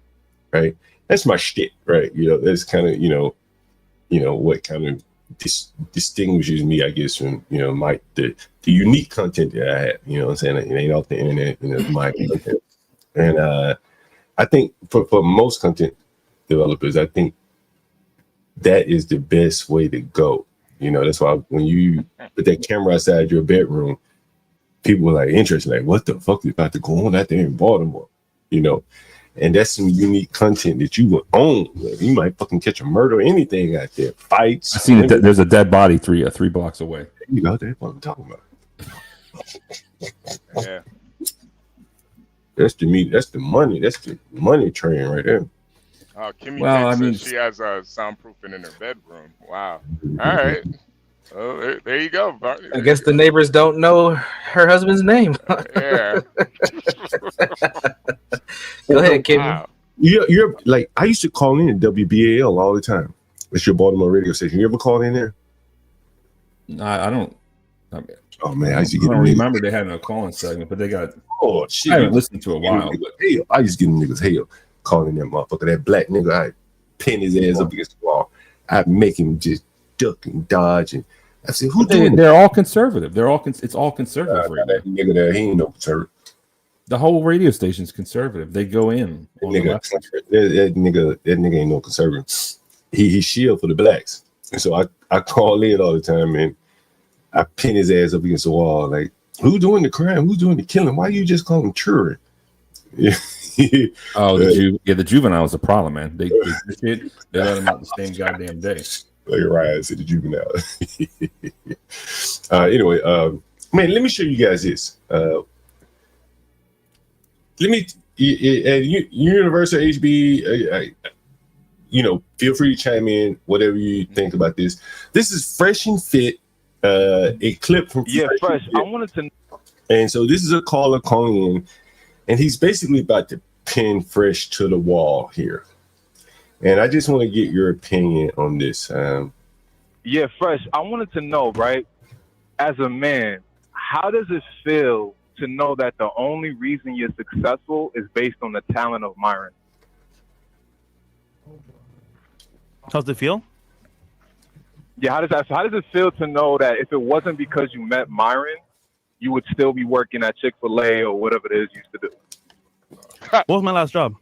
right? That's my shtick, right? That's kind of, what kind of distinguishes me, I guess, from, the unique content that I have, you know what I'm saying? It ain't off the internet, my content. And I think for most content developers, I think that is the best way to go. That's why when you put that camera outside your bedroom, people are like interested, like, what the fuck is about to go on out there in Baltimore? And that's some unique content that you would own. You might fucking catch a murder or anything out there. Fights. I seen it. There's a dead body three blocks away. That's what I'm talking about. Yeah. That's the money. That's the money train right there. Kimmy says she has soundproofing in her bedroom. Wow. All right. Oh, there you go. I guess the neighbors don't know her husband's name. Yeah. Go ahead, Kimmy. Wow. You're like, I used to call in WBAL all the time. It's your Baltimore radio station. You ever call in there? I don't. Oh man, I used to get. I don't remember they had a calling segment, but they got. Oh shit! I haven't listened to a while. I used to give them niggas hell. Calling that motherfucker, that black nigga, I pin his ass up against the wall. I make him just duck and dodge, and I said, "Who doing?" They're all conservative. It's all conservative. Right that nigga there, he ain't no conservative. The whole radio station's conservative. They go in. That nigga ain't no conservative. He shield for the blacks, and so I call in all the time, and I pin his ass up against the wall. Like, who doing the crime? Who's doing the killing? Why you just call him children? Yeah. The juvenile is a problem, man. They let them out the same goddamn day. Like Ryan said, the juvenile. Anyway, man, let me show you guys this. Universal HB, feel free to chime in, whatever you think about this. This is Fresh and Fit, a clip from Fresh. I wanted to. And so this is a caller calling in, and he's basically about to pin Fresh to the wall here. And I just want to get your opinion on this. Fresh, I wanted to know, right, as a man, how does it feel to know that the only reason you're successful is based on the talent of Myron? How's it feel? Yeah, how does it feel to know that if it wasn't because you met Myron, you would still be working at Chick-fil-A or whatever it is you used to do? What was my last job?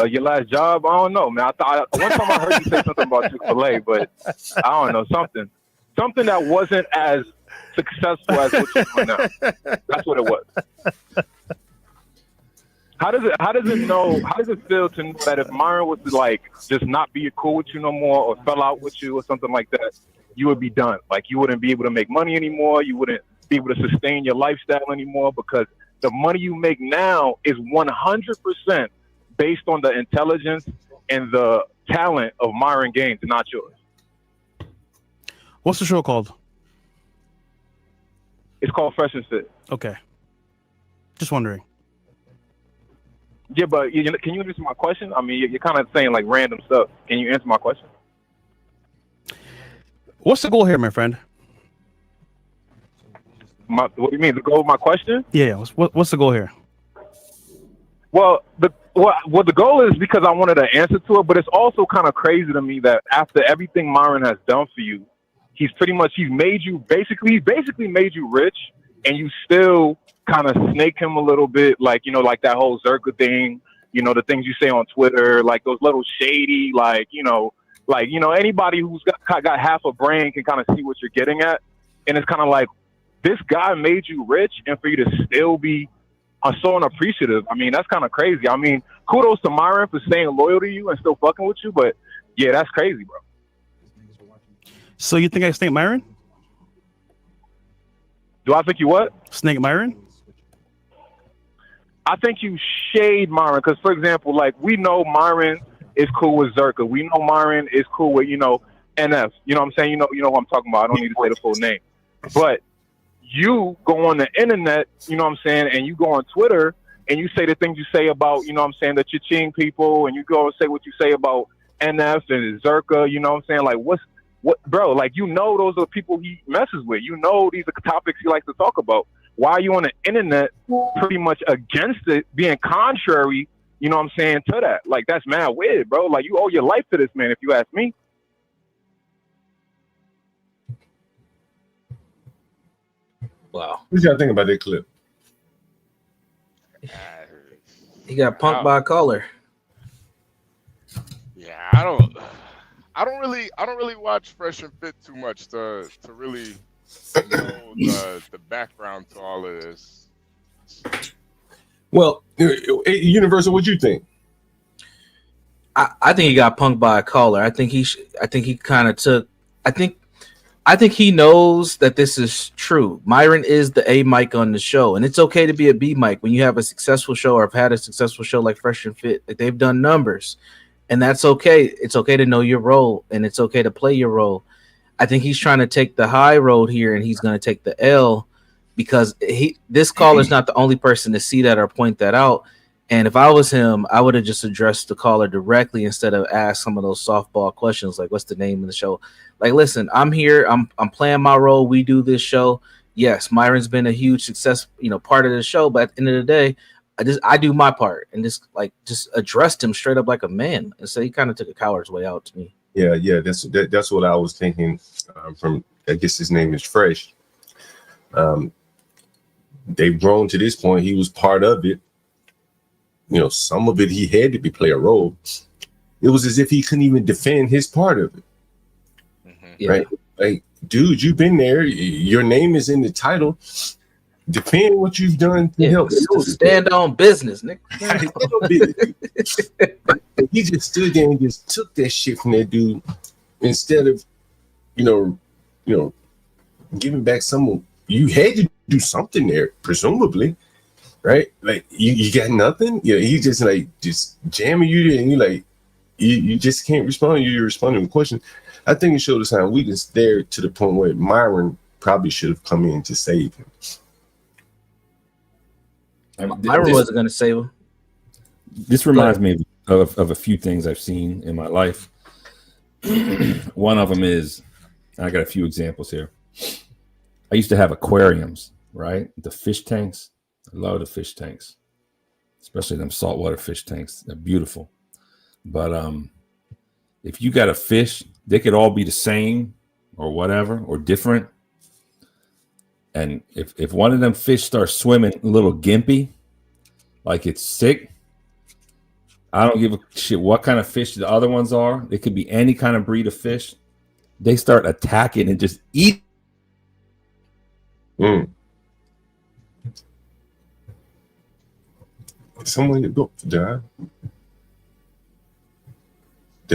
Your last job? I don't know, man. One time I heard you say something about Chick-fil-A, but I don't know, something that wasn't as successful as what you're doing now. That's what it was. How does it feel to know that if Myron was to like just not be cool with you no more or fell out with you or something like that, you would be done? Like you wouldn't be able to make money anymore. You wouldn't be able to sustain your lifestyle anymore because the money you make now is 100% based on the intelligence and the talent of Myron Gaines, not yours. What's the show called? It's called Fresh and Fit. Okay. Just wondering. Yeah, but can you answer my question? I mean, you're kind of saying like random stuff. Can you answer my question? What's the goal here, my friend? What do you mean? The goal of my question? Yeah. What's the goal here? Well, the goal is because I wanted an answer to it, but it's also kind of crazy to me that after everything Myron has done for you, he's made you basically made you rich, and you still kind of snake him a little bit, like, you know, like that whole Zerka thing, you know, the things you say on Twitter, like those little shady, like, you know, anybody who's got half a brain can kind of see what you're getting at, and it's kind of like, this guy made you rich, and for you to still be so unappreciative. I mean, that's kind of crazy. I mean, kudos to Myron for staying loyal to you and still fucking with you, but yeah, that's crazy, bro. So you think I snake Myron? Do I think you what? Snake Myron? I think you shade Myron because, for example, like, we know Myron is cool with Zerka. We know Myron is cool with, you know, NF. You know what I'm saying? You know what I'm talking about. I don't need to say the full name. But you go on the internet, you know what I'm saying, and you go on Twitter and you say the things you say about, you know what I'm saying, the Cha-Ching people, and you go and say what you say about NF and Zerka, you know what I'm saying? Like, what, bro, like, you know, those are people he messes with. You know, these are topics he likes to talk about. Why are you on the internet pretty much against it, being contrary, you know what I'm saying, to that? Like, that's mad weird, bro. Like, you owe your life to this man, if you ask me. Wow. What y'all think about that clip? He got punked by a caller. Yeah, I don't really watch Fresh and Fit too much to really know the background to all of this. Well, Universal, what you think? I think he got punked by a caller. I think he kind of took. I think he knows that this is true. Myron is the A mic on the show, and it's okay to be a B mic when you have a successful show or have had a successful show like Fresh and Fit. Like, they've done numbers, and that's okay. It's okay to know your role, and it's okay to play your role. I think he's trying to take the high road here, and he's going to take the L because this caller is not the only person to see that or point that out. And if I was him, I would have just addressed the caller directly instead of ask some of those softball questions like, what's the name of the show? Like, listen, I'm here. I'm playing my role. We do this show. Yes, Myron's been a huge success, you know, part of the show. But at the end of the day, I do my part and just addressed him straight up like a man. And so he kind of took a coward's way out to me. Yeah, that's what I was thinking. From, I guess his name is Fresh. They've grown to this point. He was part of it. You know, some of it he had to play a role. It was as if he couldn't even defend his part of it. Yeah. Right? Like, dude, you've been there. Your name is in the title. Defend what you've done to help. Stand on business, Nick. He just stood there and just took that shit from that dude instead of, you know, giving back some. You had to do something there, presumably. Right? Like, you got nothing? Yeah, he just jamming you there, and you just can't respond. You're responding to questions. I think it showed a sign of weakness there to the point where Myron probably should have come in to save him. Myron wasn't going to save him. This reminds me of a few things I've seen in my life. One of them is, I got a few examples here. I used to have aquariums, right? The fish tanks. I love the fish tanks, especially them saltwater fish tanks. They're beautiful. But if you got a fish, they could all be the same or whatever or different. And if one of them fish starts swimming a little gimpy, like it's sick, I don't give a shit what kind of fish the other ones are. It could be any kind of breed of fish. They start attacking and just eat. Someone go. Did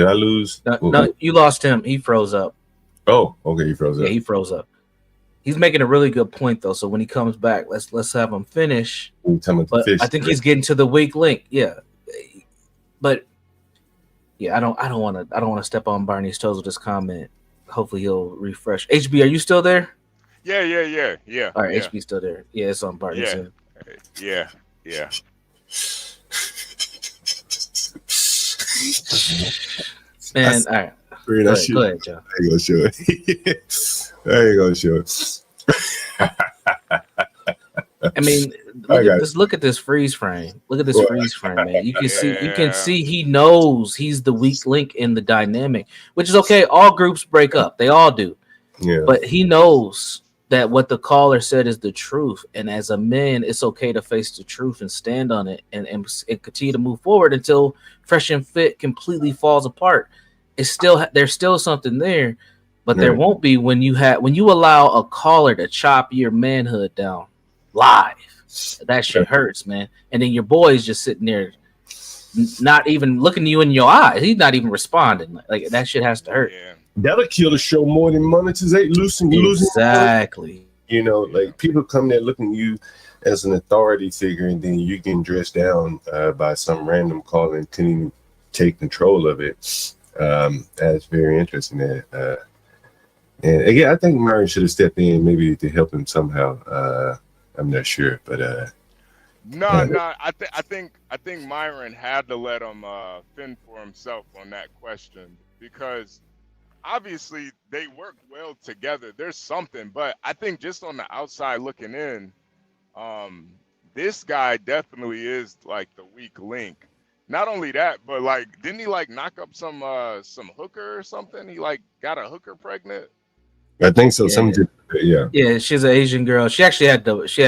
I lose? No, you lost him. He froze up. Oh, okay, he froze up. Yeah, he froze up. He's making a really good point though. So when he comes back, let's have him finish. But I think he's getting to the weak link. Yeah, but yeah, I don't want to step on Barney's toes with this comment. Hopefully he'll refresh. HB, are you still there? Yeah. All right, HB's still there. Yeah, it's on Barney's. Yeah. Man, all right. Go ahead, Joe. I ain't gonna show it. I mean, look at this freeze frame. Look at this freeze frame, man. You can see he knows he's the weak link in the dynamic, which is okay. All groups break up. They all do. Yeah. But he knows that what the caller said is the truth. And as a man, it's okay to face the truth and stand on it and continue to move forward until Fresh and Fit completely falls apart. It's still, there's still something there, but there won't be when you allow a caller to chop your manhood down live. That shit hurts, man. And then your boy's just sitting there not even looking you in your eyes. He's not even responding. Like that shit has to hurt. Yeah. That'll kill the show more than monetization. Losing. Exactly. You know, like people come there looking at you as an authority figure, and then you getting dressed down by some random caller and couldn't even take control of it. That's very interesting. And again, I think Myron should have stepped in maybe to help him somehow. I'm not sure, but no. I think Myron had to let him fend for himself on that question, because obviously they work well together. There's something, but I think just on the outside looking in, this guy definitely is like the weak link. Not only that, but like, didn't he like knock up some hooker or something? He like got a hooker pregnant. I think so. Yeah, she's an Asian girl. She actually she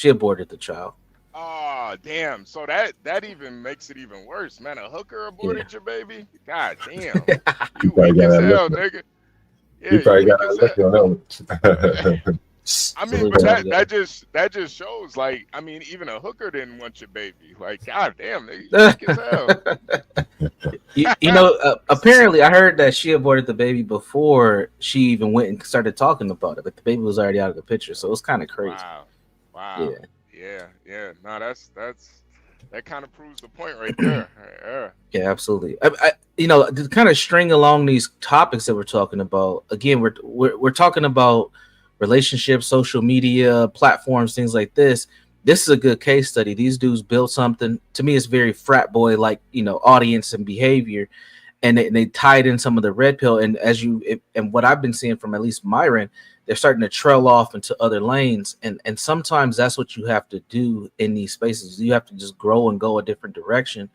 aborted the child. Oh, damn. So that even makes it even worse, man. A hooker aborted your baby? God damn. You weak as hell, nigga. Yeah, you probably got lucky on that one. I mean, but that just shows, like, I mean, even a hooker didn't want your baby. Like, god damn, nigga, you weak as hell. you know, apparently I heard that she aborted the baby before she even went and started talking about it. Like the baby was already out of the picture, so it was kind of crazy. Wow. Yeah. No, that kind of proves the point right there. Yeah, absolutely. I you know, to kind of string along these topics that we're talking about. Again, we're talking about relationships, social media platforms, things like this. This is a good case study. These dudes built something. To me, it's very frat boy like, you know, audience and behavior, and they tied in some of the red pill. And and what I've been seeing from at least Myron, they're starting to trail off into other lanes. And sometimes that's what you have to do in these spaces. You have to just grow and go a different direction.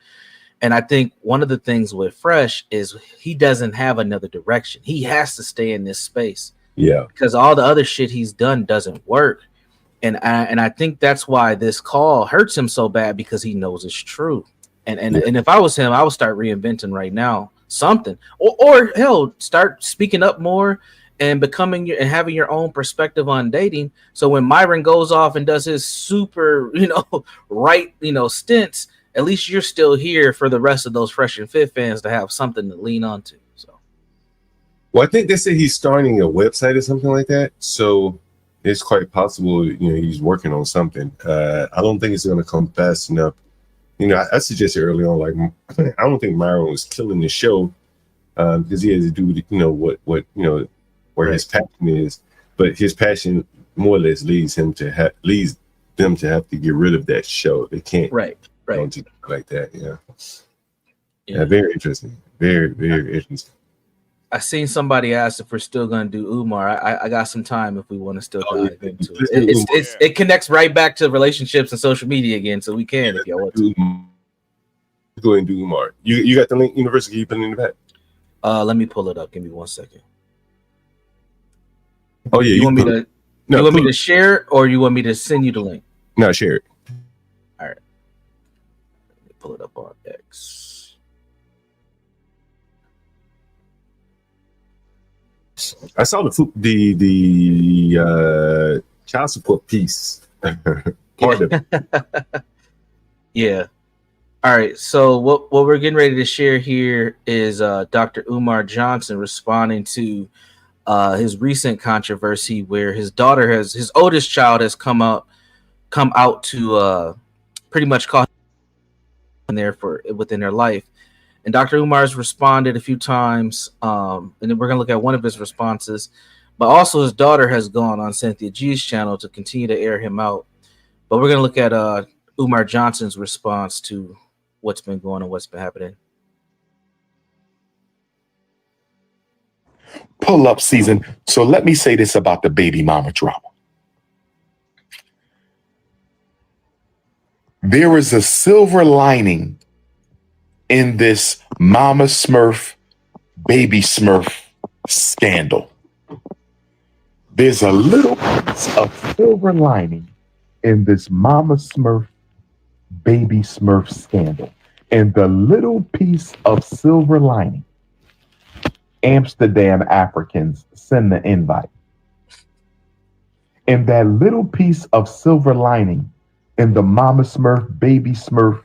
And I think one of the things with Fresh is he doesn't have another direction. He has to stay in this space. Yeah. Because all the other shit he's done doesn't work. And I think that's why this call hurts him so bad, because he knows it's true. And if I was him, I would start reinventing right now something. Or hell, start speaking up more and becoming and having your own perspective on dating. So when Myron goes off and does his super, stints, at least you're still here for the rest of those Fresh and Fit fans to have something to lean onto. So, well, I think they say he's starting a website or something like that. So it's quite possible, he's working on something. I don't think it's going to come fast enough. I suggested early on, like, I don't think Myron was killing the show because he has to do, where his passion is. But his passion more or less leads them to have to get rid of that show. They can't. Right. Don't do like that. Yeah. Very interesting. Very, very interesting. I seen somebody ask if we're still going to do Umar. I got some time if we want to still dive into it. It connects right back to relationships and social media again, so we can if y'all want to. Go ahead and do Umar. You got the link, University, you put it in the back. Let me pull it up. Give me 1 second. Oh yeah, you want me to share it, or you want me to send you the link? No, share it. All right. Let me pull it up on X. I saw the child support piece. Part of it. Yeah. All right. So what we're getting ready to share here is Dr. Umar Johnson responding to his recent controversy where his oldest child has come out to pretty much call in there within their life. And Dr. Umar's responded a few times, and then we're going to look at one of his responses. But also his daughter has gone on Cynthia G's channel to continue to air him out. But we're going to look at Umar Johnson's response to what's been going on, what's been happening. Pull-up season. So let me say this about the baby mama drama. There is a silver lining in this Mama Smurf, Baby Smurf scandal. There's a little piece of silver lining in this Mama Smurf, Baby Smurf scandal. And the little piece of silver lining, Amsterdam Africans send the invite. And that little piece of silver lining in the Mama Smurf, Baby Smurf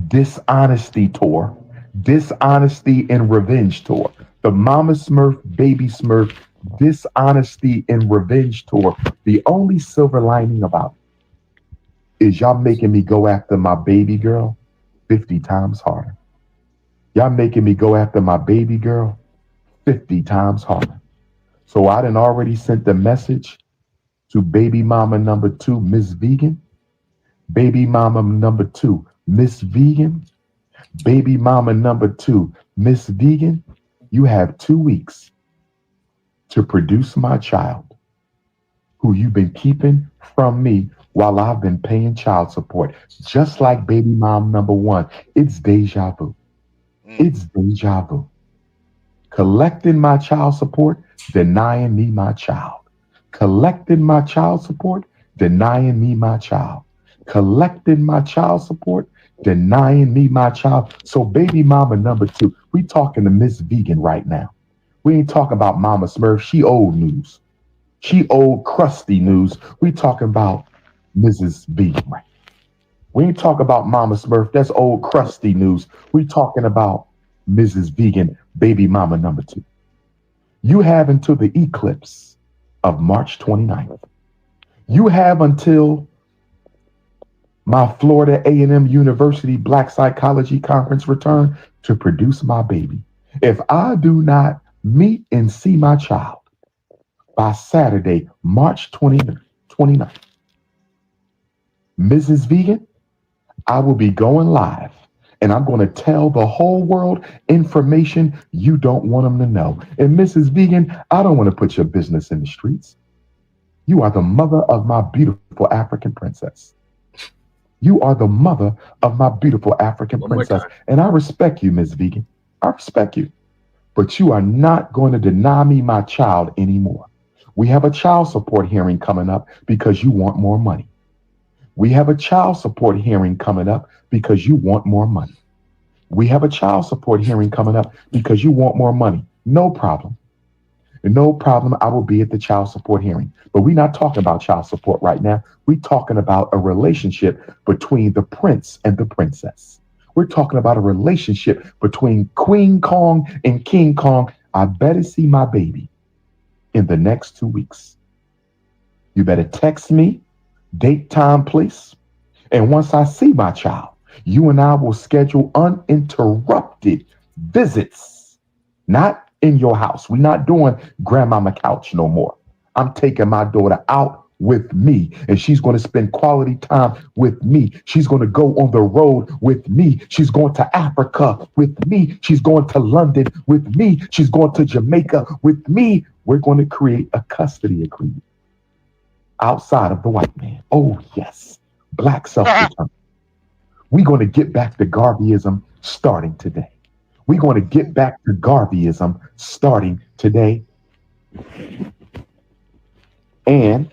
dishonesty tour, dishonesty and revenge tour, the Mama Smurf, Baby Smurf dishonesty and revenge tour, the only silver lining about it is y'all making me go after my baby girl 50 times harder. Y'all making me go after my baby girl 50 times harder. So I done already sent the message to baby mama number 2, Miss Vegan. Baby mama number 2, Miss Vegan. Baby mama number 2, Miss Vegan. You have 2 weeks to produce my child who you've been keeping from me while I've been paying child support. Just like baby mom number 1. It's deja vu. It's deja vu. Collecting my child support, denying me my child. Collecting my child support, denying me my child. Collecting my child support, denying me my child. So baby mama number 2, we talking to Miss Vegan right now. We ain't talking about Mama Smurf. She old news. She old crusty news. We talking about Mrs. Vegan right now. We ain't talking about Mama Smurf. That's old crusty news. We talking about Mrs. Vegan, baby mama number 2. You have until the eclipse of March 29th. You have until my Florida A&M University Black Psychology Conference return to produce my baby. If I do not meet and see my child by Saturday, March 29th, Mrs. Vegan, I will be going live and I'm going to tell the whole world information you don't want them to know. And Mrs. Vegan, I don't want to put your business in the streets. You are the mother of my beautiful African princess. You are the mother of my beautiful African princess. And I respect you, Ms. Vegan. I respect you. But you are not going to deny me my child anymore. We have a child support hearing coming up because you want more money. We have a child support hearing coming up because you want more money. We have a child support hearing coming up because you want more money. No problem. No problem. I will be at the child support hearing. But we're not talking about child support right now. We're talking about a relationship between the prince and the princess. We're talking about a relationship between Queen Kong and King Kong. I better see my baby in the next 2 weeks. You better text me, date, time, place. And once I see my child, you and I will schedule uninterrupted visits. Not in your house. We're not doing grandmama couch no more. I'm taking my daughter out with me, and she's going to spend quality time with me. She's going to go on the road with me. She's going to Africa with me. She's going to London with me. She's going to Jamaica with me. We're going to create a custody agreement outside of the white man. Oh, yes. Black self-determination. We're going to get back to Garveyism starting today. We're going to get back to Garveyism starting today. And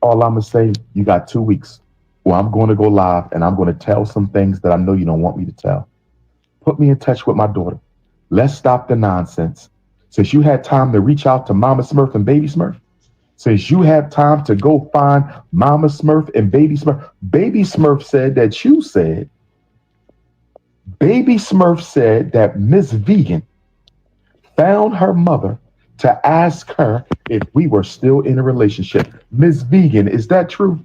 all I'm going to say, you got 2 weeks where I'm going to go live and I'm going to tell some things that I know you don't want me to tell. Put me in touch with my daughter. Let's stop the nonsense. Since you had time to reach out to Mama Smurf and Baby Smurf, since you have time to go find Mama Smurf and Baby Smurf, Baby Smurf said that you said, Baby Smurf said that Miss Vegan found her mother to ask her if we were still in a relationship. Miss Vegan, is that true?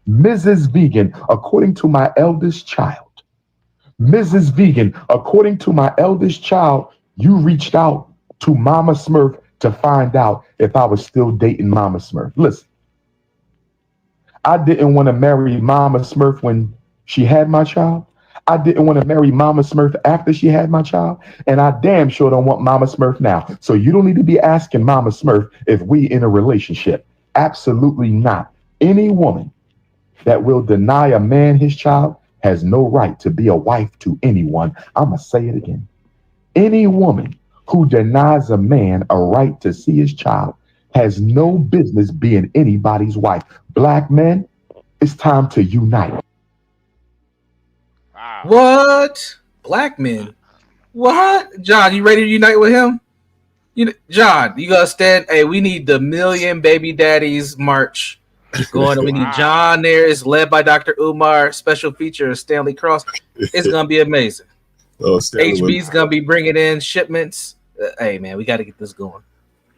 Mrs. Vegan, according to my eldest child, Mrs. Vegan, according to my eldest child, you reached out to Mama Smurf to find out if I was still dating Mama Smurf. Listen, I didn't want to marry Mama Smurf when she had my child. I didn't want to marry Mama Smurf after she had my child. And I damn sure don't want Mama Smurf now. So you don't need to be asking Mama Smurf if we in a relationship. Absolutely not. Any woman that will deny a man his child has no right to be a wife to anyone. I'm going to say it again. Any woman who denies a man a right to see his child has no business being anybody's wife. Black men, it's time to unite. What? Black men? What? John, you ready to unite with him? John, you gotta stand. Hey, we need the Million Baby Daddies March going. We need John there. It's led by Dr. Umar. Special feature Stanley Cross. It's gonna be amazing. HB's gonna be bringing in shipments. Hey man, we got to get this going.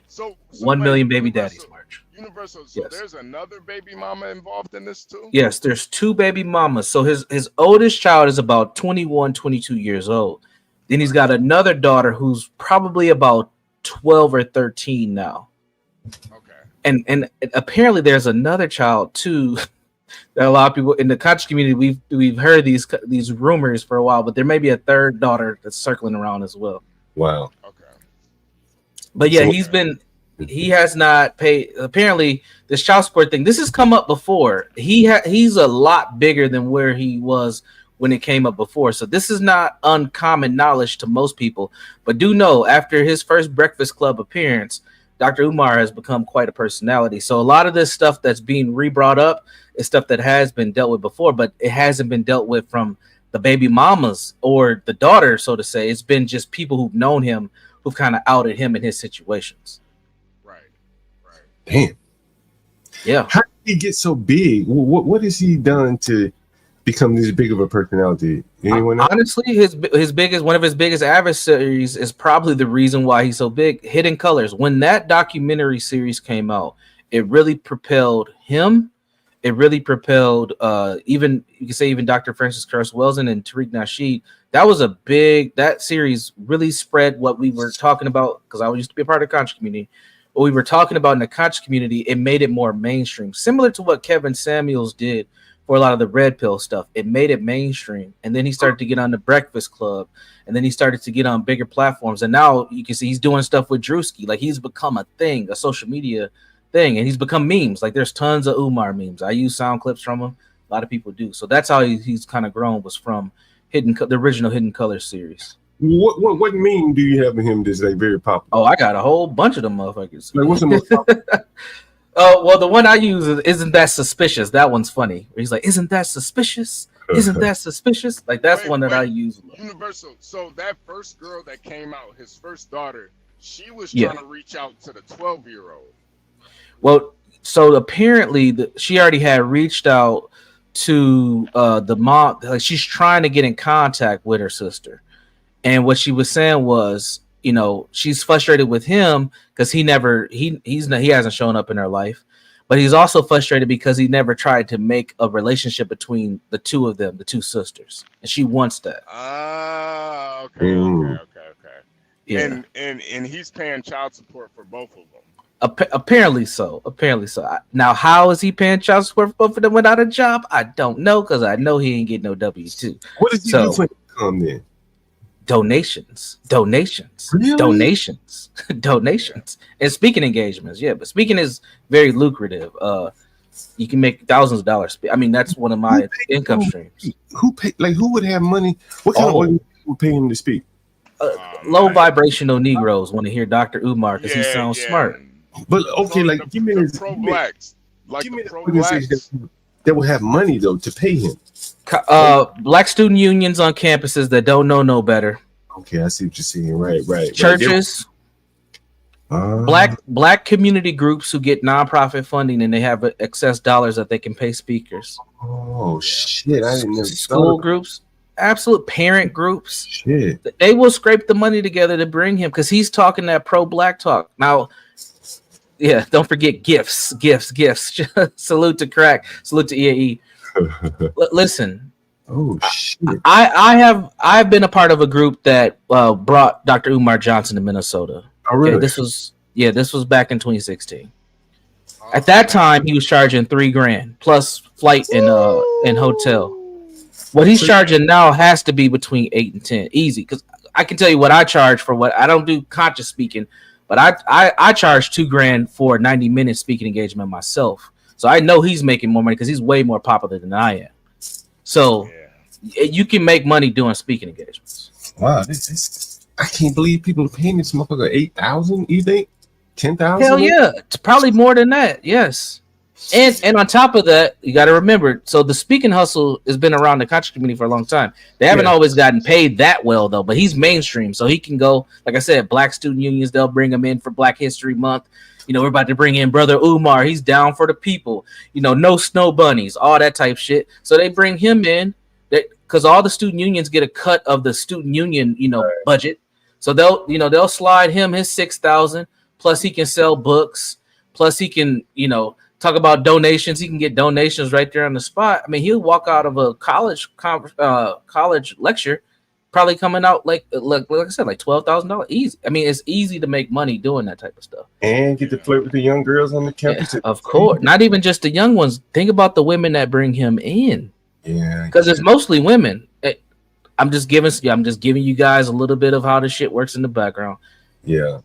So 1 million baby daddies march. Universal. So there's another baby mama involved in this too? Yes, there's 2 baby mamas. So his oldest child is about 21, 22 years old. Then he's got another daughter who's probably about 12 or 13 now. Okay. And apparently there's another child too. That a lot of people in the conscious community we've heard these rumors for a while, but there may be a third daughter that's circling around as well. Wow. Okay. But yeah, he has not paid. Apparently, this child support thing. This has come up before. He's a lot bigger than where he was when it came up before. So this is not uncommon knowledge to most people. But do know, after his first Breakfast Club appearance, Dr. Umar has become quite a personality. So a lot of this stuff that's being re-brought up is stuff that has been dealt with before, but it hasn't been dealt with from the baby mamas or the daughter, so to say. It's been just people who've known him, who've kind of outed him in his situations. Damn. Yeah. How did he get so big? What has he done to become this big of a personality? Anyone else? Honestly, one of his biggest adversaries is probably the reason why he's so big. Hidden Colors. When that documentary series came out, it really propelled him. It really propelled even Dr. Francis Carswellson and Tariq Nasheed. That series really spread what we were talking about, because I used to be a part of the conscious community. What we were talking about in the conscious community, it made it more mainstream, similar to what Kevin Samuels did for a lot of the red pill stuff. It made it mainstream, and then he started to get on the Breakfast Club, and then he started to get on bigger platforms, and now you can see he's doing stuff with Drewski. Like, he's become a thing, a social media thing, and he's become memes. Like, there's tons of Umar memes. I use sound clips from him. A lot of people do. So that's how he's kind of grown, was from the original Hidden Colors series. What meme do you have of him that's like very popular? Oh, I got a whole bunch of them motherfuckers. Like, what's the most popular? Well, the one I use is "Isn't That Suspicious?" That one's funny. Where he's like, "Isn't that suspicious? Isn't that suspicious?" Like, that's one that I use. Universal. So that first girl that came out, his first daughter, she was trying to reach out to the 12-year-old. Well, so apparently she already had reached out to the mom. Like, she's trying to get in contact with her sister. And what she was saying was, she's frustrated with him because he hasn't shown up in her life, but he's also frustrated because he never tried to make a relationship between the two of them, the two sisters, and she wants that. Okay. Yeah. And he's paying child support for both of them. Apparently so. Now, how is he paying child support for both of them without a job? I don't know, because I know he ain't getting no W-2. What does he do for income then? Donations, really? donations, and speaking engagements. Yeah, but speaking is very lucrative. You can make thousands of dollars. I mean, that's one of my income streams. Who would have money? What kind of organization would pay him to speak? Low vibrational Negroes want to hear Dr. Umar because he sounds smart. But okay, give me the pro-blacks. That will have money though to pay him. Black student unions on campuses that don't know no better. Okay, I see what you're saying. Right. Churches, black community groups who get nonprofit funding and they have excess dollars that they can pay speakers. Oh shit! I didn't know. School groups, absolute parent groups. Shit, they will scrape the money together to bring him because he's talking that pro-black talk now. Yeah, don't forget gifts. Salute to Crack. Salute to EAE. Listen. Oh shit! I've been a part of a group that brought Dr. Umar Johnson to Minnesota. Oh really? Okay, this was back in 2016. At that time, he was charging $3,000 plus flight and hotel. What he's charging now has to be between 8 and 10, easy. Because I can tell you what I charge for what I don't do conscious speaking. But I charge $2,000 for a 90-minute speaking engagement myself. So I know he's making more money because he's way more popular than I am. So you can make money doing speaking engagements. Wow, I can't believe people are paying this motherfucker $8,000. You think 10,000? Hell yeah, it's probably more than that. Yes. And on top of that, you got to remember, so the speaking hustle has been around the country community for a long time. They haven't always gotten paid that well, though, but he's mainstream. So he can go, like I said, black student unions, they'll bring him in for Black History Month. You know, we're about to bring in Brother Umar. He's down for the people. You know, no snow bunnies, all that type shit. So they bring him in because all the student unions get a cut of the student union, budget. So they'll slide him his $6,000. Plus he can sell books. Plus he can, talk about donations. He can get donations right there on the spot. I mean, he'll walk out of a college lecture, probably coming out like I said, like $12,000 easy. I mean, it's easy to make money doing that type of stuff. And get to flirt with the young girls on the campus. Yeah, of course, not even just the young ones. Think about the women that bring him in. Yeah, because it's mostly women. I'm just giving you guys a little bit of how this shit works in the background. Yeah.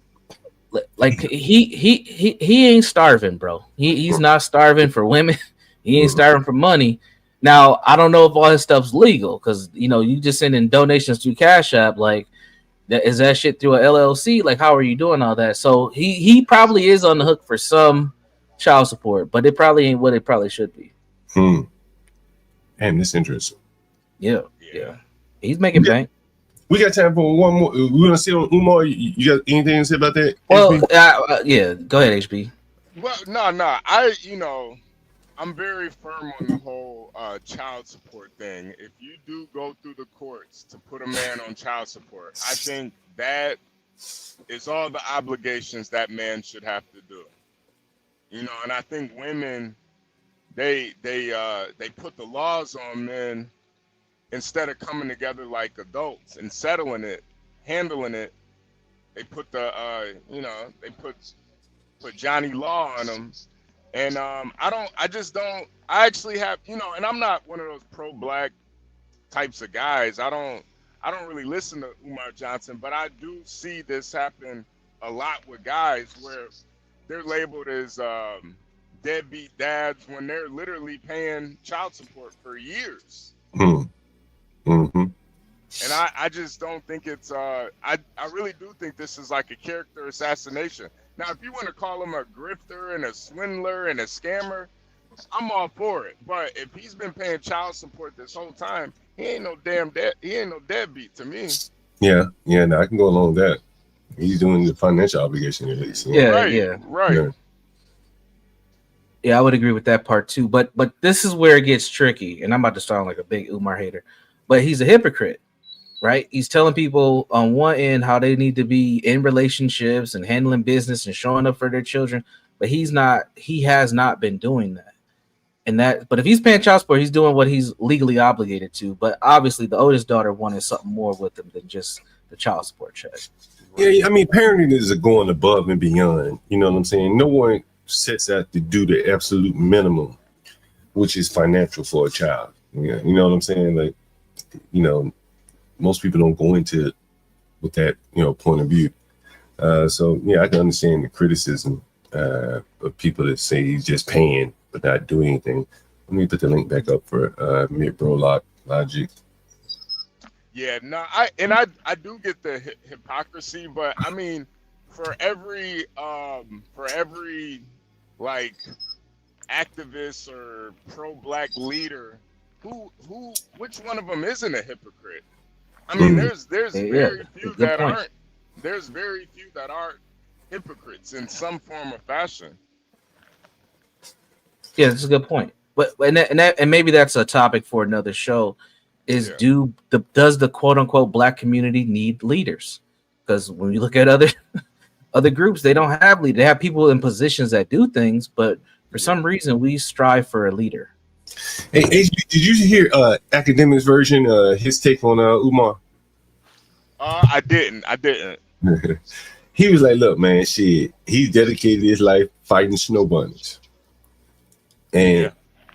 Like he ain't starving, bro. He's not starving for women. He ain't starving for money. Now I don't know if all his stuff's legal because you just sending donations through Cash App. Like, is that shit through a LLC? Like, how are you doing all that? So he probably is on the hook for some child support, but it probably ain't what it probably should be. And this interesting. Yeah. He's making bank. We got time for one more. We're gonna see on Umar. You got anything to say about that? Well, yeah. Go ahead, HB. Well, no. I'm very firm on the whole child support thing. If you do go through the courts to put a man on child support, I think that is all the obligations that man should have to do. And I think women, they put the laws on men. Instead of coming together like adults and settling it, handling it, they put they put Johnny Law on them. And I actually have, and I'm not one of those pro-black types of guys. I don't really listen to Umar Johnson, but I do see this happen a lot with guys where they're labeled as deadbeat dads when they're literally paying child support for years. Mm-hmm. And I just don't think it's I really do think this is like a character assassination. Now, if you want to call him a grifter and a swindler and a scammer, I'm all for it. But if he's been paying child support this whole time, he ain't no deadbeat to me. Yeah, no, I can go along with that. He's doing the financial obligation at least. Right. Yeah, I would agree with that part too. But this is where it gets tricky, and I'm about to sound like a big Umar hater. But he's a hypocrite, right? He's telling people on one end how they need to be in relationships and handling business and showing up for their children, but he has not been doing that. But if he's paying child support, he's doing what he's legally obligated to. But obviously the oldest daughter wanted something more with him than just the child support check. Yeah, I mean, parenting is going above and beyond. You know what I'm saying? No one sets out to do the absolute minimum, which is financial for a child. Yeah, you know what I'm saying? Like, most people don't go into it with that, point of view. So yeah, I can understand the criticism of people that say he's just paying but not doing anything. Let me put the link back up for Mid-Bro Logic. Yeah, no, I do get the hypocrisy, but I mean, for every like activist or pro-black leader, which one of them isn't a hypocrite? I mean, there's very few that aren't. There's very few that aren't hypocrites in some form or fashion. Yeah, that's a good point. But and maybe that's a topic for another show. Does the quote unquote black community need leaders? Because when you look at other groups, they don't have leaders. They have people in positions that do things, but for some reason we strive for a leader. Hey, HB, did you hear Academic's version, his take on Umar? I didn't. He was like, look, man, shit, he's dedicated his life fighting snow bunnies. And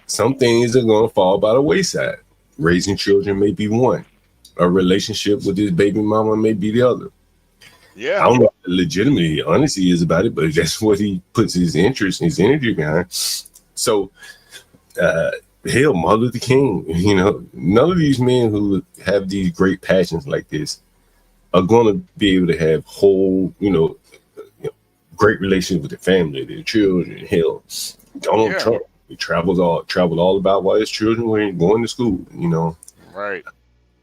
some things are going to fall by the wayside. Raising children may be one. A relationship with his baby mama may be the other. Yeah. I don't know how legitimately honesty is about it, but that's what he puts his interest and his energy behind. So, hell, Martin Luther King, you know, none of these men who have these great passions like this are going to be able to have whole, great relations with their family, their children. Hell, Donald Trump, he traveled all about while his children were going to school, you know. Right.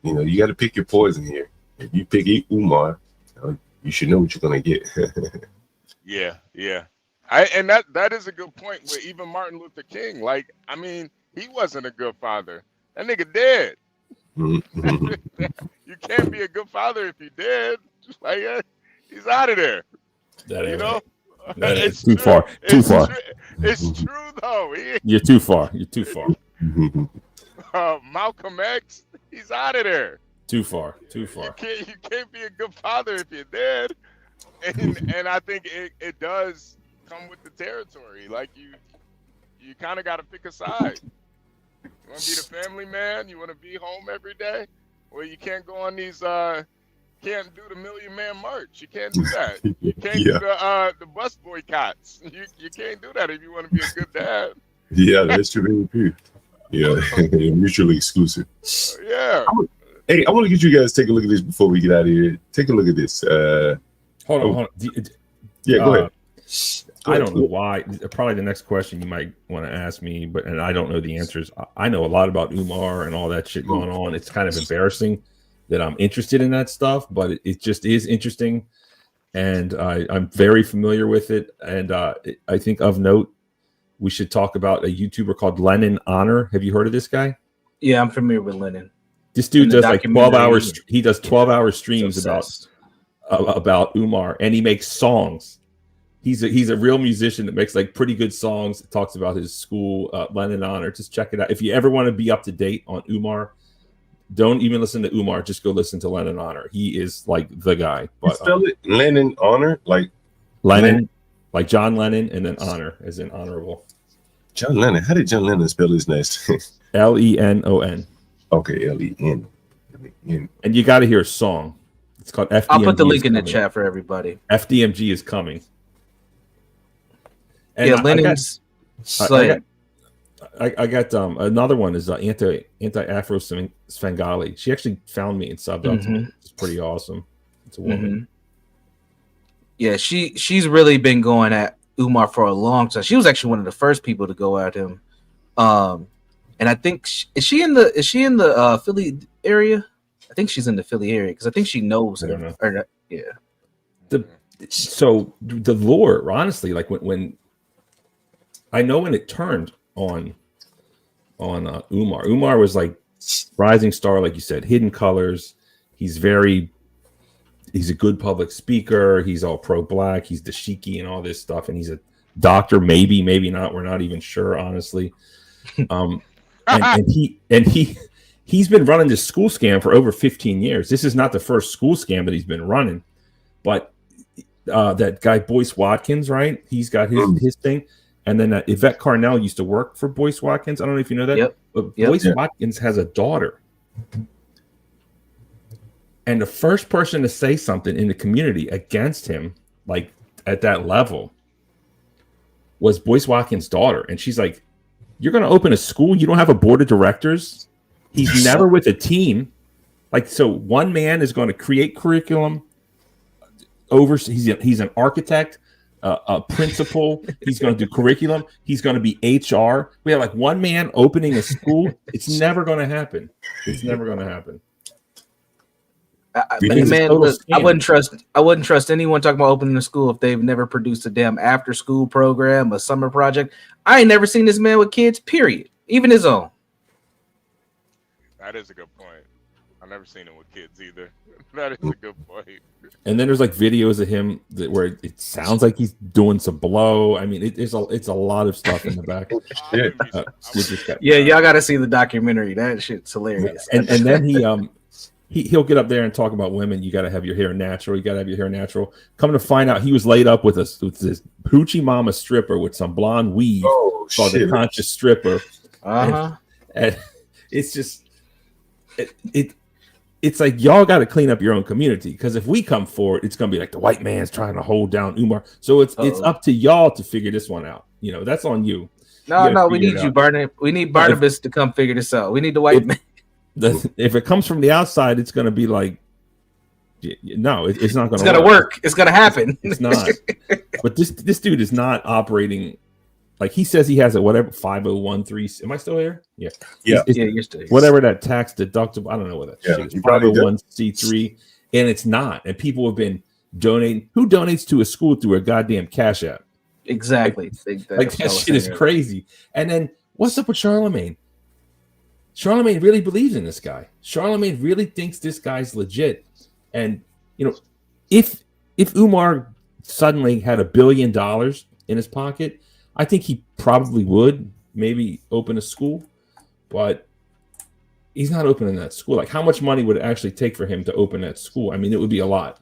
You know, you got to pick your poison here. If you pick Umar, you should know what you're going to get. Yeah. And that is a good point with even Martin Luther King. Like, I mean, he wasn't a good father. That nigga dead. You can't be a good father if you're dead. Like, he's out of there. You know? It's too far. Too far. It's true though. You're too far. You're too far. Malcolm X, he's out of there. Too far. Too far. You can't be a good father if you're dead. And I think it does come with the territory. Like you kind of got to pick a side. You want to be the family man? You want to be home every day? Well, you can't go on these. Can't do the Million Man March. You can't do that. You can't do the bus boycotts. You can't do that if you want to be a good dad. Yeah, that's true. Yeah, mutually exclusive. Yeah. Hey, I want to get you guys to take a look at this before we get out of here. Take a look at this. Hold on. Yeah, go ahead. I don't know why. Probably the next question you might want to ask me, and I don't know the answers. I know a lot about Umar and all that shit going on. It's kind of embarrassing that I'm interested in that stuff, but it just is interesting, and I'm very familiar with it. And I think of note, we should talk about a YouTuber called Lennon Honor. Have you heard of this guy? Yeah, I'm familiar with Lennon. This dude does like 12 hours. He does 12-hour streams about Umar, and he makes songs. He's a real musician that makes like pretty good songs. Talks about his school. Lennon Honor. Just check it out. If you ever want to be up to date on Umar, don't even listen to Umar. Just go listen to Lennon Honor. He is like the guy. But spell it Lennon Honor, like Lennon, like John Lennon, and then Honor as in honorable. John Lennon. How did John Lennon spell his name? Lenon. Okay, Len. And you got to hear a song. It's called FDMG. I'll put the link in the chat for everybody. FDMG is coming. And yeah, Lennon's. I got another one is anti-Afro Svengali. She actually found me and subbed out to me. It's pretty awesome. It's a woman. Yeah, she's really been going at Umar for a long time. She was actually one of the first people to go at him. And I think is she in the Philly area? I think she's in the Philly area because I think she knows him. Yeah. So the lore, honestly, like when I know when it turned on Umar. Umar was like rising star, like you said, Hidden Colors. He's a good public speaker. He's all pro-black. He's dashiki and all this stuff, and he's a doctor. Maybe not. We're not even sure, honestly. And he's been running this school scam for over 15 years. This is not the first school scam that he's been running, but that guy Boyce Watkins, right? He's got his thing. And then Yvette Carnell used to work for Boyce Watkins. I don't know if you know that. Yep. But Boyce Watkins has a daughter. And the first person to say something in the community against him, like at that level, was Boyce Watkins' daughter. And she's like, you're going to open a school? You don't have a board of directors? He's never with a team. Like, so one man is going to create curriculum. He's an architect. A principal, he's going to do curriculum, he's going to be HR. We have like one man opening a school. It's never going to happen. It's never going to happen. I wouldn't trust anyone talking about opening a school if they've never produced a damn after school program, a summer project. I ain't never seen this man with kids, period. Even his own. That is a good point. I've never seen him with kids either. That is a good point. And then there's like videos of him where it sounds like he's doing some blow. I mean, it's a lot of stuff in the back. Yeah, y'all got to see the documentary. That shit's hilarious. And then he'll get up there and talk about women. You got to have your hair natural. You got to have your hair natural. Come to find out, he was laid up with this hoochie mama stripper with some blonde weave called the conscious stripper. And it's just it's like y'all got to clean up your own community, because if we come forward, it's gonna be like the white man's trying to hold down Umar. So it's up to y'all to figure this one out. You know, that's on you. No, we need you, Barnabas. We need Barnabas to come figure this out. We need the white man. If it comes from the outside, it's going to be like, no, it's not going to. It's going to work. It's going to happen. It's not. But this dude is not operating. Like he says he has a whatever 5013. Am I still here? Yeah. Yeah, you're still here. Whatever that tax deductible. I don't know what that shit is. 501c3, and it's not. And people have been donating. Who donates to a school through a goddamn Cash App? Exactly. Like that shit is crazy. And then what's up with Charlemagne? Charlemagne really believes in this guy. Charlemagne really thinks this guy's legit. And you know, if Umar suddenly had $1 billion in his pocket, I think he probably would maybe open a school, but he's not opening that school. Like, how much money would it actually take for him to open that school? I mean, it would be a lot,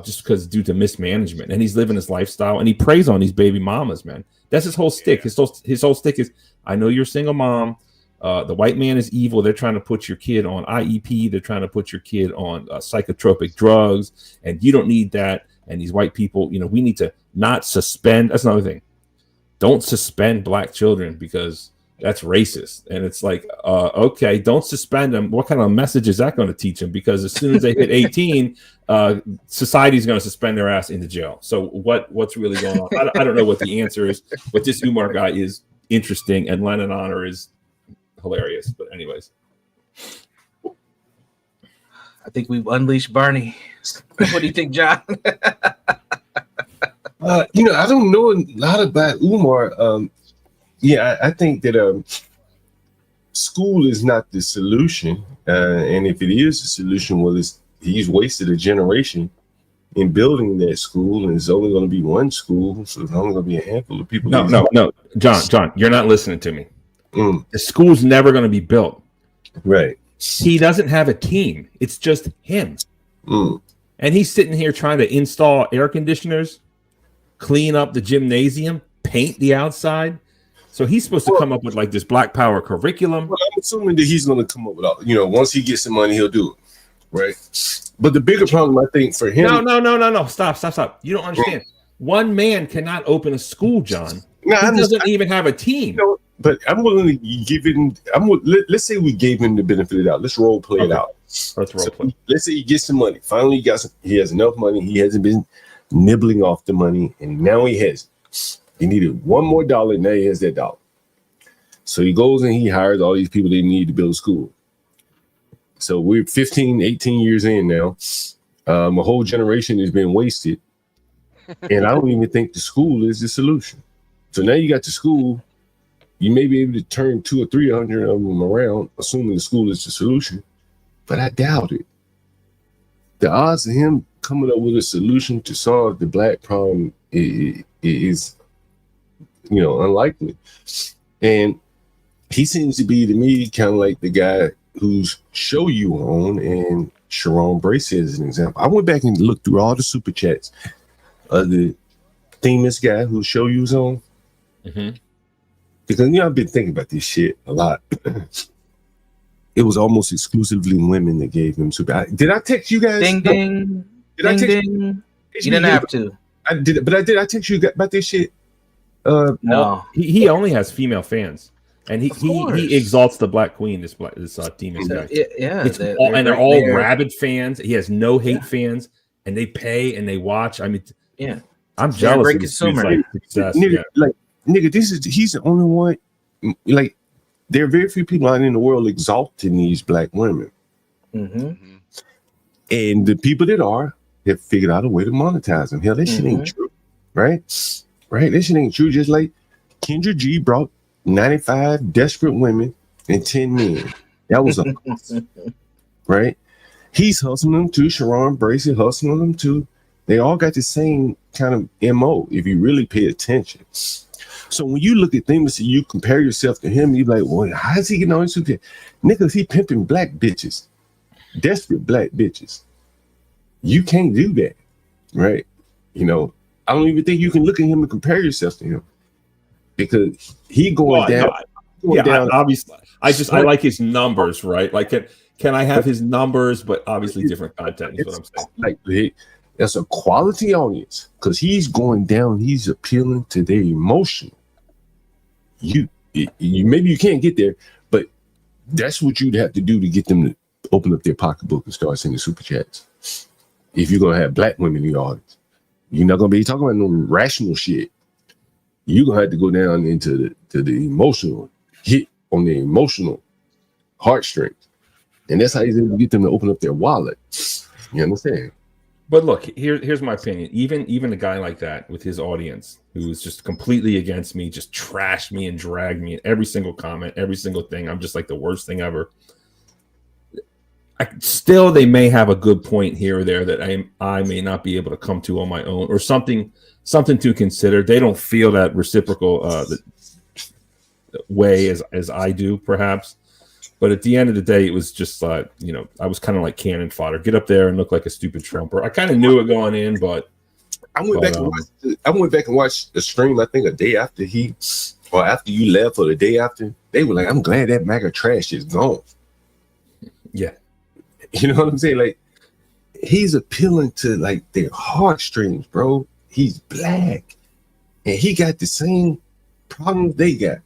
just because due to mismanagement. And he's living his lifestyle, and he preys on these baby mamas, man. That's his whole stick. His whole stick is, I know you're a single mom. The white man is evil. They're trying to put your kid on IEP. They're trying to put your kid on psychotropic drugs, and you don't need that. And these white people, you know, we need to not suspend. That's another thing. Don't suspend black children because that's racist. And it's like, okay, don't suspend them. What kind of message is that going to teach them? Because as soon as they hit 18, society is going to suspend their ass into jail. So what's really going on? I don't know what the answer is, but this Umar guy is interesting, and Lennon Honor is hilarious. But anyways, I think we've unleashed Barney. What do you think, John? You know, I don't know a lot about Umar. I think that school is not the solution, and if it is the solution, well, he's wasted a generation in building that school, and it's only going to be one school, so it's only going to be a handful of people. No, John, you're not listening to me. The school's never going to be built. Right. He doesn't have a team. It's just him. And he's sitting here trying to install air conditioners, clean up the gymnasium, paint the outside. So he's supposed to come up with like this Black Power curriculum. Well, I'm assuming that he's going to come up with all, you know, once he gets some money, he'll do it. Right. But the bigger problem, I think, for him. No. Stop. You don't understand. One man cannot open a school, John. He doesn't even have a team. No, but I'm willing to give him. Let's say we gave him the benefit of the doubt. Let's role play it out. Let's say he gets some money. Finally, he has enough money. He hasn't been nibbling off the money, and now he has. He needed one more dollar. Now he has that dollar. So he goes and he hires all these people they need to build a school. So we're 15, 18 years in now. A whole generation has been wasted, and I don't even think the school is the solution. So now you got the school. You may be able to turn 200 or 300 of them around, assuming the school is the solution, but I doubt it. The odds of him coming up with a solution to solve the black problem is, you know, unlikely. And he seems to be, to me, kind of like the guy whose show you on, and Sharon Bracey is an example. I went back and looked through all the super chats of the famous guy whose show you was on. Because, you know, I've been thinking about this shit a lot. It was almost exclusively women that gave him super. Did I text you guys? Ding, ding. Did I text you? You didn't have to. I did, but I text you about this shit. No, he only has female fans, and he exalts the Black Queen. This Demon guy. Yeah, they're all rabid fans. He has no hate fans, and they pay and they watch. I mean, yeah, I'm jealous. Great consumer. Success. Nigga, he's the only one. Like, there are very few people out in the world exalting these black women, and the people that are have figured out a way to monetize them. Hell, that shit ain't true, right? Right? That shit ain't true. Just like Kendra G brought 95 desperate women and 10 men. That was a right. He's hustling them too. Sharon Bracey hustling them too. They all got the same kind of MO if you really pay attention. So when you look at things and you compare yourself to him, you're like, well, how is he getting on his super? Niggas, he pimping black bitches, desperate black bitches. You can't do that, right? You know, I don't even think you can look at him and compare yourself to him, because he going down. Down. Obviously, I like his numbers, right? Like, can I have his numbers, but obviously different content is what I'm saying. Like, that's a quality audience, because he's going down. He's appealing to their emotion, you maybe you can't get there, but that's what you'd have to do to get them to open up their pocketbook and start sending super chats. If you're gonna have black women in your audience, you're not gonna be talking about no rational shit. You're gonna have to go down into the emotional, hit on the emotional heartstrings, and that's how you're able to get them to open up their wallet. You understand? But look, here's my opinion. Even a guy like that with his audience who's just completely against me, just trashed me and dragged me in every single comment, every single thing. I'm just like the worst thing ever. Still, they may have a good point here or there that I may not be able to come to on my own, or something to consider. They don't feel that reciprocal way as I do, perhaps. But at the end of the day, it was just I was kind of like cannon fodder. Get up there and look like a stupid Trumper. I kind of knew it going in, but I went back and watched the stream. I think a day after after you left, or the day after, they were like, "I'm glad that MAGA trash is gone." Yeah, you know what I'm saying? Like, he's appealing to like their heartstrings, bro. He's black, and he got the same problems they got.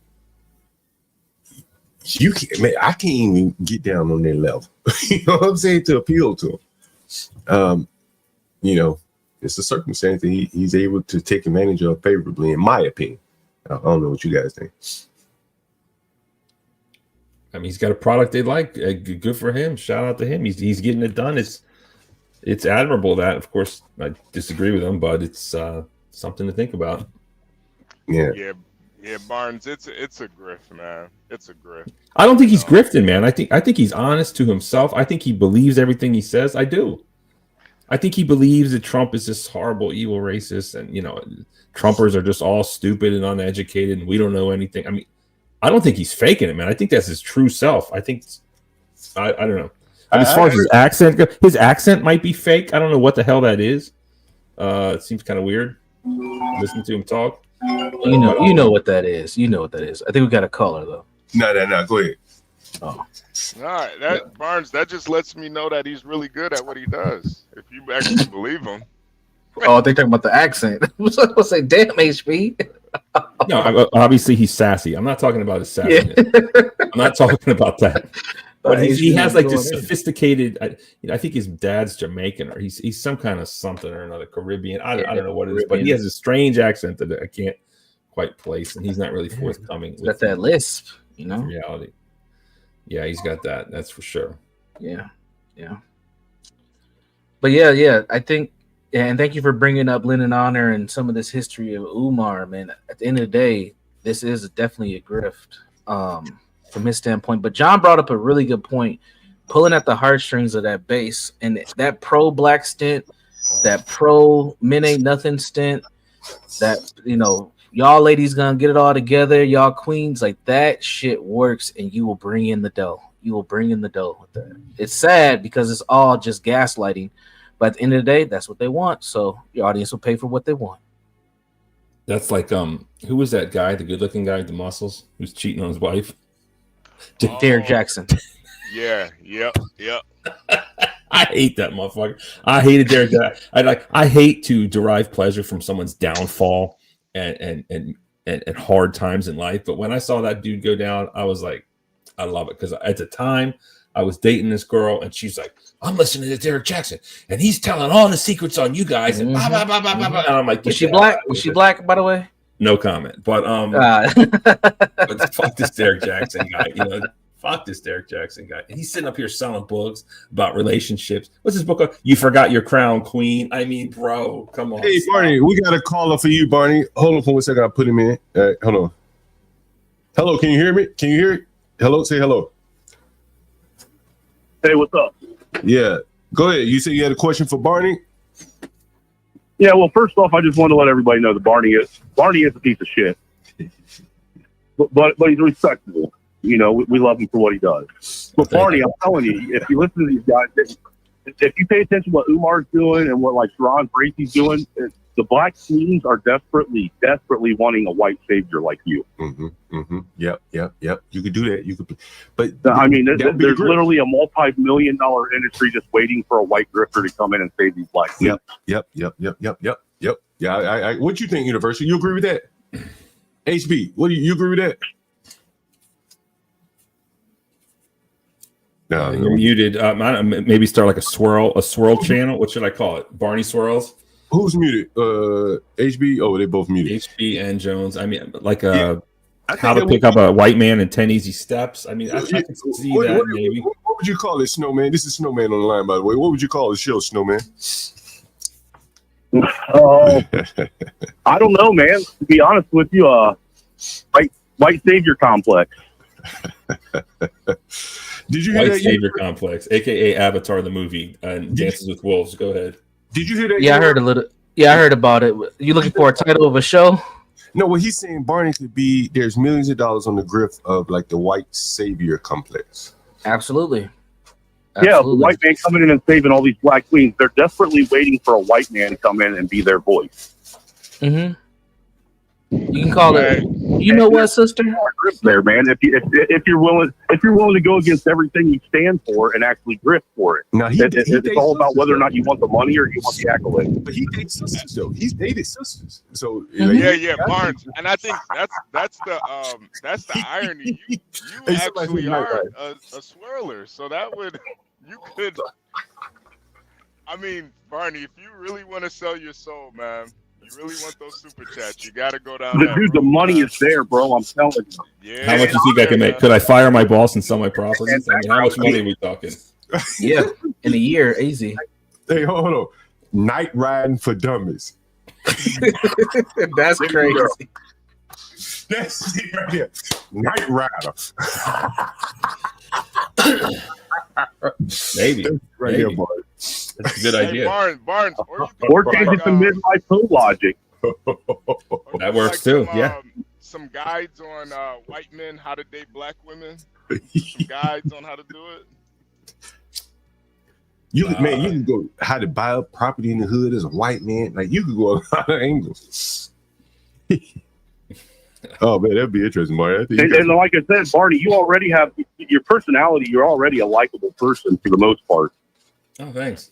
You can't, man. I can't even get down on their level. You know what I'm saying? To appeal to him, it's a circumstance that he's able to take advantage of favorably, in my opinion. I don't know what you guys think. I mean, he's got a product they like. Good for him. Shout out to him. He's getting it done. It's admirable that. Of course, I disagree with him, but it's something to think about. Yeah, Barnes. It's a grift, man. It's a grift. I don't think he's grifting, man. I think he's honest to himself. I think he believes everything he says. I do. I think he believes that Trump is this horrible, evil racist, and Trumpers are just all stupid and uneducated, and we don't know anything. I mean, I don't think he's faking it, man. I think that's his true self. I think I don't know. I mean, as far as his accent goes, his accent might be fake. I don't know what the hell that is. It seems kind of weird. Listen to him talk. You know what that is. You know what that is. I think we got a caller though. No. Go ahead. Oh. All right, Barnes, that just lets me know that he's really good at what he does. If you actually believe him. Oh, they're talking about the accent. I was going to say, damn, HB. No, obviously he's sassy. I'm not talking about his sassiness. Yeah. I'm not talking about that. But he has like this sophisticated. I think his dad's Jamaican, or he's some kind of something or another, Caribbean. I don't know what it is, but he has a strange accent that I can't quite place, and he's not really forthcoming. He's got that lisp, reality. Yeah, he's got that. That's for sure. Yeah. But yeah, I think. Yeah, and thank you for bringing up Lynn Honor and some of this history of Umar, man. At the end of the day, this is definitely a grift from his standpoint. But John brought up a really good point, pulling at the heartstrings of that base and that pro-black stint, that pro-men ain't nothing stint, that, y'all ladies gonna get it all together, y'all queens, like that shit works, and you will bring in the dough. You will bring in the dough with that. It's sad because it's all just gaslighting. But at the end of the day, that's what they want. So your audience will pay for what they want. That's like who was that guy, the good-looking guy with the muscles, who's cheating on his wife? Derek Jackson. Yeah. Yep. I hate that motherfucker. I hated Derek Jackson. I hate to derive pleasure from someone's downfall and hard times in life. But when I saw that dude go down, I was like, I love it, because at the time I was dating this girl, and she's like, I'm listening to Derek Jackson, and he's telling all the secrets on you guys, and blah, blah, blah, blah, blah, blah. And I'm like, was she black? Was she black, by the way? No comment. But but fuck this Derek Jackson guy. Fuck this Derek Jackson guy. And he's sitting up here selling books about relationships. What's his book called? You Forgot Your Crown, Queen. I mean, bro, come on. Hey, Barney, we got a caller for you, Barney. Hold on for 1 second. I'll put him in. All right, hold on. Hello, can you hear me? Can you hear it? Hello, say hello. Hey, what's up? Yeah, go ahead. You said you had a question for Barney? Yeah, well, first off, I just want to let everybody know that Barney is a piece of shit. But he's respectable. We love him for what he does. But Barney, I'm telling you, if you listen to these guys, if you pay attention to what Umar's doing and what like Sharon Bracey's doing, the black queens are desperately wanting a white savior like you. Yep. You could do that. You could, but I mean, there's literally a multi-million-dollar industry just waiting for a white grifter to come in and save these black queens. Yep. Yeah. What you think, Universal? You agree with that? HB, what do you agree with that? No, you're muted. I don't know, maybe start like a swirl channel. What should I call it? Barney swirls. Who's muted? HB. Oh, they both muted. HB and Jones. I mean, like how to pick up a white man in 10 easy steps. I mean, I can see that maybe. What would you call it, Snowman? This is Snowman on the line, by the way. What would you call the show, Snowman? I don't know, man. To be honest with you, white savior complex. Did you hear White that? Savior Complex, aka Avatar the movie and Dances with Wolves. Go ahead. Did you hear that? Yeah, I heard a little. Yeah, I heard about it. You looking for a title of a show? No, what he's saying, Barney could be. There's millions of dollars on the grift of like the white savior complex. Absolutely. Yeah, the white man coming in and saving all these black queens. They're desperately waiting for a white man to come in and be their voice. Mm-hmm. You can call it. You know what, sister? There, man. If you're willing to go against everything you stand for and actually grift for it. Now it's all about whether or not you want the money or you want the accolade. But he dates sisters though. He's dated sisters. So yeah, Barnes. And I think that's the irony. You actually are a swirler. So that would you could. I mean, Barney, if you really want to sell your soul, man. You really want those super chats? You got to go down. The money is there, bro. I'm telling you. Yeah. How much do you think I can make? Could I fire my boss and sell my properties? I mean, how much money are we talking? Yeah, in a year, easy. Hey, hold on. Night riding for dummies. That's crazy. That's it right here. Night rider. Maybe. Right here, boy. That's a good idea. Barnes, or change it to midlife code logic. That works too. Yeah. Some guides on white men how to date black women. Some guides on how to do it. You can go how to buy up property in the hood as a white man. Like you could go a lot of angles. Oh man, that'd be interesting, Mario. And like I said, Barney, you already have your personality. You're already a likable person for the most part. Oh, thanks.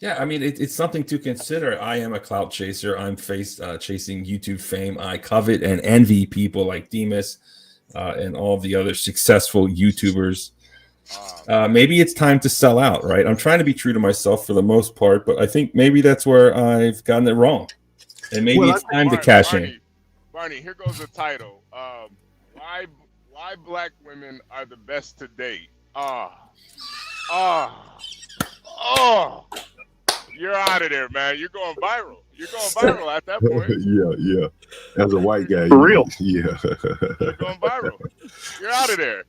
Yeah, I mean, it's something to consider. I am a clout chaser. I'm chasing YouTube fame. I covet and envy people like Demas and all the other successful YouTubers. Maybe it's time to sell out, right? I'm trying to be true to myself for the most part, but I think maybe that's where I've gotten it wrong. And maybe it's time to cash in. Barney, here goes the title. Why black women are the best to date? You're out of there, man. You're going viral. You're going viral at that point. Yeah. As a white guy. For real. Yeah. You're going viral. You're out of there.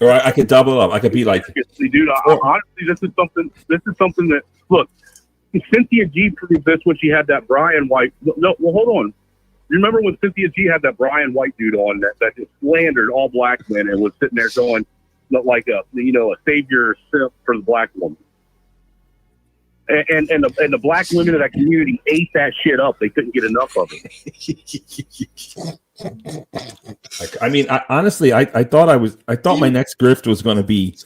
Or I could double up. I could be like, dude, honestly, this is something that, look, Cynthia G proved this when she had that Brian White. No, well, hold on. You remember when Cynthia G had that Brian White dude on that just slandered all black men and was sitting there going, like a savior simp for the black woman. And the black women of that community ate that shit up. They couldn't get enough of it. I mean, honestly, I thought my next grift was going to be,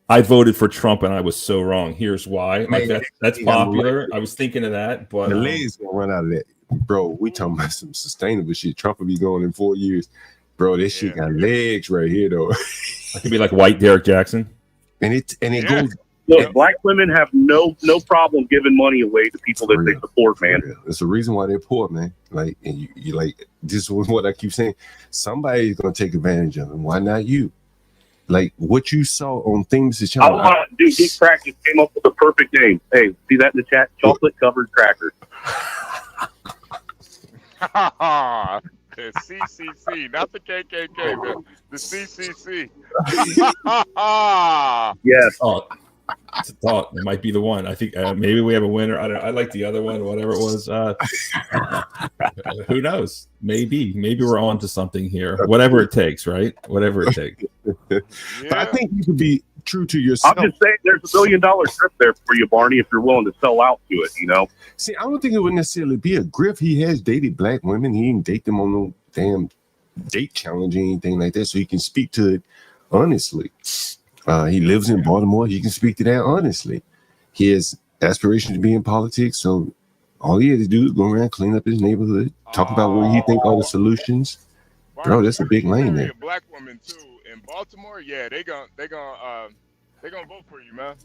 I voted for Trump and I was so wrong. Here's why. Like that's popular. I was thinking of that, but the legs gonna run out of that, bro. We talking about some sustainable shit. Trump will be going in 4 years, bro. This shit got legs right here, though. I could be like white Derek Jackson, and it goes. Look, black women have no problem giving money away to people that they support, man. It's the reason why they're poor, man. Like, and you like, this is what I keep saying. Somebody's gonna take advantage of them. Why not you? Like what you saw on things that y'all. Dude, Dick Practice came up with the perfect name. Hey, see that in the chat? Chocolate covered crackers. The CCC, not the KKK, but the CCC. Yes. Oh, it's a thought. It might be the one. I think maybe we have a winner. I like the other one, whatever it was. Who knows? Maybe we're on to something here. Whatever it takes, right? Whatever it takes. But I think you could be true to yourself. I'm just saying there's $1 billion trip there for you, Barney, if you're willing to sell out to it, you know? See, I don't think it would necessarily be a grift. He has dated black women. He didn't date them on no damn date challenge or anything like that, so he can speak to it honestly. He lives in Baltimore. He can speak to that honestly. He has aspirations to be in politics, so All he had to do is go around, clean up his neighborhood, talk about where he think are the solutions. Bro, that's a big lane there. A black woman too in Baltimore. Yeah, they gonna vote for you, man.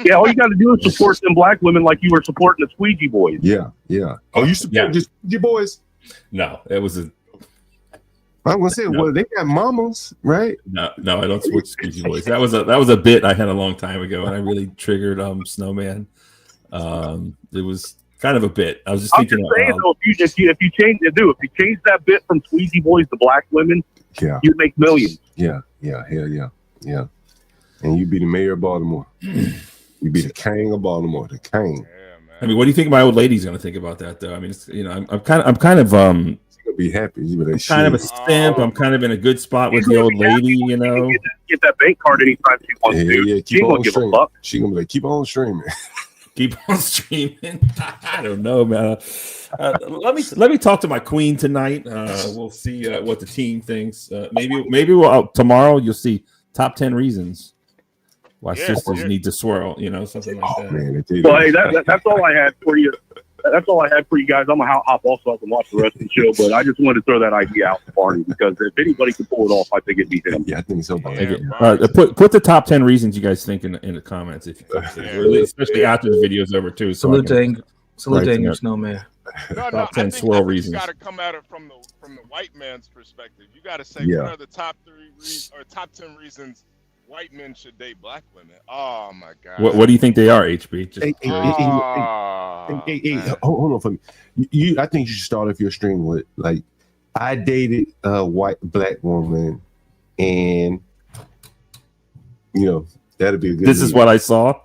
Yeah, all you got to do is support them black women like you were supporting the Squeegee Boys. Yeah. Oh, you support the Squeegee Boys? No, it was a. I was gonna say, well, they got mamas, right? No, I don't support Squeegee Boys. That was a bit I had a long time ago, and I really triggered Snowman. It was kind of a bit. I was just thinking. Though, if you change that bit from Squeegee Boys to black women, you'd make millions. Yeah. Hell yeah. And you'd be the mayor of Baltimore. You'd be the king of Baltimore, the king. I mean, what do you think my old lady's going to think about that, though? I mean, it's, I'm kind of. She's gonna be happy. Kind of a stamp. I'm kind of in a good spot with the old lady, you know. Get that bank card anytime she wants to. Yeah, She won't give a fuck. She's gonna be like, keep on streaming. Keep on streaming. I don't know, man. Let me talk to my queen tonight. We'll see what the team thinks. Maybe we'll tomorrow. You'll see top 10 reasons why sisters need to swirl. You know, something like that. Man, well, hey, that's all I had for you. That's all I had for you guys. I'm gonna hop off so I can watch the rest of the show. But I just wanted to throw that idea out to Barney because if anybody can pull it off, I think it'd be him. Yeah, I think so. Put the top 10 reasons you guys think in the comments, if you could, especially after the video's over too. So salute to your Snowman. Top 10 swirl reasons. You got to come at it from the white man's perspective. You got to say what are the top 3 reasons or top 10 reasons white men should date black women. Oh my god. What do you think they are, HB? Hey, hold on for me. I think you should start off your stream with like, I dated a black woman, and you know that'd be a good. This is what I saw.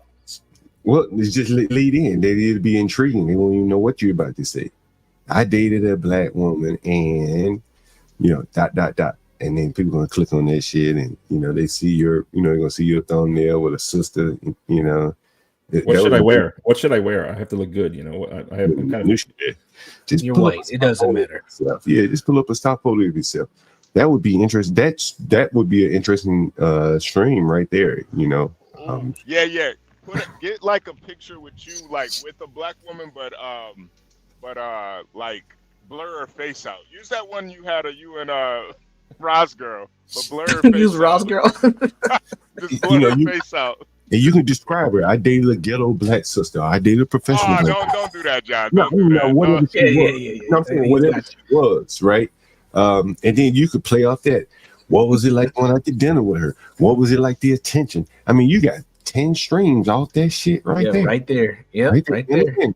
Well, it's just lead in. It'd be intriguing. They won't even know what you're about to say. I dated a black woman, and you know, ... And then people gonna click on that shit, and you know they see they're gonna see your thumbnail with a sister. You know, what should I wear? What should I wear? I have to look good. You know, I have kind of. Just you're white. It doesn't matter. Yeah, just pull up a stock photo of yourself. That would be interesting. That would be an interesting stream right there. You know. Yeah. Get like a picture with you, like with a black woman, but like blur her face out. Use that one you had you and Roz girl, but blur her face use Roz girl. Just blur her face out. And you can describe her. I dated a ghetto black sister. I dated a professional. Don't do that, John. Whatever she was. I'm saying whatever she was, right? And then you could play off that. What was it like going out to dinner with her? What was it like the attention? I mean, you got 10 streams off that shit right there. Right there. Yeah, right there.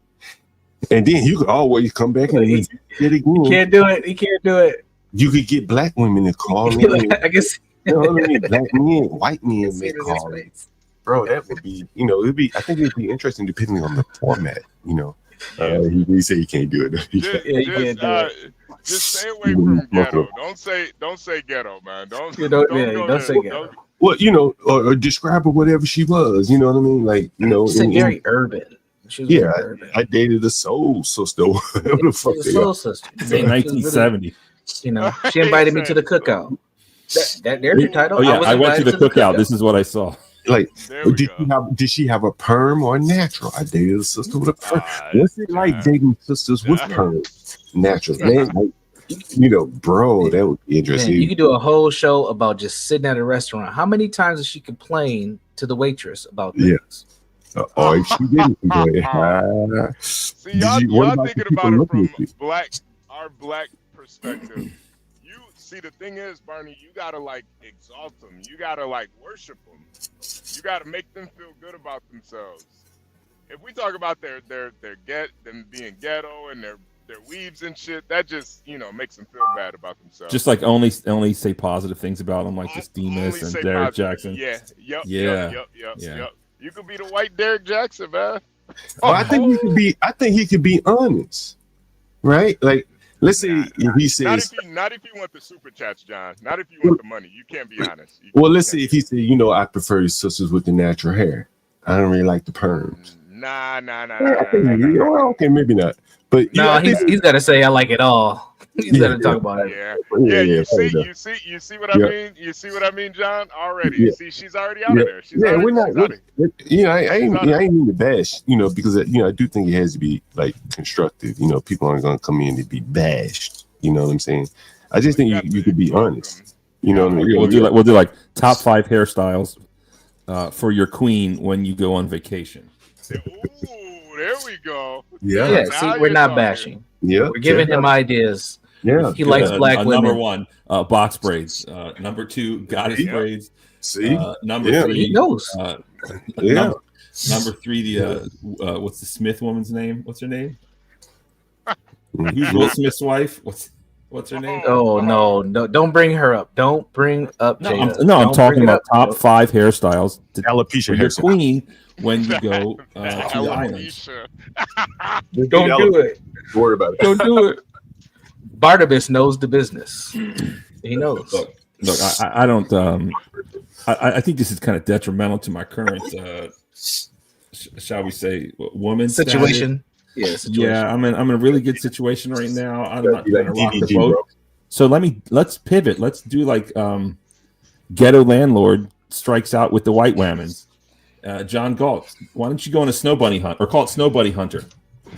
And then you could always come back and he can't do it. He can't do it. You could get black women to call in. I guess you know what I mean. Black men, white men may call in. Bro, that would be, I think it'd be interesting depending on the format, you know. He say he can't do it. Just stay away from ghetto. Don't say ghetto, man. Don't say ghetto. Well, you know, or describe her whatever she was, you know what I mean? Like, you know, it's very urban. Yeah, I dated a soul sister. Whatever the fuck they soul are. sister. 1970. You know, she invited me to the cookout. There's your title. Oh yeah, I went to the cookout. This is what I saw. Like, did she have a perm or natural? I dated a sister with a perm. What's it like dating sisters with perm? Natural, man. Like, you know, bro, that would be interesting. Man, you could do a whole show about just sitting at a restaurant. How many times did she complain to the waitress about things? Or if she didn't, see, y'all thinking about it from our black perspective. You see, the thing is, Barney, you gotta like exalt them. You gotta like worship them. You gotta make them feel good about themselves. If we talk about them being ghetto and their weaves and shit, that just makes them feel bad about themselves. Just like only say positive things about them, like this Demas and Derek Jackson. Yep. You could be the white Derek Jackson, man. Well, I think he could be honest, right? Like, let's say if he says, not if you want the super chats, John. Not if you want the money. You can't be honest. Let's say if he said, I prefer sisters with the natural hair. I don't really like the perms. Nah. Okay, maybe not. But he's got to say I like it all. He's gonna talk about it. Yeah. You see what I mean? You see what I mean, John? Already. You see, she's already out of there. She's already, we're not. she's out of here. You know, I ain't mean to bash. You know, because I do think it has to be like constructive. You know, people aren't gonna come in to be bashed. You know what I'm saying? I just think you could be honest. You know what I mean? We'll do like top 5 hairstyles for your queen when you go on vacation. Ooh, there we go. Yeah. See, we're not bashing. Yeah, we're giving him ideas. Yeah, he likes black women. Number 1, box braids. Number 2, goddess braids. See, number 3, he knows. Number 3, the what's the Smith woman's name? What's her name? Who's Will Smith's wife? What's her name? Oh no! Don't bring her up. Don't bring up Jada. I'm talking about top 5 hairstyles to alopecia for your queen when you go to the islands. Don't do it. Don't worry about it. Don't do it. Barnabas knows the business. He knows. Look, I don't. I think this is kind of detrimental to my current, shall we say, woman situation. Status. Yeah, I'm in a really good situation right now. I'm not going to rock the boat. So let's pivot. Let's do like Ghetto Landlord strikes out with the white women. John Galt, why don't you go on a snow bunny hunt or call it Snow Bunny Hunter?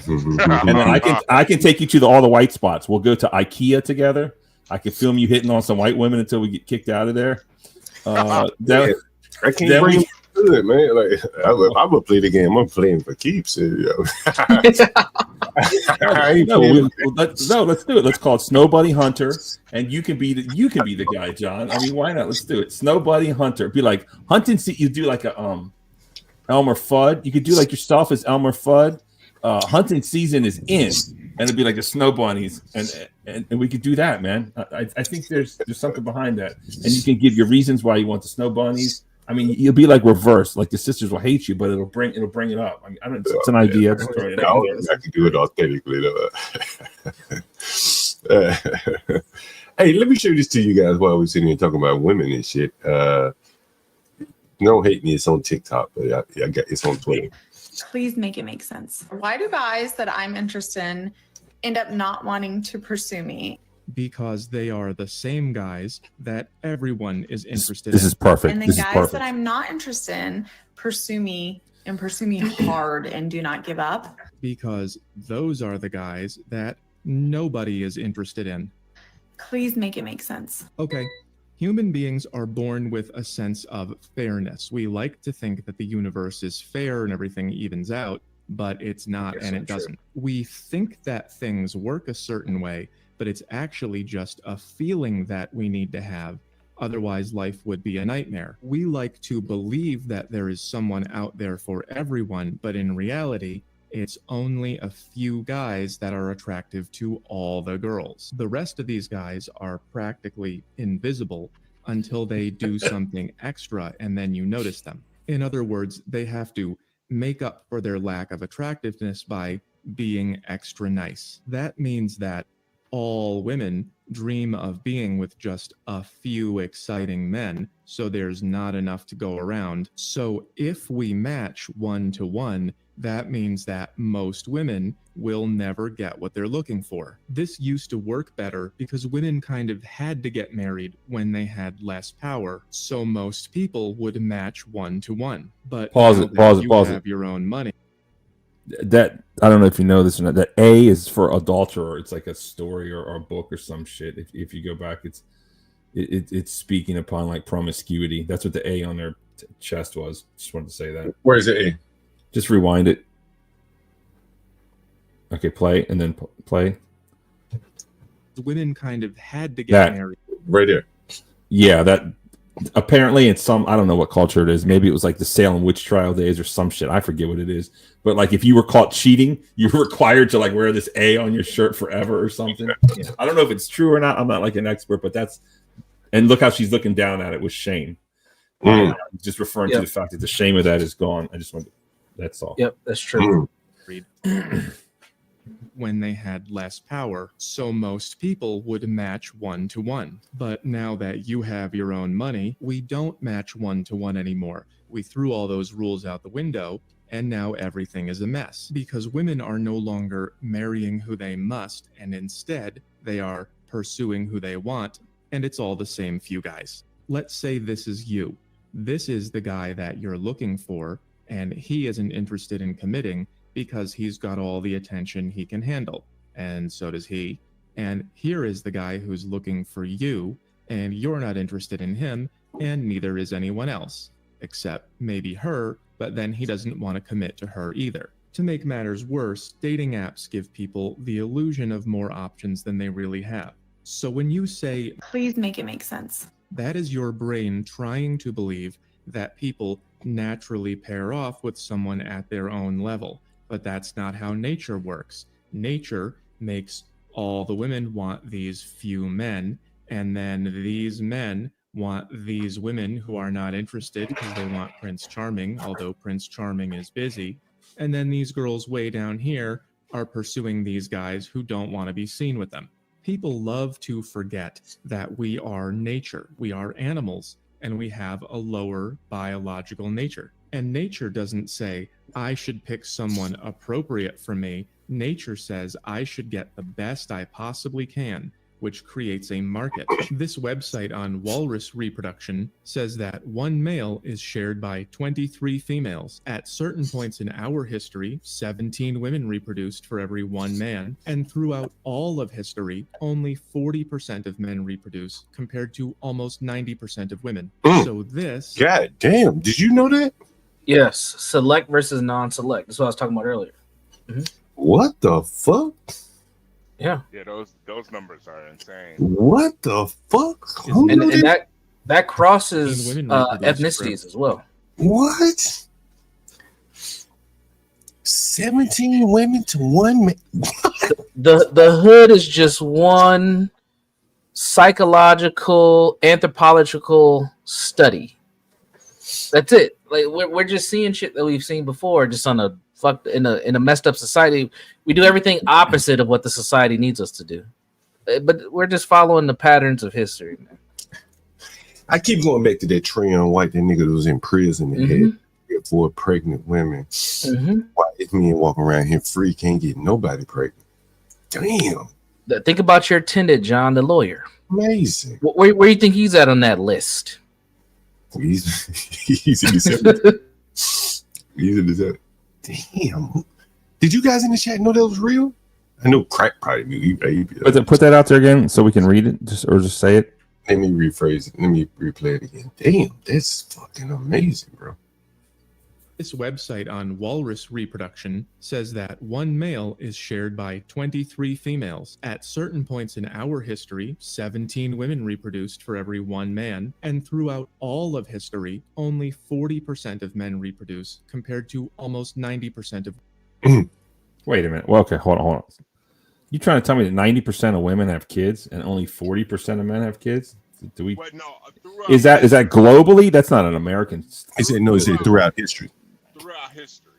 And then I can take you to all the white spots. We'll go to IKEA together. I can film you hitting on some white women until we get kicked out of there. I can't bring him to it, man. Like I'm gonna play the game. I'm playing for keeps. Let's do it. Let's call it Snow Bunny Hunter, and you can be the guy, John. I mean, why not? Let's do it. Snow Bunny Hunter. Be like hunting. You do like a Elmer Fudd. You could do like yourself as Elmer Fudd. Hunting season is in, and it'd be like the snow bunnies, and we could do that, man. I think there's something behind that, and you can give your reasons why you want the snow bunnies. I mean, you'll be like reverse, like the sisters will hate you, but it'll bring it up. I mean, it's an idea. I can do it authentically, though. Hey, let me show this to you guys while we're sitting here talking about women and shit. Don't hate me. It's on TikTok, but I got it's on Twitter. Please make it make sense. Why do guys that I'm interested in end up not wanting to pursue me? Because they are the same guys that everyone is interested in. This is perfect. And the guys that I'm not interested in pursue me hard and do not give up. Because those are the guys that nobody is interested in. Please make it make sense. Okay. Human beings are born with a sense of fairness. We like to think that the universe is fair and everything evens out, but it's not, and it doesn't. We think that things work a certain way, but it's actually just a feeling that we need to have. Otherwise, life would be a nightmare. We like to believe that there is someone out there for everyone, but in reality, it's only a few guys that are attractive to all the girls. The rest of these guys are practically invisible until they do something extra and then you notice them. In other words, they have to make up for their lack of attractiveness by being extra nice. That means that all women dream of being with just a few exciting men, so there's not enough to go around. So if we match 1-to-1, that means that most women will never get what they're looking for. This used to work better because women kind of had to get married when they had less power, so most people would match 1-to-1. But pause it. Have your own money. That I don't know if you know this or not. That A is for adulterer. It's like a story or a book or some shit. If you go back, it's speaking upon like promiscuity. That's what the A on their chest was. Just wanted to say that. Where is the A? Just rewind it. Okay, play and then play. Women kind of had to get married. Right there. Yeah, that apparently in some, I don't know what culture it is. Maybe it was like the Salem witch trial days or some shit. I forget what it is. But like if you were caught cheating, you were required to like wear this A on your shirt forever or something. Yeah. I don't know if it's true or not. I'm not like an expert, but that's, and look how she's looking down at it with shame. Just referring to the fact that the shame of that is gone. I just want to, that's all. Yep, that's true. When they had less power, so most people would match 1-to-1. But now that you have your own money, we don't match 1-to-1 anymore. We threw all those rules out the window, and now everything is a mess because women are no longer marrying who they must, and instead they are pursuing who they want, and it's all the same few guys. Let's say this is you. This is the guy that you're looking for, and he isn't interested in committing because he's got all the attention he can handle, and so does he. And here is the guy who's looking for you, and you're not interested in him, and neither is anyone else, except maybe her, but then he doesn't want to commit to her either. To make matters worse, dating apps give people the illusion of more options than they really have. So when you say, Please make it make sense. that is your brain trying to believe that people naturally pair off with someone at their own level. But that's not how nature works. Nature makes all the women want these few men, and then these men want these women who are not interested because they want Prince Charming, although Prince Charming is busy. And then these girls way down here are pursuing these guys who don't want to be seen with them. People love to forget that we are nature, we are animals, and we have a lower biological nature. And nature doesn't say, I should pick someone appropriate for me. Nature says, I should get the best I possibly can, which creates a market. This website on walrus reproduction says that one male is shared by 23 females. At certain points in our history, 17 women reproduced for every one man, and throughout all of history, only 40% of men reproduce compared to almost 90% of women. So this... God damn, did you know that? Yes, select versus non-select. That's what I was talking about earlier. What the fuck? Yeah. Yeah, those numbers are insane. What the fuck? And that crosses ethnicities as well. What? 17 women to one man. The hood is just one psychological, anthropological study. That's it. Like we're just seeing shit that we've seen before, just on a in a messed up society. We do everything opposite of what the society needs us to do, but we're just following the patterns of history, man. I keep going back to that Treon White, that nigga that was in prison that had 4 pregnant women. Why is men walking around here free, can't get nobody pregnant? Damn. Think about your attendant, John, the lawyer. Amazing. Where do you think he's at on that list? He's in the 70s. He's in the 70s. Damn. Did you guys in the chat know that was real? I know Crack probably knew. Put that out there again so we can read it, just say it. Let me rephrase it. Let me replay it again. Damn, that's fucking amazing, bro. This website on walrus reproduction says that one male is shared by 23 females. At certain points in our history, 17 women reproduced for every one man, and throughout all of history, only 40% of men reproduce compared to almost 90% of... Wait a minute. Well, okay, hold on. You trying to tell me that 90% of women have kids and only 40% of men have kids? Do we? Is that globally? That's not an American. Is it? No, it's throughout history. Throughout history.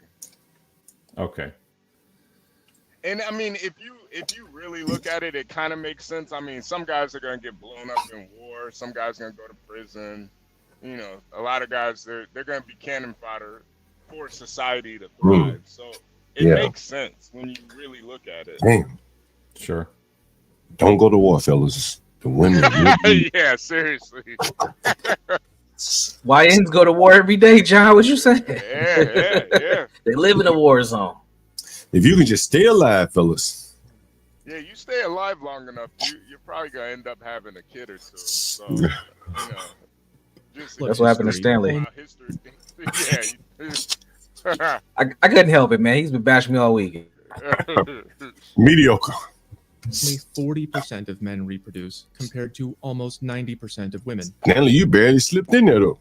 Okay. And I mean, if you really look at it, it kind of makes sense. I mean, some guys are gonna get blown up in war. Some guys are gonna go to prison. You know, a lot of guys they're gonna be cannon fodder for society to thrive. So it makes sense when you really look at it. Damn. Sure. Don't go to war, fellas. The women. Yeah, seriously. YNs go to war every day, John. What you saying? Yeah. They live in a war zone. If you can just stay alive, fellas. Yeah, you stay alive long enough, you're probably gonna end up having a kid or two. So, you know, that's what happened to Stanley. Yeah. I couldn't help it, man. He's been bashing me all week. Mediocre. Only 40% of men reproduce compared to almost 90% of women. Stanley, you barely slipped in there, though.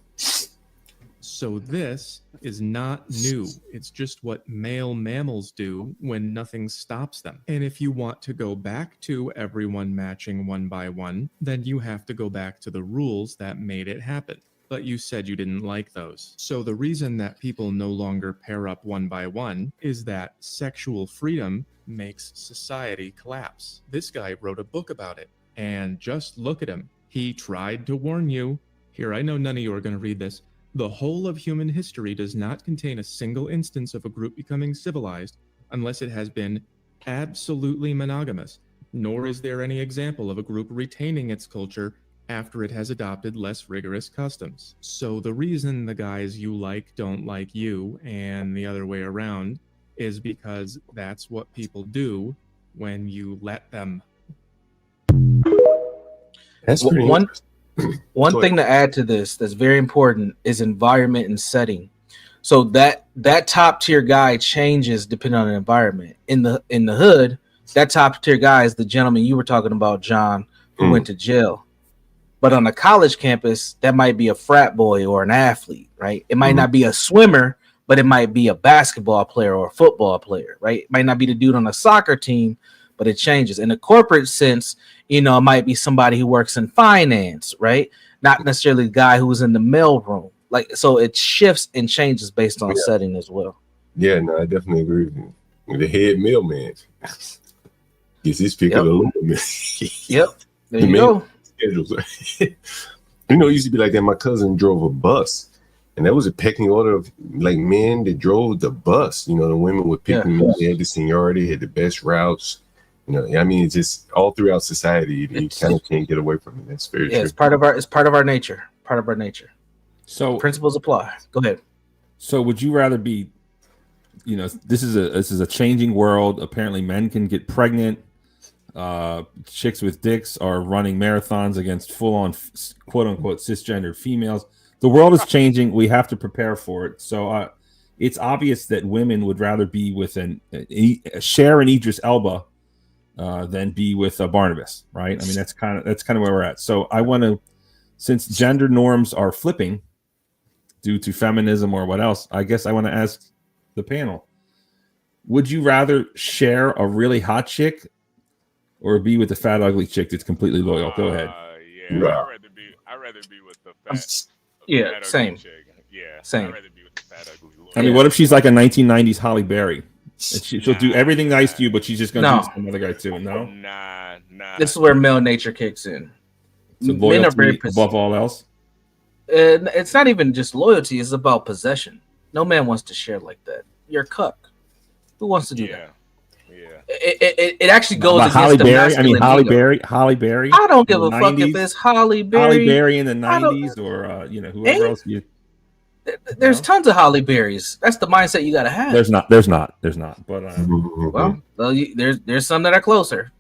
So this is not new. It's just what male mammals do when nothing stops them. And if you want to go back to everyone matching one by one, then you have to go back to the rules that made it happen. But you said you didn't like those. So the reason that people no longer pair up one by one is that sexual freedom makes society collapse. This guy wrote a book about it. And just look at him. He tried to warn you. Here, I know none of you are going to read this, The whole of human history does not contain a single instance of a group becoming civilized unless it has been absolutely monogamous, nor is there any example of a group retaining its culture after it has adopted less rigorous customs. So the reason the guys you like don't like you, and the other way around, is because that's what people do when you let them. That's pretty One thing to add to this that's very important is environment and setting. So that top tier guy changes depending on the environment. In the hood, that top tier guy is the gentleman you were talking about, John, who went to jail. But on a college campus, that might be a frat boy or an athlete, right? It might not be a swimmer, but it might be a basketball player or a football player, right? It might not be the dude on a soccer team, but it changes. In a corporate sense, it might be somebody who works in finance, right? Not necessarily the guy who was in the mailroom. Like, so it shifts and changes based on setting as well. Yeah, no, I definitely agree with you. The head mailman gets his pick of the aluminum. Yep. There you go. Schedules. It used to be like that. My cousin drove a bus, and that was a pecking order of like men that drove the bus. The women would pick them up. They had the seniority, had the best routes. I mean, it's just all throughout society. You kind of can't get away from it. That's very true. It's part of our nature. Part of our nature. So principles apply. Go ahead. So would you rather be, this is a changing world. Apparently men can get pregnant. Chicks with dicks are running marathons against full-on quote unquote cisgendered females. The world is changing. We have to prepare for it. So it's obvious that women would rather be with a Cher and Idris Elba than be with Barnabas, right? I mean, that's kind of where we're at. So I want to, since gender norms are flipping due to feminism or what else, I guess I want to ask the panel: would you rather share a really hot chick or be with the fat ugly chick that's completely loyal? Go ahead. I'd rather be with the fat. Yeah, same. Chick. Yeah, same. I'd rather be with the fat ugly loyal. I mean, what if she's like a 1990s Halle Berry? She'll do everything nice to you, but she's just gonna do some other guy too. No. Nah. This is where male nature kicks in. So men are very above all else. It's not even just loyalty; it's about possession. No man wants to share like that. You're a cuck. Who wants to do that? Yeah. It actually goes against Halle the Berry. I mean, Halle ego. Berry. I don't give a fuck if it's Halle Berry. Halle Berry in the 90s, or whoever else you. There's tons of Halle Berries. That's the mindset you gotta have. There's not. But there's some that are closer.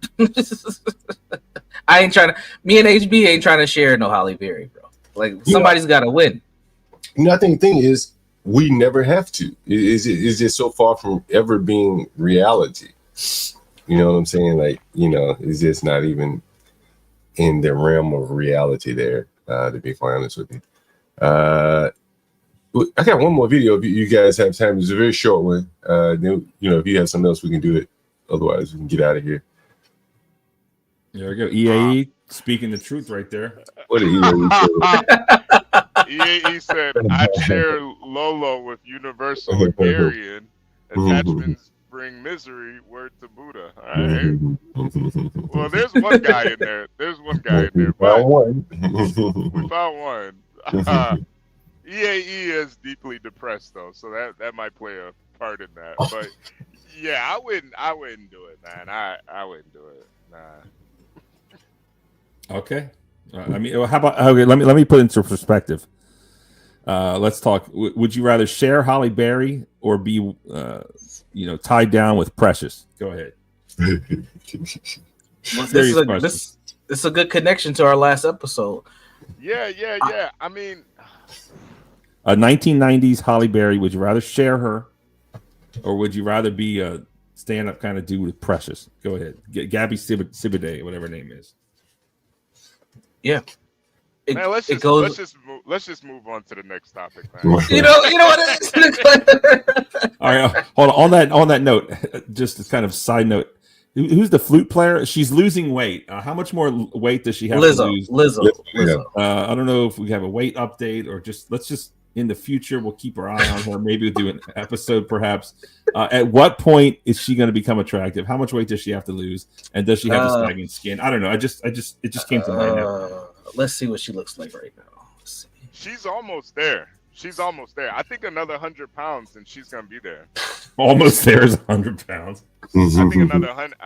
I ain't trying to. Me and HB ain't trying to share no Halle Berry, bro. Like somebody's got to win. I think the thing is, we never have to. It's just so far from ever being reality. You know what I'm saying? Like, it's just not even in the realm of reality there. To be quite honest with you. I got one more video if you guys have time. It's a very short one. Then, if you have something else, we can do it. Otherwise, we can get out of here. There we go. EAE speaking the truth right there. What did EAE EAE said, I share Lolo with Universal Hungarian. Attachments bring misery. Word to Buddha. All right. Well, there's one guy in there. But we found one. EAE is deeply depressed though, so that might play a part in that. But yeah, I wouldn't do it, man. I wouldn't do it. Nah. Okay. I mean, how about let me put it into perspective. Let's talk. Would you rather share Halle Berry or be tied down with Precious? Go ahead. This is a good connection to our last episode. Yeah. I mean, a 1990s Halle Berry, would you rather share her, or would you rather be a stand-up kind of dude with Precious? Go ahead. Gabby Sibiday, whatever her name is. Yeah. Man, let's just move on to the next topic, man. You know what it is? All right, hold on that note, just as kind of side note. Who's the flute player? She's losing weight. How much more weight does she have to lose? Lizzo. I don't know if we have a weight update or let's just in the future we'll keep our eye on her. Maybe we'll do an episode perhaps. At what point is she going to become attractive? How much weight does she have to lose? And does she have the sagging skin? I don't know. It just came to mind now. Let's see what she looks like right now. Let's see. She's almost there. She's almost there. I think another 100 pounds and she's gonna be there. Almost there is 100 pounds. I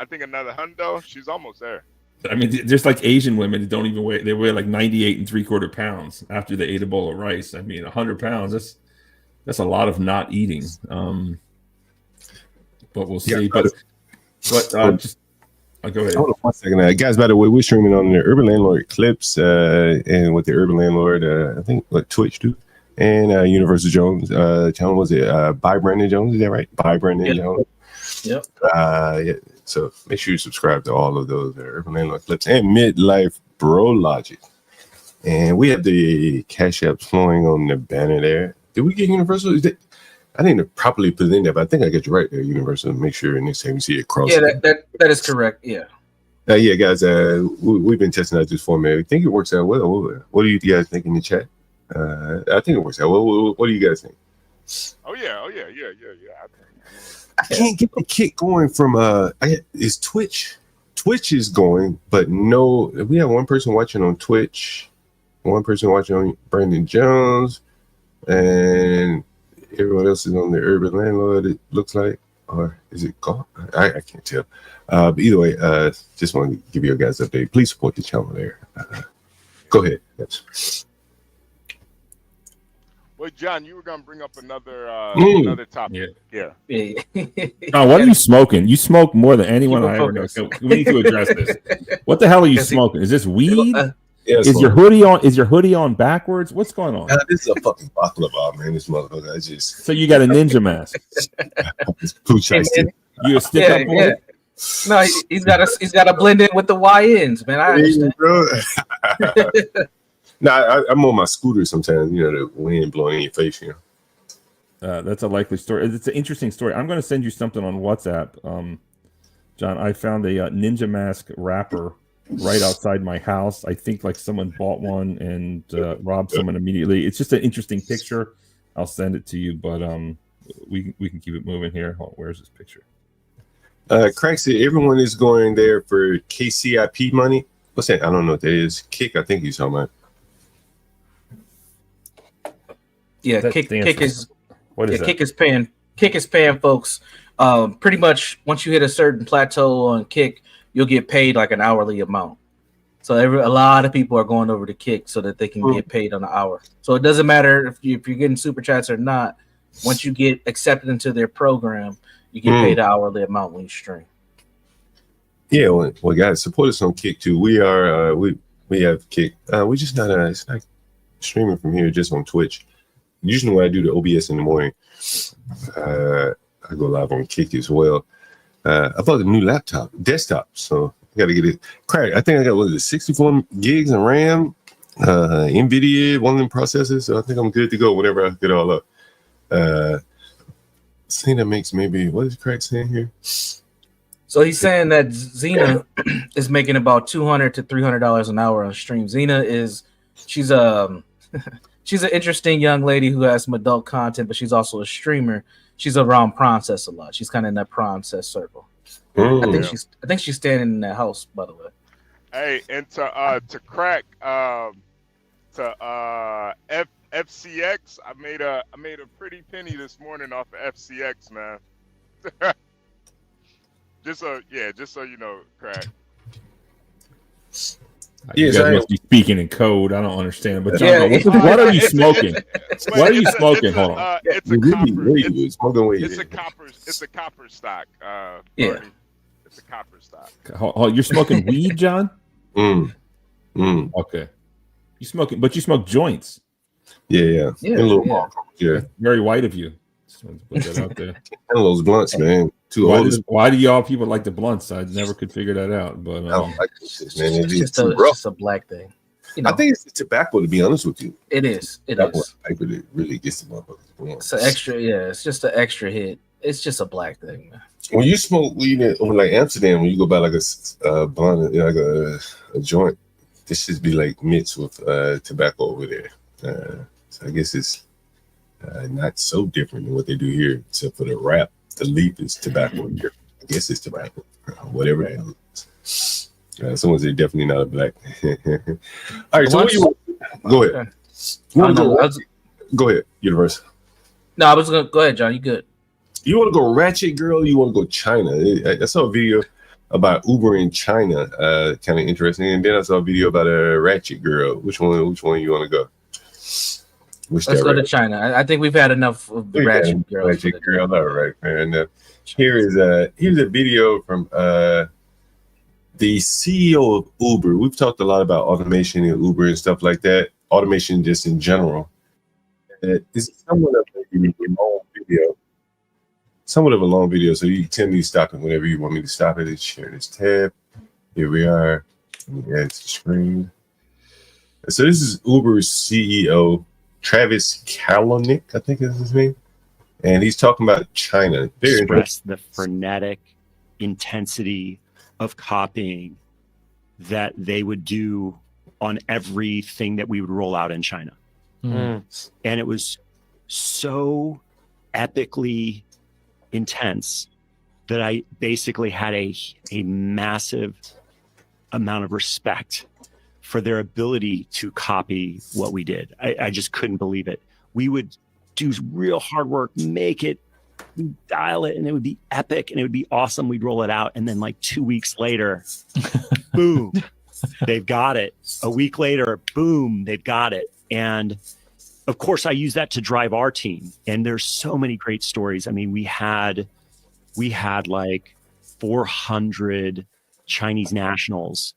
think another 100. She's almost there. I mean, there's like Asian women that don't even weigh. They weigh like 98 3/4 pounds after they ate a bowl of rice. I mean, 100 pounds. That's a lot of not eating. But we'll see. Yeah, Go ahead. Hold on 1 second, guys. By the way, we're streaming on the Urban Landlord clips, and with the Urban Landlord, I think Twitch too, and Universal Jones channel. Was it by Brandon Jones? Is that right? By Brandon Jones. Yep. Yeah. So make sure you subscribe to all of those Urban Landlord clips and Midlife Bro Logic. And we have the Cash App flowing on the banner there. Did we get Universal? I didn't properly put it in there, but I think I got you right there, Universal. Make sure next time you see it cross. Yeah, that is correct. Yeah. Yeah, guys. We've been testing out this format. I think it works out well. What do you guys think in the chat? I think it works out well. What do you guys think? Oh yeah. I can't get the kick going from is Twitch. Twitch is going, but no. We have one person watching on Twitch, one person watching on Brandon Jones, and everyone else is on the Urban Landlord. It looks like, or is it Galt? I can't tell. But either way, just want to give you guys an update. Please support the channel there. Go ahead. Yes. Well, John, you were gonna bring up another topic. Yeah. John, what are you smoking? You smoke more than anyone I ever know. So we need to address this. What the hell are you smoking? Is this weed? Is your hoodie on? Is your hoodie on backwards? What's going on? This is a fucking baklava, man. This motherfucker. So you got a ninja mask? Pooch iced tea. You a stick up boy? No, he's got to blend in with the YNs, man. I understand. Bro. No, I'm on my scooter sometimes. You know, the wind blowing in your face. You know. That's a likely story. It's an interesting story. I'm going to send you something on WhatsApp, John. I found a ninja mask wrapper right outside my house. I think like someone bought one and robbed someone immediately. It's just an interesting picture. I'll send it to you, but we can keep it moving here. Where's this picture? Craig said everyone is going there for KCIP money. What's that? I don't know what that is. Kick, I think he's talking about. Yeah, Kick is what is that? Kick is paying folks. Pretty much once you hit a certain plateau on Kick, you'll get paid like an hourly amount. So a lot of people are going over to Kick so that they can get paid on an hour. So it doesn't matter if you're getting super chats or not. Once you get accepted into their program, you get paid an hourly amount when you stream. Yeah, well, guys, support us on Kick too. We are we have Kick. We're just not it's not streaming from here, just on Twitch. Usually when I do the OBS in the morning, I go live on Kick as well. I bought a new desktop, so I got to get it. Craig, I think I got 64 gigs of RAM, NVIDIA, one of them processors, so I think I'm good to go whenever I get it all up. Saying that makes maybe, what is Craig saying here? So he's saying that Xena is making about $200 to $300 an hour on stream. Xena she's an interesting young lady who has some adult content, but she's also a streamer. She's around Princess a lot. She's kind of in that Princess circle. I think she's standing in that house, by the way. Hey, and to crack FCX, I made a pretty penny this morning off of FCX, man. just so you know, crack. You guys must be speaking in code. I don't understand. But John, what are you smoking? What are you smoking? Hold on. It's a copper stock. Yeah. It's a copper stock. You're smoking weed, John? Okay. You smoke joints. Yeah. Yeah. Very white of you. Just wanted to put that out there. And those blunts, man. Why do y'all people like the blunts? I never could figure that out. But I don't like this shit, man. It's just a black thing. You know, I think it's the tobacco, to be honest with you. It is. It really gets the motherfuckers. It's an extra. Yeah, it's just an extra hit. It's just a black thing, man. When you smoke weed over like Amsterdam, when you go buy like a blunt, like a joint, this should be like mixed with tobacco over there. So I guess it's not so different than what they do here, except for the wrap. The leaf is tobacco here. I guess it's tobacco, whatever it is. Someone said definitely not a black. All right, so what you want? Go ahead. Go ahead, Universe. No, I was gonna go ahead, John. You good? You want to go ratchet, girl? Or you want to go China? I saw a video about Uber in China, kind of interesting, and then I saw a video about a ratchet girl. Which one you want to go? Let's go to China. I think we've had enough of the ratchet girls. Ratchet girl, all right, man. Here's a video from the CEO of Uber. We've talked a lot about automation in Uber and stuff like that. Automation just in general. This is somewhat of a long video. Somewhat of a long video, so you can tell me to stop it whenever you want me to stop it and share this tab. Here we are. Add to the screen. So this is Uber's CEO, Travis Kalanick, I think is his name. And he's talking about China. Very express the frenetic intensity of copying that they would do on everything that we would roll out in China. And it was so epically intense that I basically had a massive amount of respect for their ability to copy what we did. I just couldn't believe it. We would do real hard work, make it, we'd dial it, and it would be epic and it would be awesome. We'd roll it out. And then like 2 weeks later, boom, they've got it. A week later, boom, they've got it. And of course, I use that to drive our team. And there's so many great stories. I mean, we had like 400 Chinese nationals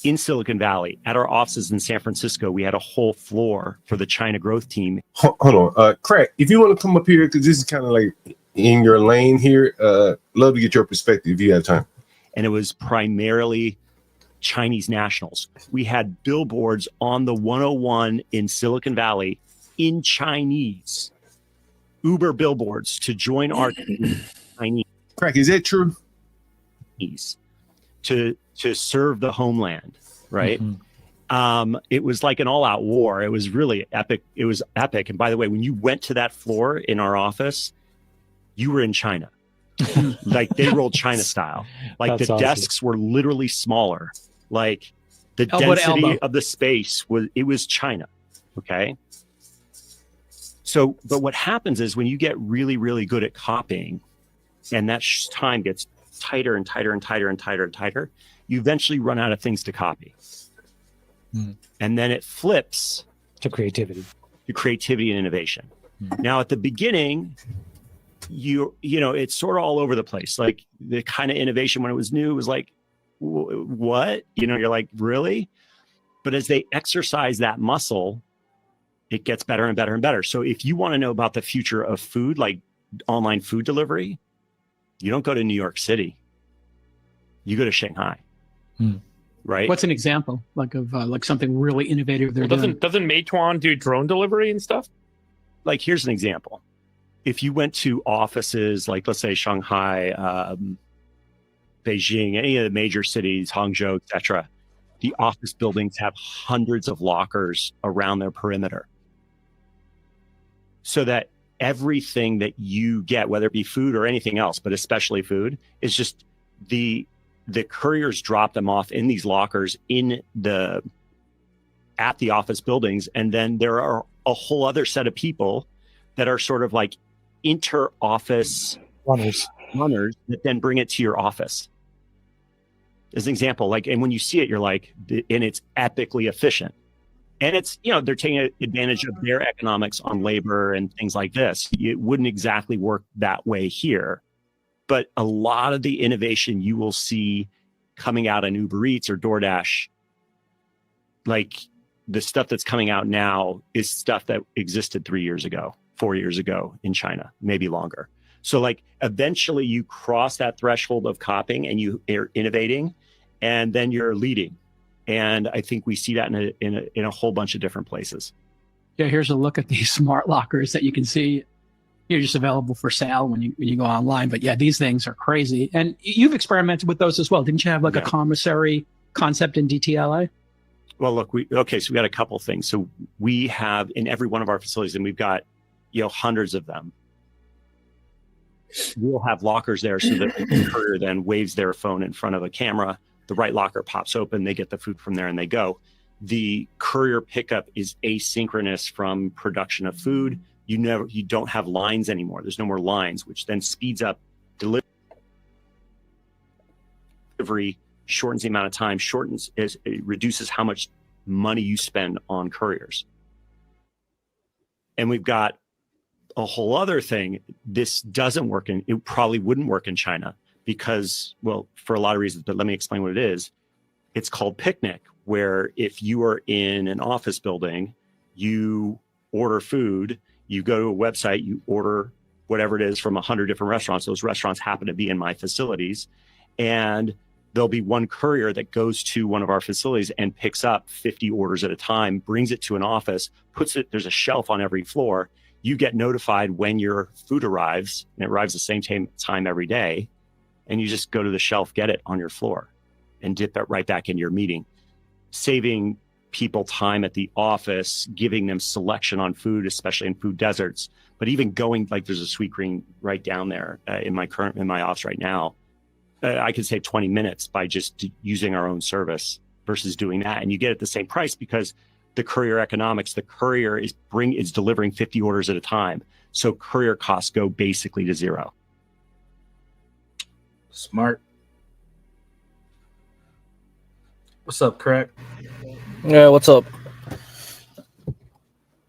in Silicon Valley at our offices in San Francisco. We had a whole floor for the China growth team. Hold on, Crack, if you want to come up here, because this is kind of like in your lane here, love to get your perspective if you have time. And it was primarily Chinese nationals. We had billboards on the 101 in Silicon Valley in Chinese. Uber billboards to join our Chinese. Crack, is that true? To serve the homeland, right? It was like an all-out war. It was really epic. It was epic. And by the way, when you went to that floor in our office, you were in China. Like they rolled China style. Like the desks were literally smaller. Like the density of the space was China. Okay. So, but what happens is when you get really, really good at copying, and that time gets tighter and tighter and tighter and tighter and tighter, you eventually run out of things to copy. And then it flips to creativity and innovation. Now at the beginning, you know, it's sort of all over the place. Like the kind of innovation when it was new was like, what? You know, you're like, really? But as they exercise that muscle, it gets better and better and better. So if you want to know about the future of food, like online food delivery, you don't go to New York City. You go to Shanghai. Right? What's an example like of like something really innovative they're doing? Doesn't Meituan do drone delivery and stuff? Like here's an example. If you went to offices like let's say Shanghai, Beijing, any of the major cities, Hangzhou, etc., the office buildings have hundreds of lockers around their perimeter, so that everything that you get, whether it be food or anything else, but especially food, is just the couriers drop them off in these lockers at the office buildings. And then there are a whole other set of people that are sort of like inter-office runners that then bring it to your office. As an example, like, and when you see it, you're like, and it's epically efficient. And it's, you know, they're taking advantage of their economics on labor and things like this. It wouldn't exactly work that way here. But a lot of the innovation you will see coming out on Uber Eats or DoorDash, like the stuff that's coming out now is stuff that existed 3 years ago, 4 years ago in China, maybe longer. So like eventually you cross that threshold of copying and you are innovating, and then you're leading. And I think we see that in a whole bunch of different places. Yeah, here's a look at these smart lockers that you can see. You're just available for sale when you go online. But yeah, these things are crazy. And you've experimented with those as well. Didn't you have like a commissary concept in DTLA? Well, look, we got a couple things. So we have in every one of our facilities, and we've got, you know, hundreds of them. We'll have lockers there so that the courier then waves their phone in front of a camera. The right locker pops open, they get the food from there and they go. the courier pickup is asynchronous from production of food. You don't have lines anymore. There's no more lines, which then speeds up delivery, shortens the amount of time, it reduces how much money you spend on couriers. And we've got a whole other thing. This doesn't work it probably wouldn't work in China because, well, for a lot of reasons, but let me explain what it is. It's called picnic, where if you are in an office building, you order food, you go to a website, you order whatever it is from 100 different restaurants. Those restaurants happen to be in my facilities. And there'll be one courier that goes to one of our facilities and picks up 50 orders at a time, brings it to an office, there's a shelf on every floor. You get notified when your food arrives, and it arrives the same time every day. And you just go to the shelf, get it on your floor, and dip it right back into your meeting, saving people time at the office, giving them selection on food, especially in food deserts. But even going, like there's a Sweet Green right down there in my office right now. I could save 20 minutes by just using our own service versus doing that. And you get it the same price because the courier economics, the courier is delivering 50 orders at a time. So courier costs go basically to zero. Smart. What's up, Crack? Yeah, what's up?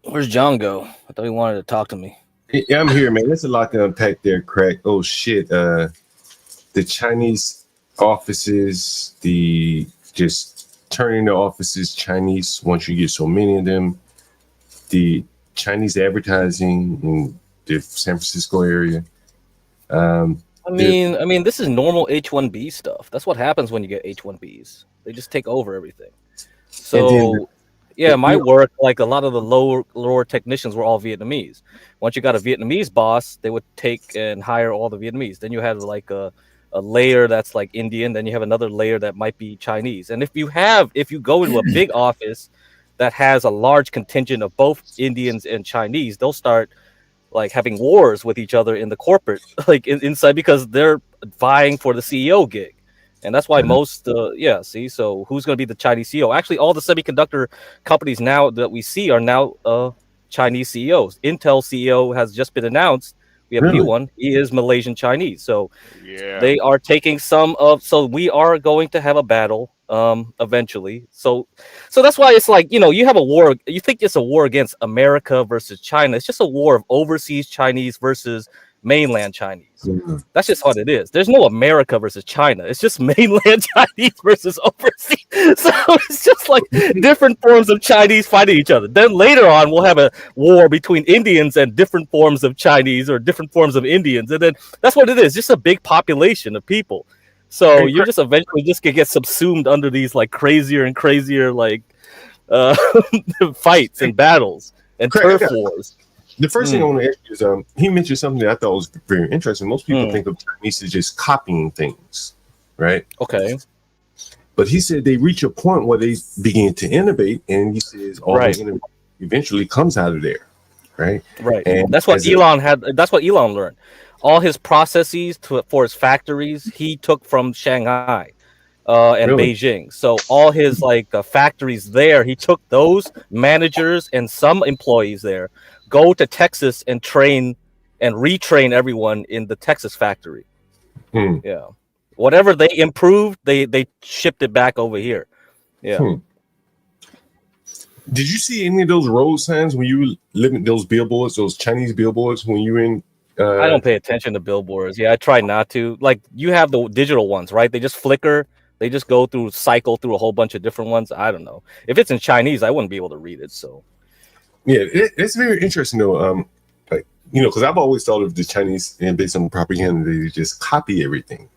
Where's John go? I thought he wanted to talk to me. Yeah, I'm here, man. There's a lot to unpack there, Crack. Oh shit. The Chinese offices, just turning the offices Chinese once you get so many of them, the Chinese advertising in the San Francisco area. I mean, this is normal H-1B stuff. That's what happens when you get H-1Bs. They just take over everything. So, my work, like a lot of the lower technicians were all Vietnamese. Once you got a Vietnamese boss, they would take and hire all the Vietnamese. Then you had like a layer that's like Indian. Then you have another layer that might be Chinese. And if you go into a big office that has a large contingent of both Indians and Chinese, they'll start like having wars with each other in the corporate, like inside, because they're vying for the CEO gig. And that's why most, so who's going to be the Chinese CEO? Actually, all the semiconductor companies now that we see are now Chinese CEOs. Intel CEO has just been announced. We have a new one. He is Malaysian Chinese. So they are taking so we are going to have a battle eventually. So that's why it's like, you have a war. You think it's a war against America versus China. It's just a war of overseas Chinese versus mainland Chinese. That's just what it is. There's no America versus China. It's just mainland Chinese versus overseas. So it's just like different forms of Chinese fighting each other. Then later on, we'll have a war between Indians and different forms of Chinese or different forms of Indians. And then that's what it is. Just a big population of people. So you're just eventually just gonna get subsumed under these like crazier and crazier like fights and battles and turf wars. The first thing I want to ask you is, he mentioned something that I thought was very interesting. Most people think of Chinese as just copying things, right? Okay. But he said they reach a point where they begin to innovate, and he says all the innovation eventually comes out of there, right? Right. And that's what Elon had. That's what Elon learned. All his processes for his factories, he took from Shanghai and Beijing. So all his factories there, he took those managers and some employees there, go to Texas and train and retrain everyone in the Texas factory. Yeah. Whatever they improved, they shipped it back over here. Yeah. Did you see any of those road signs when you were living, those billboards, those Chinese billboards when you were in? I don't pay attention to billboards. Yeah, I try not to. Like, you have the digital ones, right? They just flicker. They just cycle through a whole bunch of different ones. I don't know. If it's in Chinese, I wouldn't be able to read it. So, yeah, it's very interesting though. Because I've always thought of the Chinese and based on propaganda, they just copy everything.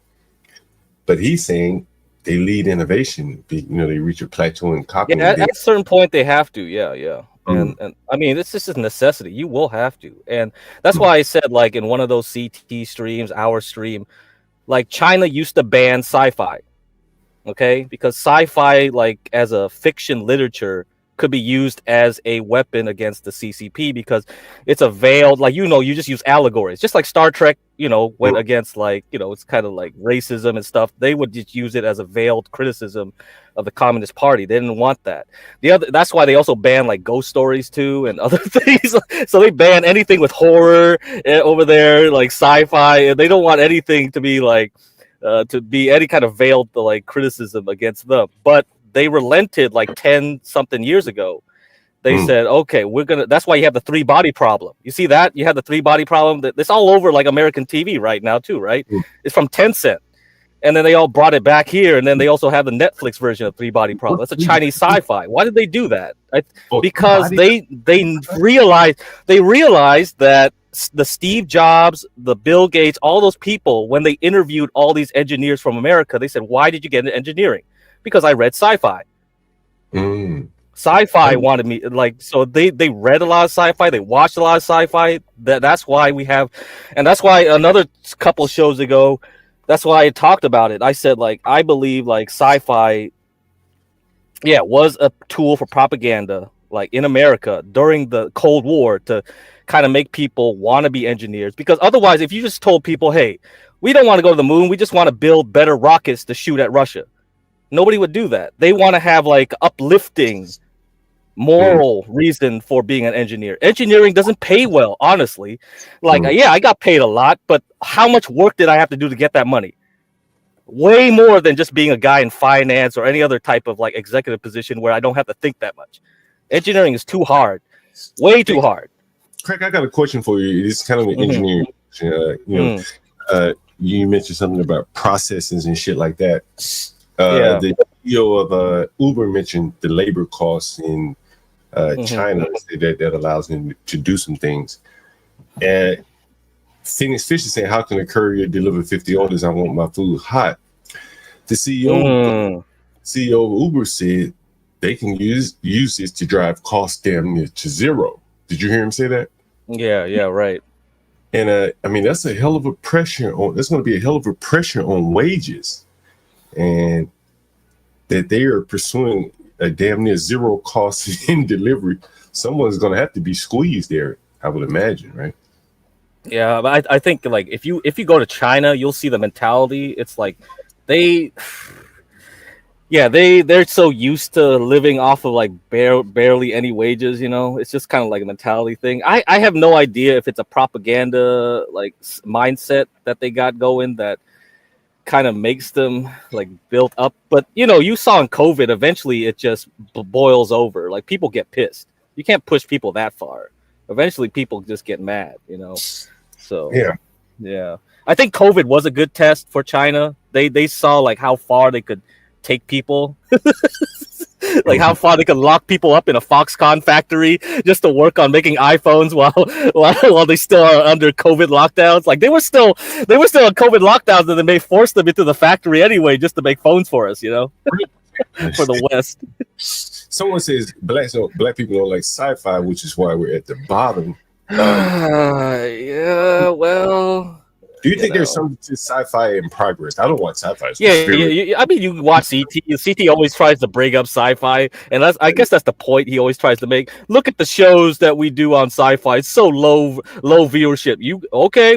But he's saying they lead innovation. They reach a plateau in copying. Yeah, at a certain point, they have to. Yeah. And I mean, it's just a necessity. You will have to. And that's why I said, like, in one of those CT streams, our stream, like, China used to ban sci-fi. Okay? Because sci-fi, like, as a fiction literature, could be used as a weapon against the CCP because it's a veiled, like, you just use allegories, just like Star Trek, went against, like, it's kind of like racism and stuff. They would just use it as a veiled criticism of the Communist Party. They didn't want that. That's why they also ban like ghost stories too and other things. So they ban anything with horror over there, like sci-fi, and they don't want anything to be like to be any kind of veiled like criticism against them. But they relented like 10 something years ago. They said, okay, that's why you have the 3-body problem. You see that? You have the 3-body problem. It's all over like American TV right now too, right? It's from Tencent. And then they all brought it back here. And then they also have the Netflix version of 3-body problem. That's a Chinese sci-fi. Why did they do that? Because they realized that the Steve Jobs, the Bill Gates, all those people, when they interviewed all these engineers from America, they said, why did you get into engineering? Because I read sci-fi. Sci-fi wanted me, like, so they read a lot of sci-fi, they watched a lot of sci-fi. That's why we have, and that's why another couple shows ago, that's why I talked about it. I said, like, I believe like sci-fi, was a tool for propaganda, like in America during the Cold War, to kind of make people want to be engineers. Because otherwise, if you just told people, hey, we don't want to go to the moon, we just want to build better rockets to shoot at Russia, nobody would do that. They want to have like uplifting moral reason for being an engineer. Engineering doesn't pay well, honestly. Like, I got paid a lot, but how much work did I have to do to get that money? Way more than just being a guy in finance or any other type of like executive position where I don't have to think that much. Engineering is too hard, way too hard. Craig, I got a question for you. It's kind of an engineering question. You mentioned something about processes and shit like that. The CEO of Uber mentioned the labor costs in China that allows them to do some things. And Phoenix Fish is saying, how can a courier deliver 50 orders? I want my food hot. The CEO of Uber said they can use this to drive costs damn near to zero. Did you hear him say that? Yeah, right. And I mean, that's a hell of a pressure on. That's going to be a hell of a pressure on wages, and that they are pursuing a damn near zero cost in delivery. Someone's going to have to be squeezed there, I would imagine, right? Yeah, but I think like if you go to China, you'll see the mentality. It's like they're so used to living off of like barely any wages, It's just kind of like a mentality thing. I have no idea if it's a propaganda like mindset that they got going that kind of makes them like built up. But you saw in COVID, eventually it just boils over. Like people get pissed. You can't push people that far. Eventually people just get mad, So yeah. I think COVID was a good test for China. They saw like how far they could take people, like how far they could lock people up in a Foxconn factory just to work on making iPhones while they still are under COVID lockdowns. Like they were still on COVID lockdowns, and then they forced them into the factory anyway just to make phones for us, for the West. Someone says black people don't like sci-fi, which is why we're at the bottom. Yeah, well. Do you think there's some sci-fi in progress? I don't watch sci-fi. Yeah. I mean, you watch CT. CT always tries to bring up sci-fi, and I guess that's the point he always tries to make. Look at the shows that we do on sci-fi. It's so low viewership.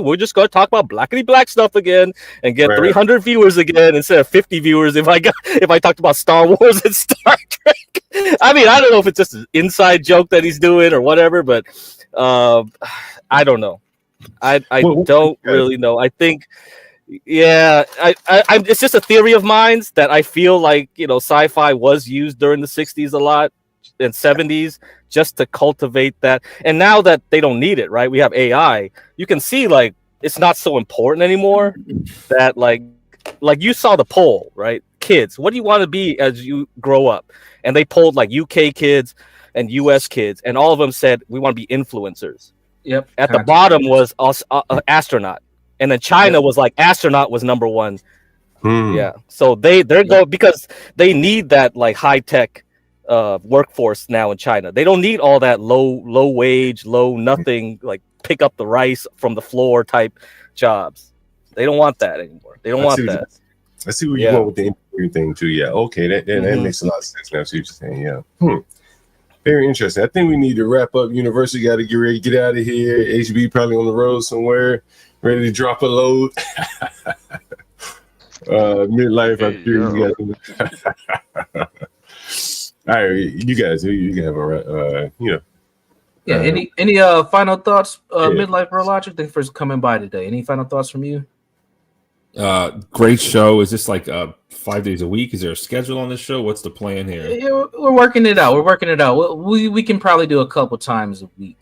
We're just going to talk about blackity black stuff again and get 300 viewers again instead of 50 viewers if I talked about Star Wars and Star Trek. I mean, I don't know if it's just an inside joke that he's doing or whatever, but I don't know. I don't really know. I think, it's just a theory of mine that I feel like, sci-fi was used during the 60s a lot and 70s just to cultivate that. And now that they don't need it, right? We have AI. You can see like it's not so important anymore. That like you saw the poll, right? Kids, what do you want to be as you grow up? And they polled like UK kids and US kids, and all of them said we want to be influencers. Yep. At the bottom was astronaut, and then China was like astronaut was number one. Yeah. So they're going because they need that like high tech workforce now in China. They don't need all that low wage, low nothing, like pick up the rice from the floor type jobs. They don't want that anymore. They don't want that. I see where you're going with the engineering thing too. Yeah. Okay. That makes a lot of sense now. I see what you're saying. Yeah. Very interesting. I think we need to wrap up. University got to get ready, get out of here. HB probably on the road somewhere, ready to drop a load. Midlife, I'm sure you guys. All right, you guys, you can have a Yeah. Any final thoughts, Midlife Real Logic? Thanks for coming by today. Any final thoughts from you? Great show. Is this like 5 days a week? Is there a schedule on this show? What's the plan here? Yeah, we're working it out. We can probably do a couple times a week.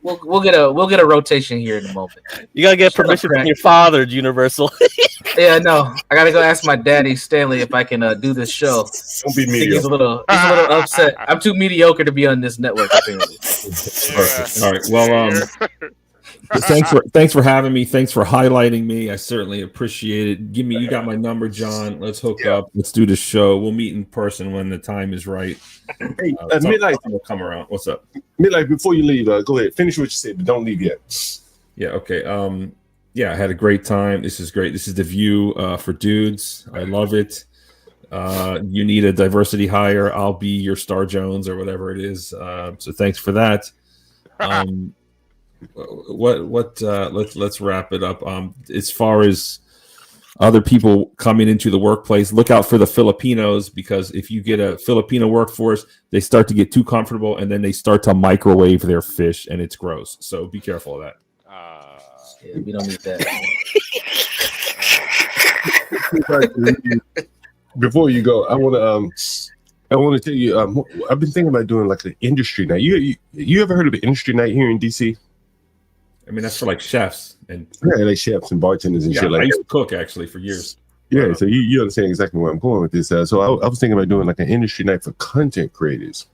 We'll get a rotation here in a moment. You gotta get permission from your father, Universal. Yeah, no, I gotta go ask my daddy Stanley if I can do this show. Don't be mediocre. He's a little upset. I'm too mediocre to be on this network. Apparently. Perfect. All right. Well, thanks for having me. Thanks for highlighting me. I certainly appreciate it. You got my number, John. Let's hook up. Let's do the show. We'll meet in person when the time is right. Hey, Midlife will come around. What's up? Midlife, before you leave, go ahead. Finish what you said, but don't leave yet. Yeah. Okay. Yeah, I had a great time. This is great. This is The View for dudes. I love it. You need a diversity hire. I'll be your Star Jones or whatever it is. So thanks for that. Let's wrap it up. As far as other people coming into the workplace, look out for the Filipinos, because if you get a Filipino workforce, they start to get too comfortable and then they start to microwave their fish, and it's gross. So be careful of that. Yeah, we don't need that. Before you go, I want to tell you, I've been thinking about doing like an industry night. You ever heard of an industry night here in DC? I mean, that's for like chefs and like chefs and bartenders and shit like that. I used to cook actually for years. Yeah, so you understand exactly where I'm going with this. So I was thinking about doing like an industry night for content creators.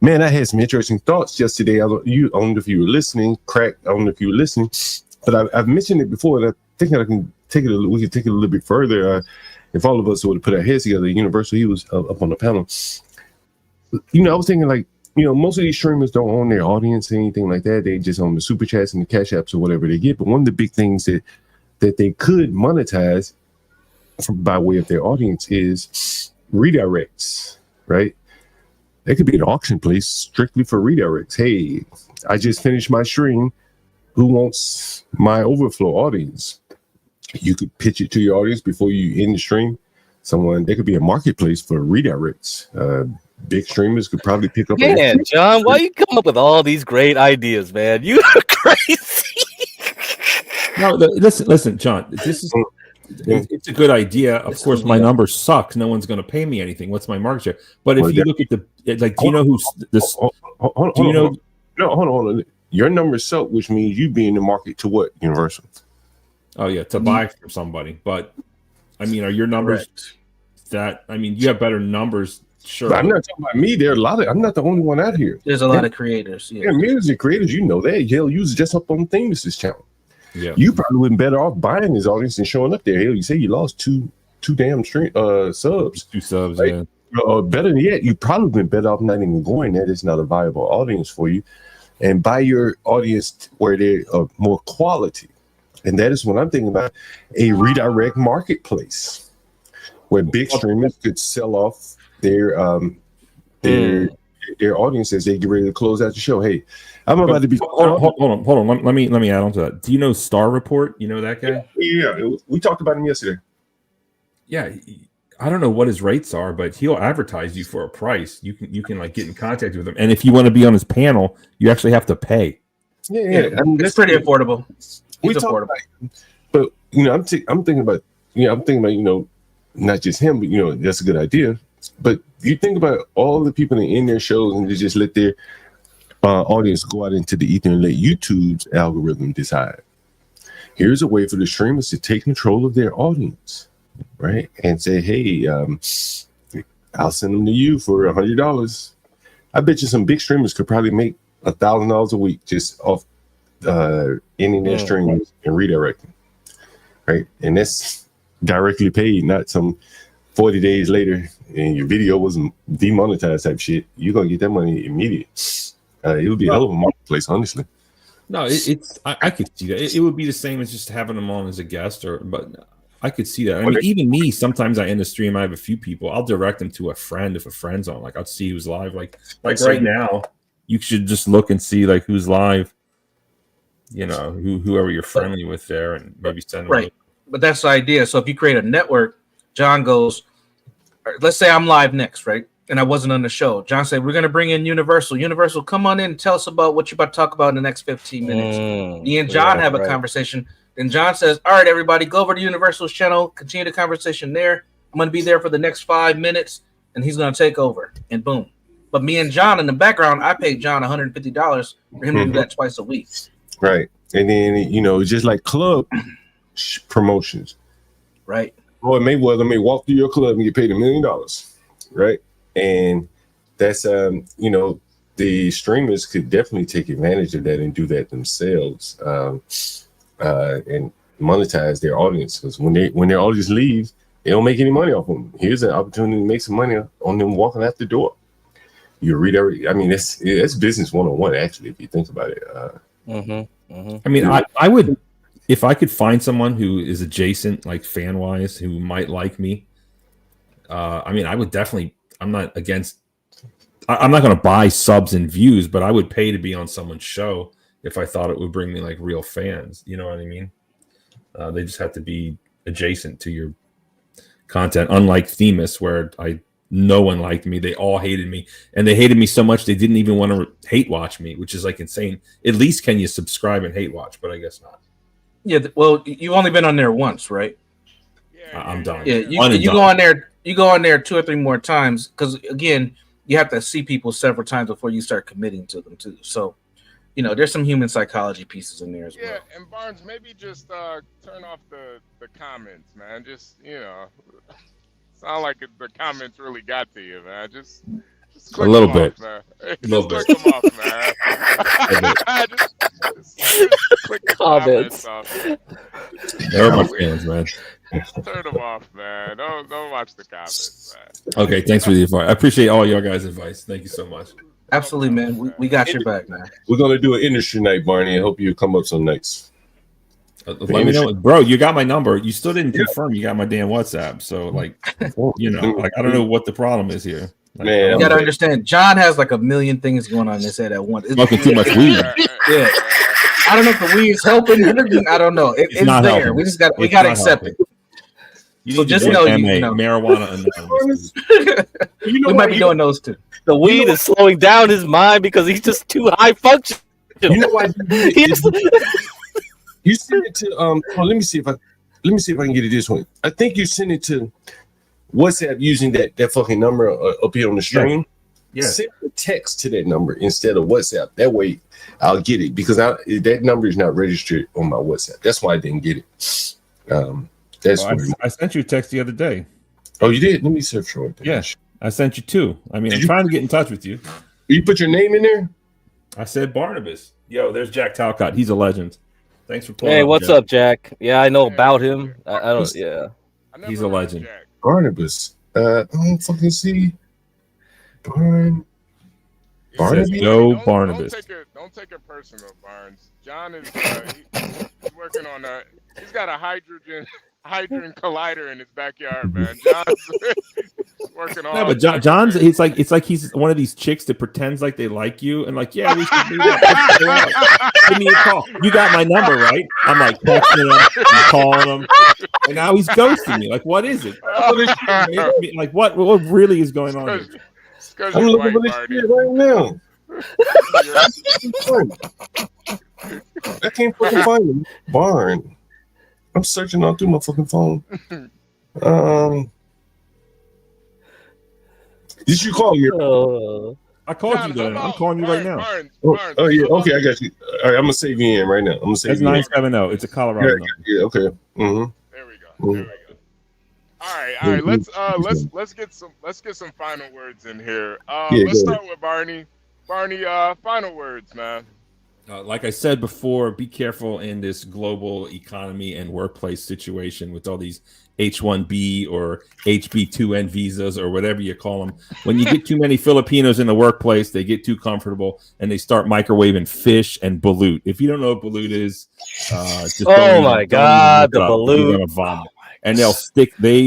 Man, I had some interesting thoughts yesterday. I don't know if you were listening, I don't know if you were listening, but I've mentioned it before, and I think I can take it. We can take it a little bit further. If all of us would have put our heads together, Universal, he was up on the panel. I was thinking like, most of these streamers don't own their audience or anything like that. They just own the super chats and the cash apps or whatever they get. But one of the big things that they could monetize by way of their audience is redirects, right? They could be an auction place strictly for redirects. Hey, I just finished my stream. Who wants my overflow audience? You could pitch it to your audience before you end the stream. There could be a marketplace for redirects. Big streamers could probably pick up. Man, John, why you come up with all these great ideas, man? You are crazy. No, listen, John. It's a good idea. Of course, my numbers suck. No one's going to pay me anything. What's my market share? But if you look at do you know who's this? Hold on. Your numbers suck, which means you be in the market to what? Universal. Oh yeah, to buy from somebody. But I mean, are your numbers you have better numbers? Sure. But I'm not talking about me. There are a lot of. I'm not the only one out here. There's a lot of creators. Yeah, music creators. You know that. Hell, you was just up on Famous' channel. Yeah. You probably wouldn't better off buying his audience and showing up there. Hell, you say you lost two damn subs. 2 subs. Right? Yeah. Better than yet, you probably been better off not even going there. It's not a viable audience for you, and buy your audience where they're more quality. And that is what I'm thinking about, a redirect marketplace where big streamers could sell off their audience as they get ready to close out the show. Hey, I'm about to be. Hold on. Let me add on to that. Do you know Star Report? You know that guy? Yeah, we talked about him yesterday. Yeah, I don't know what his rates are, but he'll advertise you for a price. You can like get in contact with him, and if you want to be on his panel, you actually have to pay. Yeah. I mean, it's pretty affordable. We talk about it, but I'm thinking about not just him, but that's a good idea. But you think about all the people that are in their shows and they just let their audience go out into the ether and let YouTube's algorithm decide. Here's a way for the streamers to take control of their audience, right? And say, hey, I'll send them to you for $100. I bet you some big streamers could probably make $1,000 a week just off ending their streams and redirecting, right? And that's directly paid, not some 40 days later and your video wasn't demonetized type shit. You're gonna get that money immediate. It would be a hell of a marketplace, honestly. No, I could see that. It would be the same as just having them on as a guest, but I could see that. I mean, even me, sometimes I end a stream, I have a few people, I'll direct them to a friend if a friend's on. Like, I'll see who's live. Like right now, you should just look and see like who's live. You know, whoever you're friendly with there, and maybe send them. Right. But that's the idea. So if you create a network, John goes, let's say I'm live next, right? And I wasn't on the show. John said, we're going to bring in Universal. Universal, come on in and tell us about what you're about to talk about in the next 15 minutes. Me and John have a conversation. Then John says, all right, everybody, go over to Universal's channel, continue the conversation there. I'm going to be there for the next 5 minutes, and he's going to take over. And boom. But me and John in the background, I paid John $150 for him to do that twice a week. Right. And then, you know, just like club promotions. Right. Floyd Mayweather may walk through your club and get paid $1 million. Right. And that's, you know, the streamers could definitely take advantage of that and do that themselves, and monetize their audience. Because when their audience leaves, they don't make any money off them. Here's an opportunity to make some money on them walking out the door. You read every. I mean, that's business 101. Actually, if you think about it. I mean, I would, if I could find someone who is adjacent, like fan wise, who might like me. I mean, I would definitely. I'm not against. I'm not going to buy subs and views, but I would pay to be on someone's show if I thought it would bring me like real fans. You know what I mean? They just have to be adjacent to your content. Unlike Themis, where no one liked me. They all hated me, and they hated me so much they didn't even want to hate watch me, which is like insane. At least can you subscribe and hate watch, but I guess not. Yeah, well, you've only been on there once, right? I'm done. Yeah, you go on there. You go on there 2 or 3 more times because again, you have to see people several times before you start committing to them too. So, you know, there's some human psychology pieces in there as well. Yeah, and Barnes, maybe just turn off the comments, man. Just, you know, sound like the comments really got to you, man. Just click a little them bit, off, man. a little Just bit. click them off, man. just click the comments off. They're my fans, man. Turn them off, man. Don't watch the comments, man. Okay, thanks for the advice. I appreciate all your guys' advice. Thank you so much. Absolutely, man. We got your back, man. We're gonna do an industry night, Barney. I hope you come up some nights. Let me know, bro. You got my number. You still didn't confirm you got my damn WhatsApp. So, like, you know, like I don't know what the problem is here. Like, Man, you gotta understand. John has like a million things going on in his head at once. Smoking too much weed. Yeah, I don't know if the weed is helping. I don't know. It's not there. helping. We got to accept it. So just know, you know, marijuana anonymous. We might be doing those too. The weed is slowing down his mind because he's just too high function. You know why? You send it to let me see if I can get it this way. I think you send it to WhatsApp using that fucking number up here on the stream. Yeah. Send a text to that number instead of WhatsApp. That way I'll get it because that number is not registered on my WhatsApp. That's why I didn't get it. I sent you a text the other day. Oh, you did? Let me search for it. Yeah, I sent you 2. I mean, I'm trying to get in touch with you. You put your name in there? I said Barnabas. Yo, there's Jack Talcott. He's a legend. Thanks for playing. Hey, what's up, Jack? Yeah, I know about him. I don't. Yeah, he's a legend. Barnabas. I don't fucking see. Barnabas. Barnabas. Don't take it personal, Barnes. John is he's working on he's got a hydrogen collider in his backyard, man. John's working on. No, but John's it's like he's one of these chicks that pretends like they like you and like, yeah, we should do that. Give me a call. You got my number, right? I'm like texting him, I'm calling him, and now he's ghosting me. Like, what is it? Like, what really is going on here? I'm looking for this shit right now. I can't fucking find him. Barn. I'm searching all through my fucking phone. Did you call me? I called you then. I'm calling you right now. Oh yeah, okay, I got you. All right, I'm gonna save you in right now. I'm gonna save That's you 970. It's a Colorado number. Yeah, okay. Mm-hmm. There we go. All right. Let's get some final words in here. Let's start with Barney. Barney, final words, man. Like I said before, be careful in this global economy and workplace situation with all these H-1B or HB2N visas or whatever you call them. When you get too many Filipinos in the workplace, they get too comfortable and they start microwaving fish and balut. If you don't know what balut is, just oh my God, the balut! You're gonna vomit. and they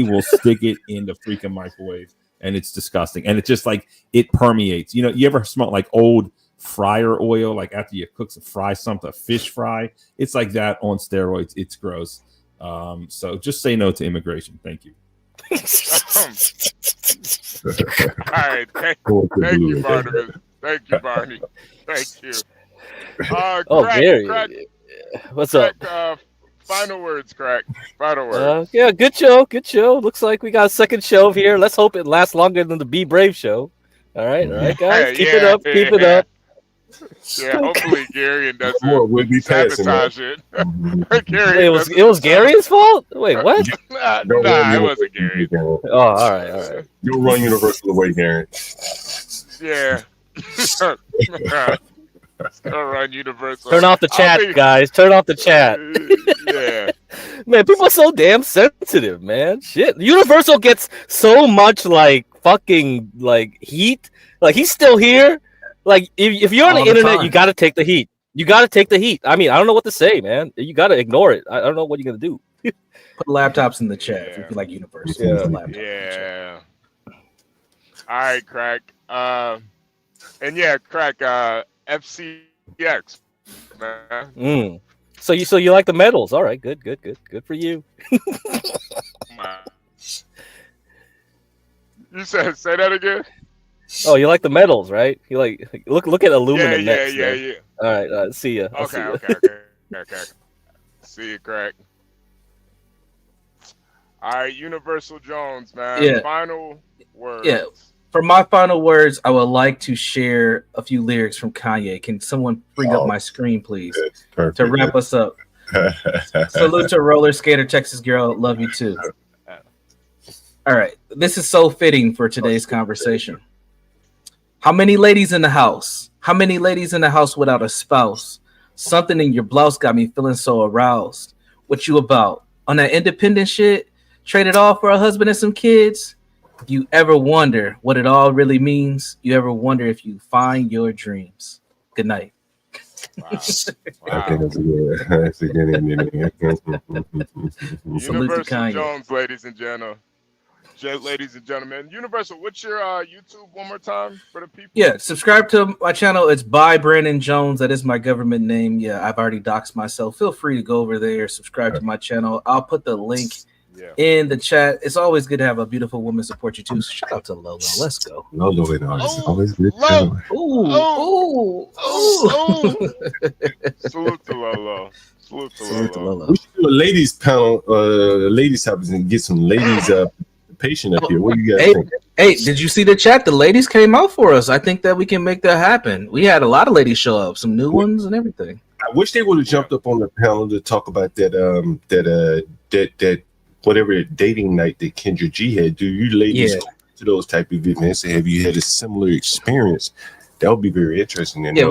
will stick it in the freaking microwave, and it's disgusting. And it's just like it permeates. You know, you ever smell like old fryer oil, like after you cook some a fish fry? It's like that on steroids. It's gross. So just say no to immigration. Thank you. All right, thank you, Barnabas. Thank you, Barney. Thank you. Crack, what's up? Final words, Crack. Final words. Yeah, good show. Good show. Looks like we got a second show here. Let's hope it lasts longer than the Be Brave show. All right, guys. Keep it up. Keep it up. Yeah, hopefully Gary doesn't we'll be sabotage it. Gary it was Gary's fault? Wait, what? Nah, it wasn't Gary. Oh, all right. You'll run Universal away, Gary. Yeah. Still run Universal. Turn off the chat, guys. Turn off the chat. Yeah. Man, people are so damn sensitive, man. Shit. Universal gets so much like fucking like heat. Like he's still here. Like if you're on the internet, you gotta take the heat. You gotta take the heat. I mean, I don't know what to say, man. You gotta ignore it. I don't know what you're gonna do. Put laptops in the chat if you feel like Universal. Yeah. All right, Crack. And yeah, Crack. FCX. Man. So you like the medals? All right, good for you. You said say that again. Oh, you like the medals, right? You like look at aluminum. Yeah. All right, see ya. Okay. See you, Crack. All right, Universal Jones, man. Yeah. Final words. Yeah. For my final words, I would like to share a few lyrics from Kanye. Can someone bring up my screen, please, to wrap us up? Salute to Roller Skater, Texas Girl. Love you too. All right. This is so fitting for today's conversation. How many ladies in the house? How many ladies in the house without a spouse? Something in your blouse got me feeling so aroused. What you about? On that independent shit? Trade it all for a husband and some kids? If you ever wonder what it all really means, you ever wonder if you find your dreams. Good night. Wow. I think that's a good ending. Universal Jones, ladies and gentlemen. Universal, what's your YouTube one more time for the people? Yeah, subscribe to my channel. It's by Brandon Jones. That is my government name. Yeah, I've already doxed myself. Feel free to go over there, subscribe to my channel. I'll put the link in the chat. It's always good to have a beautiful woman support you too. So shout out to Lolo. Let's go. Lolo and always good. Ooh. Salute to Lolo. We should do a ladies panel, ladies topics, and get some ladies patient up here. What do you guys think? Hey, did you see the chat? The ladies came out for us. I think that we can make that happen. We had a lot of ladies show up, some new ones and everything. I wish they would have jumped up on the panel to talk about that whatever dating night that Kendra G had. Do you ladies go to those type of events? Have you had a similar experience? That would be very interesting. Yeah,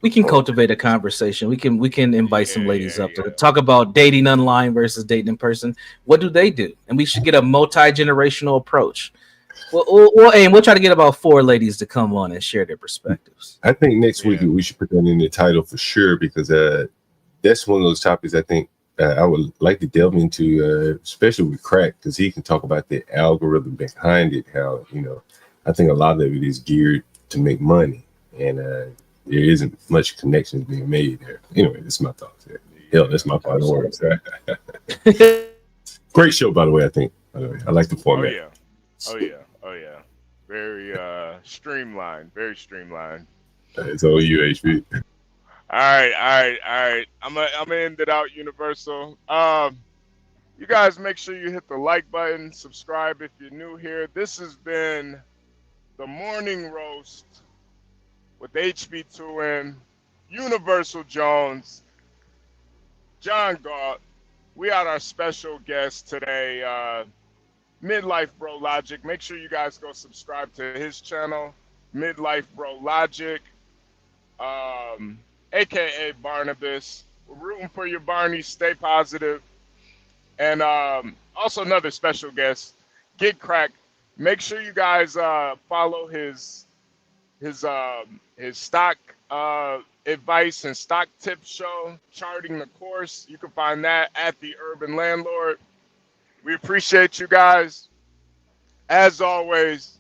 we can cultivate a conversation. We can invite some ladies up to talk about dating online versus dating in person. What do they do? And we should get a multi-generational approach. We'll try to get about 4 ladies to come on and share their perspectives. I think next week we should put that in the title for sure, because that's one of those topics I think I would like to delve into, especially with Crack, because he can talk about the algorithm behind it. How, I think a lot of it is geared to make money, and there isn't much connections being made there. Anyway, that's my thoughts. Hell, that's my final words. Great show, by the way. I think. By the way, I like the format. Oh yeah. Very streamlined. Very streamlined. It's all you, HB. All right. I'm gonna end it out, Universal. You guys make sure you hit the like button, subscribe if you're new here. This has been the Morning Roast with HB2N, Universal Jones, John Galt. We had our special guest today, Midlife Bro Logic. Make sure you guys go subscribe to his channel, Midlife Bro Logic, aka Barnabas. We're rooting for you, Barney. Stay positive. And also another special guest, Get Crack. Make sure you guys follow his stock advice and stock tips show, Charting the Course. You can find that at TheUrbanLandord. We appreciate you guys. As always,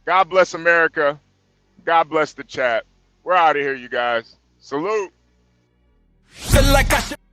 God bless America. God bless the chat. We're out of here, you guys. Salute. Feel like I should